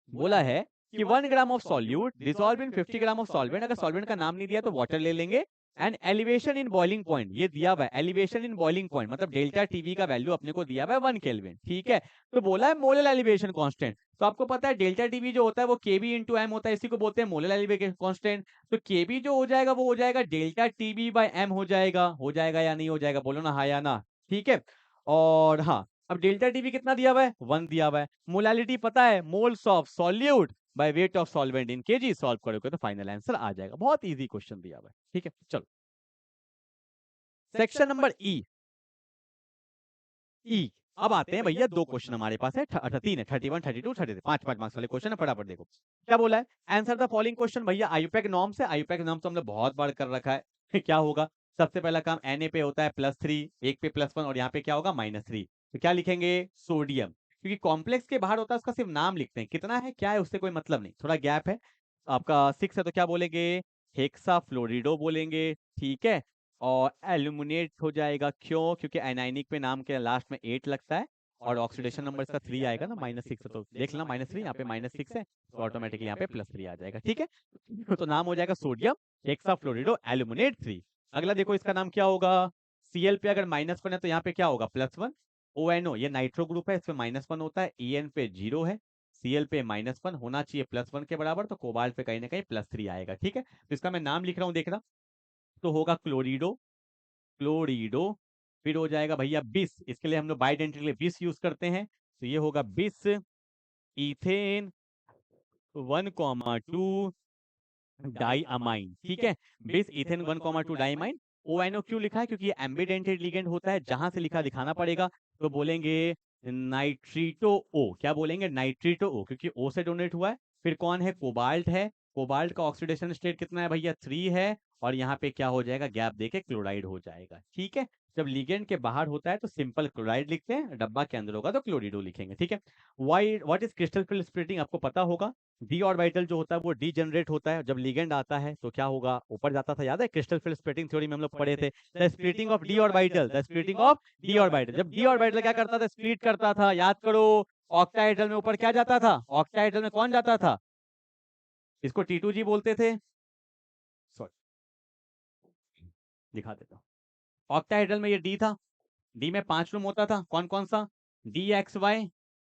बोला है कि 1 gram of solute dissolve in 50 gram of solvent, अगर सॉल्वेंट का नाम नहीं दिया तो वाटर ले लेंगे, and elevation in boiling point, ये दिया हुआ है एलिवेशन इन बॉइलिंग पॉइंट, मतलब डेल्टा टीवी का वैल्यू अपने को दिया हुआ है 1 केल्विन, ठीक है। तो बोला है मोलर एलिवेशन कांस्टेंट, तो आपको पता है डेल्टा टीवी जो होता है वो केबी इंटू एम होता है, इसी को बोलते हैं मोलर एलिवेशन कांस्टेंट। तो केबी जो हो जाएगा वो हो जाएगा डेल्टा टीवी बाय एम हो जाएगा या नहीं हो जाएगा, बोलो ना हाँ या ना, ठीक है। और हाँ, अब डेल्टा टीवी कितना दिया हुआ है, 1 दिया हुआ है। मोलालिटी पता है, moles of solute by weight of solvent in KG, solve करोगे तो फाइनल आंसर आ जाएगा। बहुत इजी क्वेश्चन दिया हुआ है, ठीक है। चलो सेक्शन नंबर ई। अब आते हैं भैया, 2 क्वेश्चन हमारे पास है, 3 है, 31, 32, 33, 5 मार्क्स वाले क्वेश्चन है, फटाफट देखो क्या बोला है। आंसर द फॉलोइंग क्वेश्चन, भैया आयुपैक नॉर्म से, आयुपैक नॉर्म तो हमने बहुत बार कर रखा है क्या होगा, सबसे पहला काम Na पे होता है +3, एक पे +1 और यहाँ पे क्या होगा -3, तो क्या लिखेंगे सोडियम, क्योंकि कॉम्प्लेक्स के बाहर होता है उसका सिर्फ नाम लिखते हैं, कितना है क्या है उससे कोई मतलब नहीं, थोड़ा गैप है। आपका 6 है तो क्या बोलेंगे, हेक्सा फ्लोरिडो बोलेंगे, ठीक है। और एल्यूमिनेट हो जाएगा, क्यों, क्योंकि एनाइनिक पे नाम के लास्ट में 8 लगता है और ऑक्सीडेशन नंबर इसका 3 आएगा ना, -6 है तो देख लेना -3, यहाँ पे -6 है तो ऑटोमेटिकली यहाँ पे +3 आ जाएगा, ठीक है। तो नाम हो जाएगा सोडियम हेक्साफ्लोरिडो एल्यूमिनेट 3। अगला देखो इसका नाम क्या होगा, Cl पे अगर -1 है तो यहाँ पे क्या होगा +1। ONO ये नाइट्रो ग्रुप है, इसमें -1 होता है, En पे 0 है, Cl पे -1 होना चाहिए +1 के बराबर, तो कोबाल्ट पे कहीं ना कहीं +3 आएगा, ठीक है। तो इसका मैं नाम लिख रहा हूँ देखना, तो होगा क्लोरिडो, क्लोरिडो, फिर हो जाएगा भैया बिस, इसके लिए हम लोग बाइडेंट के लिए बिस यूज करते हैं, तो ये होगा बिस इथेन 1,2 डाइअमाइन, ठीक है। बिस इथेन 1,2 डाइअमाइन। ONO क्यों लिखा है, क्योंकि ये एम्बिडेंटेड लिगेंड होता है, जहां से लिखा दिखाना पड़ेगा, तो बोलेंगे नाइट्रीटो ओ, क्या बोलेंगे नाइट्रीटो ओ, क्योंकि ओ से डोनेट हुआ है। फिर कौन है, कोबाल्ट है, कोबाल्ट का ऑक्सीडेशन स्टेट कितना है भैया 3 है, और यहाँ पे क्या हो जाएगा गैप देके क्लोराइड हो जाएगा, ठीक है। जब लिगेंड के बाहर होता है तो सिंपल क्लोराइड लिखते हैं, डब्बा के अंदर होगा तो क्लोरिडो लिखेंगे, ठीक है। Why what is crystal field splitting, आपको पता होगा, डी ऑर्बिटल जो होता है वो डीजेनरेट होता है, जब लिगेंड आता है तो क्या होगा ऊपर जाता था, याद है क्रिस्टल फिल्ड स्प्लिटिंग थ्योरी में हम लोग पढ़े थे, the splitting of D orbital, the splitting of D orbital, जब डी ऑर्बिटल क्या करता था, स्प्लिट करता था, याद करो ऑक्टाहेड्रल में ऊपर क्या जाता था, ऑक्टाहेड्रल में कौन जाता था, इसको T2G बोलते थे, सॉरी दिखा देता हूँ। ऑक्टाहेड्रल में ये डी था, डी में 5 रूम होता था, कौन कौन सा, DXY,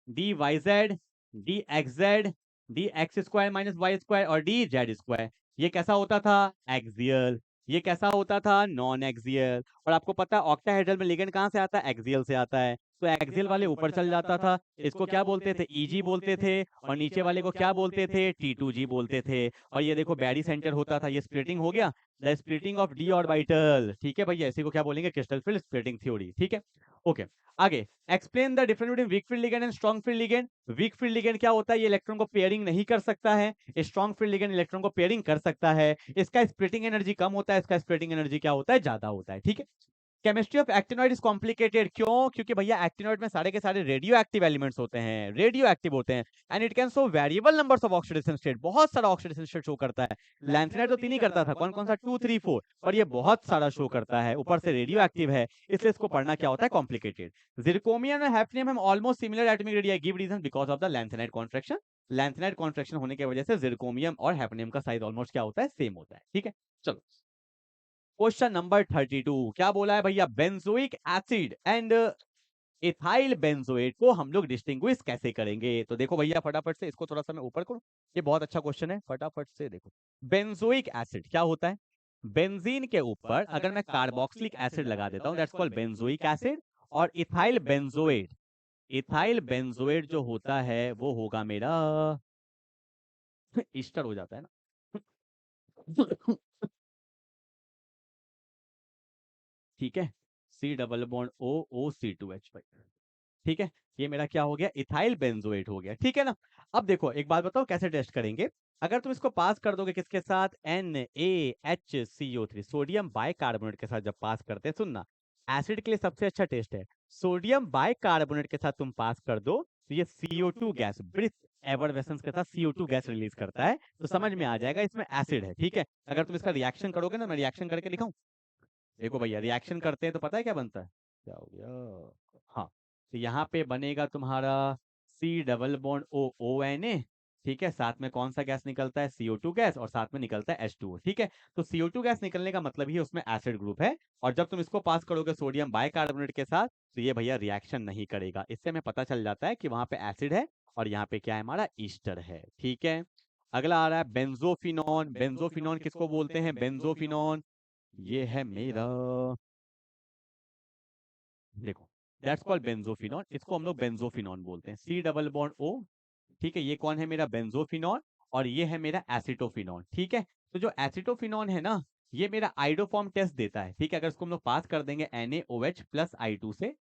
DYZ, DXZ, DX² - Y² और DZ²। ये कैसा होता था, एक्सियल, ये कैसा होता था, नॉन एक्सियल। और आपको पता है ऑक्टाहेड्रल में लिगेंड कहाँ से आता है, एक्सियल से आता है, तो एक्सियल वाले ऊपर चल जाता था, इसको क्या बोलते थे, EG बोलते थे, और नीचे वाले को क्या बोलते थे, T2G बोलते थे। और ये देखो बैरी सेंटर होता था, ये स्प्लिटिंग हो गया, the splitting of D orbital, ठीक है भैया, इसी को क्या बोलेंगे, क्रिस्टल फील्ड स्प्लिटिंग थ्योरी, ठीक है। ओके, आगे explain the difference between weak field ligand and strong field ligand. Weak field ligand क्या होता है, ये इलेक्ट्रॉन को पेयरिंग नहीं कर सकता है, स्ट्रॉन्ग फील्ड लिगेंड इलेक्ट्रॉन को पेयरिंग कर सकता है, इसका स्प्लिटिंग एनर्जी कम होता है, इसका स्प्लिटिंग एनर्जी क्या होता है, ज्यादा होता है, ठीक है। Chemistry of actinoid is complicated, क्यों, क्योंकि भैया एक्टिनॉइड में सारे के सारे रेडियो एक्टिव एलिमेंट्स होते हैं, रेडियो एक्टिव होते हैं, and it can show variable numbers of oxidation state, बहुत सारा ऑक्सीडेशन स्टेट शो करता है। लैंथेनाइड तो 3 ही करता था, कौन कौन सा, 2 3 4, और ये बहुत सारा शो करता है, ऊपर से रेडियो एक्टिव है, इसलिए इसको पढ़ना क्या होता है, complicated. Zirconium and hafnium have almost similar atomic radius, give reason because of the lanthanide contraction, lanthanide contraction होने की वजह से जिरकोनियम और हैफनियम का साइज ऑलमोस्ट क्या होता है, सेम होता है, ठीक है। चलो क्वेश्चन नंबर 32, क्या बोला है भैया, benzoic acid and ethyl benzoate को हम लोग डिस्टिंग्विश कैसे करेंगे, तो देखो भैया फटाफट से इसको थोड़ा सा मैं ऊपर करूं, ये बहुत अच्छा क्वेश्चन है, फटाफट से देखो। बेंजोइक एसिड क्या होता है, बेंजीन के ऊपर अगर मैं कार्बोक्सिलिक एसिड लगा देता हूं, दैट्स कॉल्ड बेंजोइक एसिड। और इथाइल बेंजोएट, इथाइल बेंजोएट जो होता है वो होगा मेरा ईस्टर हो जाता है ना ठीक है, C≡O, ठीक है, ये मेरा क्या हो गया, इथाइल बेंजोएट हो गया, ठीक है ना। अब देखो एक बात बताओ कैसे टेस्ट करेंगे, अगर तुम इसको पास कर दोगे किसके साथ, NaHCO3 सोडियम बाइकार्बोनेट के साथ जब पास करते हैं, सुनना एसिड के लिए सबसे अच्छा टेस्ट है, सोडियम बाइकार्बोनेट के साथ तुम पास कर दो तो ये CO2 गैस ब्रिथ एवर्वेसेंस के साथ CO2 गैस रिलीज करता है, तो समझ में आ जाएगा इसमें एसिड है, ठीक है। अगर तुम इसका रिएक्शन करोगे ना, मैं रिएक्शन करके दिखाऊं, देखो भैया रिएक्शन करते हैं तो पता है क्या बनता है, क्या हो गया, हाँ, तो यहाँ पे बनेगा तुम्हारा C double bond O ONA, ठीक है, साथ में कौन सा गैस निकलता है, CO2 गैस, और साथ में निकलता है H2O। ठीक है, तो CO2 गैस निकलने का मतलब ही उसमें एसिड ग्रुप है, और जब तुम इसको पास करोगे सोडियम बाइकार्बोनेट के साथ, तो ये भैया रिएक्शन नहीं करेगा। इससे हमें पता चल जाता है कि वहां पे एसिड है और यहाँ पे क्या है, हमारा ईस्टर है। ठीक है, अगला आ रहा है बेंजोफिनॉन। बेंजोफिनॉन किसको बोलते हैं, बेंजोफिनॉन ये है मेरा, देखो दैट्स कॉल्ड बेंजोफिनॉन, इसको हम लोग बेंजोफिनॉन बोलते हैं, C डबल बॉन्ड O। ठीक है, ये कौन है, मेरा बेंजोफिनॉन, और ये है मेरा एसिटोफिनॉन। ठीक है, तो जो एसिटोफिनॉन है ना, ये मेरा आइडोफॉर्म टेस्ट देता है। ठीक है, अगर इसको हम लोग पास कर देंगे NaOH प्लस I2 से,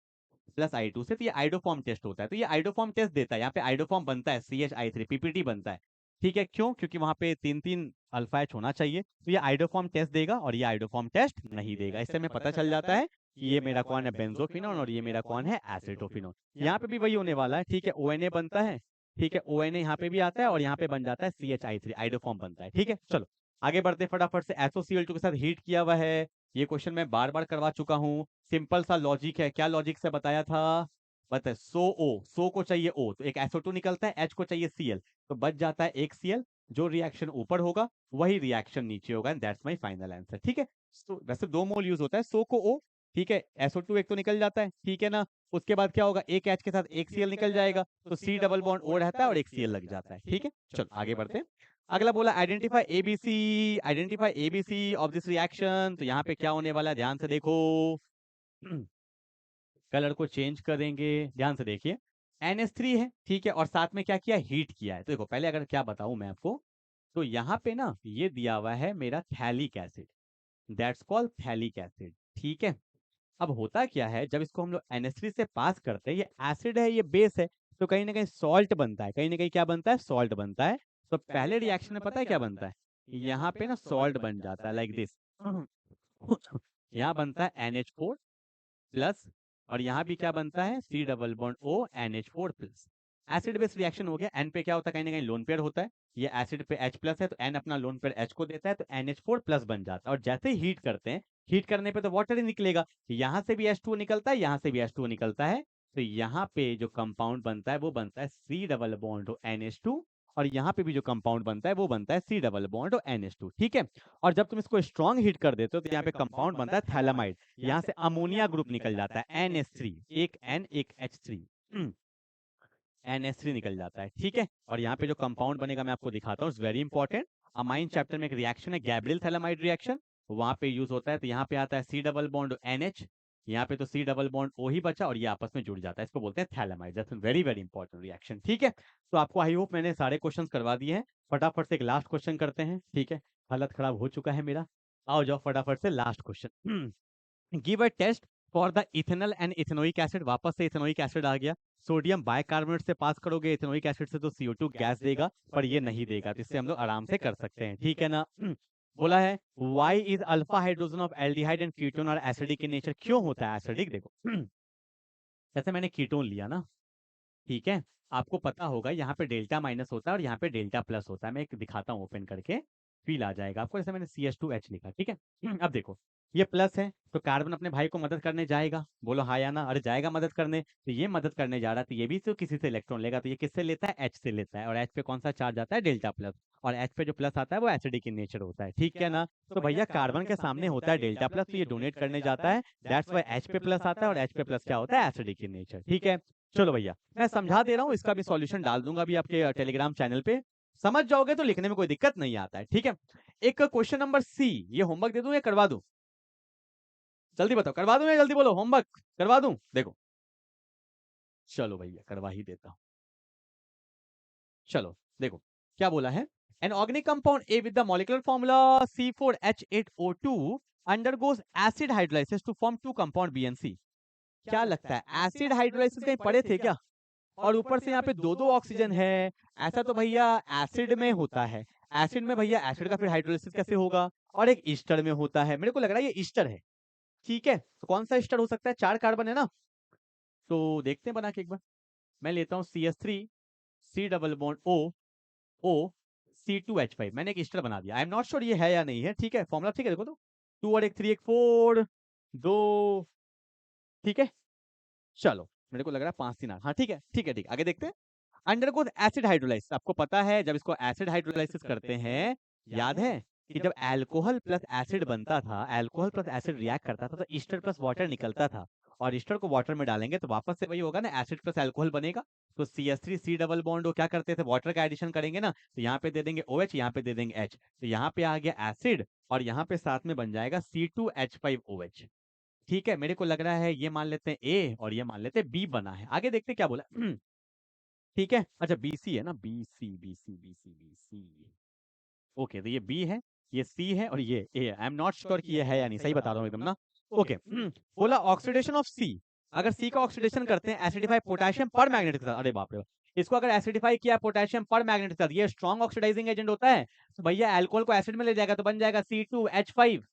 तो ये आइडोफॉर्म टेस्ट होता है। तो ये आइडोफॉर्म टेस्ट देता है, यहाँ पे आइडोफॉर्म बनता है CH3 PPT बनता है। ठीक है, क्यों, क्योंकि वहां पे 3 अल्फा H होना चाहिए, तो ये आइडोफॉर्म टेस्ट देगा और ये आइडोफॉर्म टेस्ट नहीं देगा। इससे हमें पता चल जाता है कि ये मेरा कौन है, बेंजोफिनॉन, और ये मेरा कौन है, एसिटोफिनॉन। यहाँ पे भी वही होने वाला है। ठीक है, ONA बनता है, ठीक है, ONA यहाँ पे भी आता है और यहाँ पे बन जाता है CHI3, आइडोफॉर्म बनता है। ठीक है, चलो आगे बढ़ते फटाफट से। SOCl2 के साथ हीट किया हुआ है, ये क्वेश्चन मैं बार बार करवा चुका हूँ। सिंपल सा लॉजिक है, क्या लॉजिक से बताया था, बता, सो को चाहिए O, तो एक SO2 निकलता है, H को चाहिए Cl, तो बच जाता है एक Cl। जो रिएक्शन ऊपर होगा वही रिएक्शन नीचे होगा, and that's my final answer. ठीक है, तो वैसे 2 मोल यूज होता है, सो को O। ठीक है, SO2 एक तो निकल जाता है, ठीक है ना, उसके बाद क्या होगा, एक H के साथ एक Cl निकल जाएगा, तो C डबल बॉन्ड O रहता है और एक Cl लग जाता है। ठीक है, चलो आगे बढ़ते हैं। अगला बोला identify ABC of this reaction, तो यहाँ पे क्या होने वाला है, ध्यान से देखो। कलर को चेंज करेंगे, ध्यान से देखिए। NH3 है, ठीक है, और साथ में क्या किया, हीट किया है। तो देखो पहले अगर क्या बताऊं मैं आपको, तो यहाँ पे ना ये दिया हुआ है मेरा phthalic acid, that's called phthalic acid. ठीक है, अब होता क्या है, जब इसको हम लोग NH3 से पास करते हैं, ये एसिड है, ये बेस है, तो कहीं ना कहीं सॉल्ट बनता है, कहीं ना कहीं क्या बनता है, सॉल्ट बनता है। तो पहले रिएक्शन में पता है क्या बनता है, यहाँ पे ना सॉल्ट बन जाता है लाइक दिस। यहाँ बनता है NH4 प्लस, और यहाँ भी क्या बनता है, C double bond O NH4 plus. Acid base reaction हो गया। N पे क्या होता है, कहीं ना कहीं लोन पेयर होता है, ये एसिड पे H प्लस है, तो N अपना लोन पेयर H को देता है, तो NH4 प्लस बन जाता है। और जैसे ही हीट करते हैं, हीट करने पे तो वाटर ही निकलेगा, यहाँ से भी H2O निकलता है, यहाँ से भी H2O निकलता है, तो यहाँ पे जो कंपाउंड बनता है वो बनता है C double bond O NH2, और यहाँ पे भी जो कंपाउंड बनता है वो बनता है C double bond O NH2। ठीक है, और जब तुम इसको स्ट्रॉन्ग हीट कर देते हो, तो यहाँ पे कंपाउंड बनता है थैलामाइड, यहाँ से अमोनिया ग्रुप निकल जाता है NH3, एक N एक H3, NH3 निकल जाता है। ठीक है, और यहाँ पे जो कंपाउंड बनेगा मैं आपको दिखाता हूँ, वेरी इंपॉर्टेंट। अमाइन चैप्टर में एक रिएक्शन है, गैब्रियल थैलामाइड रिएक्शन, वहां पे यूज होता है। तो यहाँ पे आता है C डबल बॉन्ड NH, यहाँ पे तो C डबल बॉन्ड O ही बचा, और ये आपस में जुड़ जाता है, इसको बोलते हैं phthalimide. That's very very important reaction. ठीक है, तो आपको आई होप मैंने सारे क्वेश्चंस करवा दिए हैं। फटाफट से एक लास्ट क्वेश्चन करते हैं। ठीक है, हालत खराब हो चुका है मेरा, आओ जाओ फटाफट से last question. Give a test for the ethanol and ethanoic acid, वापस से इथेनोइक एसिड आ गया। सोडियम बाइकार्बोनेट से पास करोगे इथेनोइक एसिड से, तो CO2 गैस देगा, पर ये नहीं देगा, तो इससे हम लोग आराम से कर सकते हैं। ठीक है ना। बोला है why is alpha hydrogen of aldehyde and ketone are acidic in nature, क्यों होता है एसिडिक, देखो। जैसे मैंने कीटोन लिया ना, ठीक है, आपको पता होगा यहाँ पे डेल्टा माइनस होता है और यहाँ पे डेल्टा प्लस होता है। मैं एक दिखाता हूँ ओपन करके, फील आ जाएगा आपको। जैसे मैंने CH2H लिखा, ठीक है, अब देखो ये प्लस है, तो कार्बन अपने भाई को मदद करने जाएगा, बोलो हाँ या ना, अरे जाएगा मदद करने, तो ये मदद करने जा रहा है, तो ये भी तो किसी से इलेक्ट्रॉन लेगा, तो ये किससे लेता है, H से लेता है, और H पे कौन सा चार्ज आता है, डेल्टा प्लस, और H पे जो प्लस आता है वो एसिडिक इन नेचर होता है। ठीक है ना, तो भैया कार्बन के सामने होता है डेल्टा प्लस, तो ये डोनेट करने जाता है, दैट्स वाई H पे प्लस आता है, और H पे प्लस क्या होता है, एसिडिक इन नेचर। ठीक है, चलो भैया मैं समझा दे रहा हूँ, इसका भी सॉल्यूशन डाल दूंगा अभी आपके टेलीग्राम चैनल पे, समझ जाओगे तो लिखने में कोई दिक्कत नहीं आता है। ठीक है, एक क्वेश्चन नंबर C, ये होमवर्क दे दूं या करवा दूं, जल्दी बताओ, करवा दूं या जल्दी बोलो, होमवर्क करवा दूं, देखो चलो भैया करवा ही देता हूं। चलो देखो क्या बोला है, an organic compound A with the molecular formula C4H8O2 undergoes acid hydrolysis to form two compound B and C। क्या लगता है एसिड हाइड्रोलाइसिस कहीं पढ़े थे क्या, और ऊपर से यहाँ पे दो दो ऑक्सीजन है, ऐसा तो भैया एसिड में होता है। एसिड में भैया एसिड का फिर हाइड्रोलाइसिस कैसे होगा, और एक ईस्टर में होता है, मेरे को लग रहा है ये ईस्टर है। ठीक है, तो कौन सा ईस्टर हो सकता है, 4 कार्बन है ना, तो देखते हैं बना के एक बार। मैं लेता हूँ CH3 C double bond O O C2H5, मैंने एक ईस्टर बना दिया, आई एम नॉट श्योर ये है या नहीं है। ठीक है, फॉर्मूला ठीक है, देखो तो 2 और 1 3 1 4 2, ठीक है, चलो मेरे को लग रहा है 5 3 8, हाँ ठीक है ठीक है ठीक, आगे देखते हैं। Undergoes acid hydrolysis. आपको पता है जब इसको एसिड हाइड्रोलाइसिस करते हैं, याद है कि जब अल्कोहल प्लस एसिड बनता था, अल्कोहल प्लस एसिड रिएक्ट करता था तो ईस्टर प्लस वाटर निकलता था, और ईस्टर को वाटर में डालेंगे तो वापस से वही होगा ना, एसिड प्लस अल्कोहल बनेगा। तो CH3 C डबल बॉन्ड, वो क्या करते थे, वाटर का एडिशन करेंगे ना, तो यहाँ पे दे देंगे OH, यहाँ पे दे देंगे H, तो यहाँ पे आ गया एसिड और यहाँ पे साथ में बन जाएगा C2H5OH। ठीक है, मेरे को लग रहा है ये मान लेते हैं A और ये मान लेते हैं B बना है। आगे देखते हैं क्या बोला। ठीक है, अच्छा BC है ना, BC। ओके, तो ये B है, ये C है और ये A है। आई एम नॉट श्योर कि ये है या नहीं, सही बता रहा हूँ एकदम ना। ओके, बोला ऑक्सीडेशन ऑफ C। अगर C का ऑक्सीडेशन करते हैं एसिडिफाई पोटेशियम पर मैग्नेट के साथ, अरे बाप रे बाप, इसको अगर एसिडिफाई किया पोटेशियम पर मैग्नेट के साथ, ये स्ट्रॉन्ग ऑक्सीडाइजिंग एजेंट होता है, तो भैया अल्कोहल को एसिड में ले जाएगा तो बन जाएगा C2H5,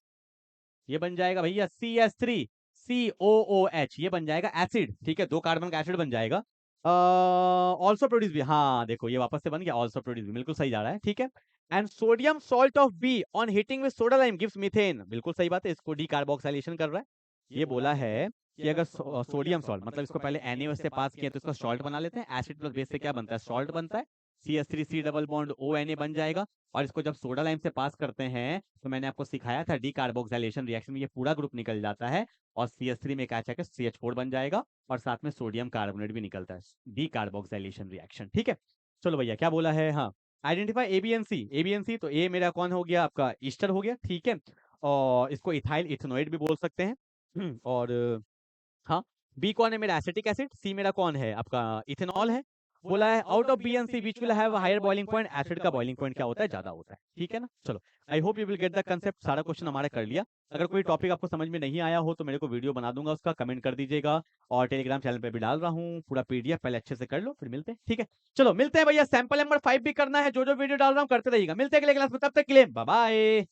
ये बन जाएगा भैया CH3COOH, ये बन जाएगा एसिड। ठीक है, 2 कार्बन का एसिड बन जाएगा। ऑल्सो प्रोड्यूस भी, हाँ देखो ये वापस से बन गया, ऑल्सो प्रोड्यूस भी बिल्कुल सही जा रहा है। ठीक है, and sodium salt of be on heating with soda lime gives methane, बिल्कुल सही बात है, इसको डीकार्बोक्सिलेशन कर रहा है। ये बोला है कि अगर सोडियम सॉल्ट, मतलब इसको पहले NaOH से पास किया तो इसका सॉल्ट बना लेते हैं, एसिड प्लस बेस से क्या बनता है, सॉल्ट बनता है, CH3C डबल बॉन्ड ONA बन जाएगा। और इसको जब सोडा लाइम से पास करते हैं तो मैंने आपको सिखाया था डीकार्बोक्सिलेशन रिएक्शन में ये पूरा ग्रुप निकल जाता है और CH3 में क्या चाहिए, CH4 बन जाएगा और साथ में सोडियम कार्बोनेट भी निकलता है, डीकार्बोक्सिलेशन रिएक्शन। ठीक है, चलो भैया क्या बोला है, हाँ आइडेंटिफाई ABNC, तो ए मेरा कौन हो गया, आपका ईस्टर हो गया। ठीक है, और इसको इथाइल इथेनोइड भी बोल सकते हैं। और हाँ, बी कौन है मेरा, एसिटिक एसिड। सी मेरा कौन है, आपका इथेनॉल है। बोला है out of B and C which will have higher boiling point, acid का बॉइलिंग पॉइंट क्या होता है, ज्यादा होता है। ठीक है ना, चलो I hope you will get the concept. सारा क्वेश्चन हमारा कर लिया। अगर कोई टॉपिक आपको समझ में नहीं आया हो तो मेरे को वीडियो बना दूंगा, उसका कमेंट कर दीजिएगा, और टेलीग्राम चैनल पे भी डाल रहा हूँ पूरा PDF, पहले अच्छे से कर लो फिर मिलते हैं। ठीक है, चलो मिलते हैं भैया, सैंपल नंबर 5 भी करना है, जो जो वीडियो डाल रहा हूँ करते रहिएगा। मिलते हैं अगले क्लास में, तब तक के लिए बाय बाय।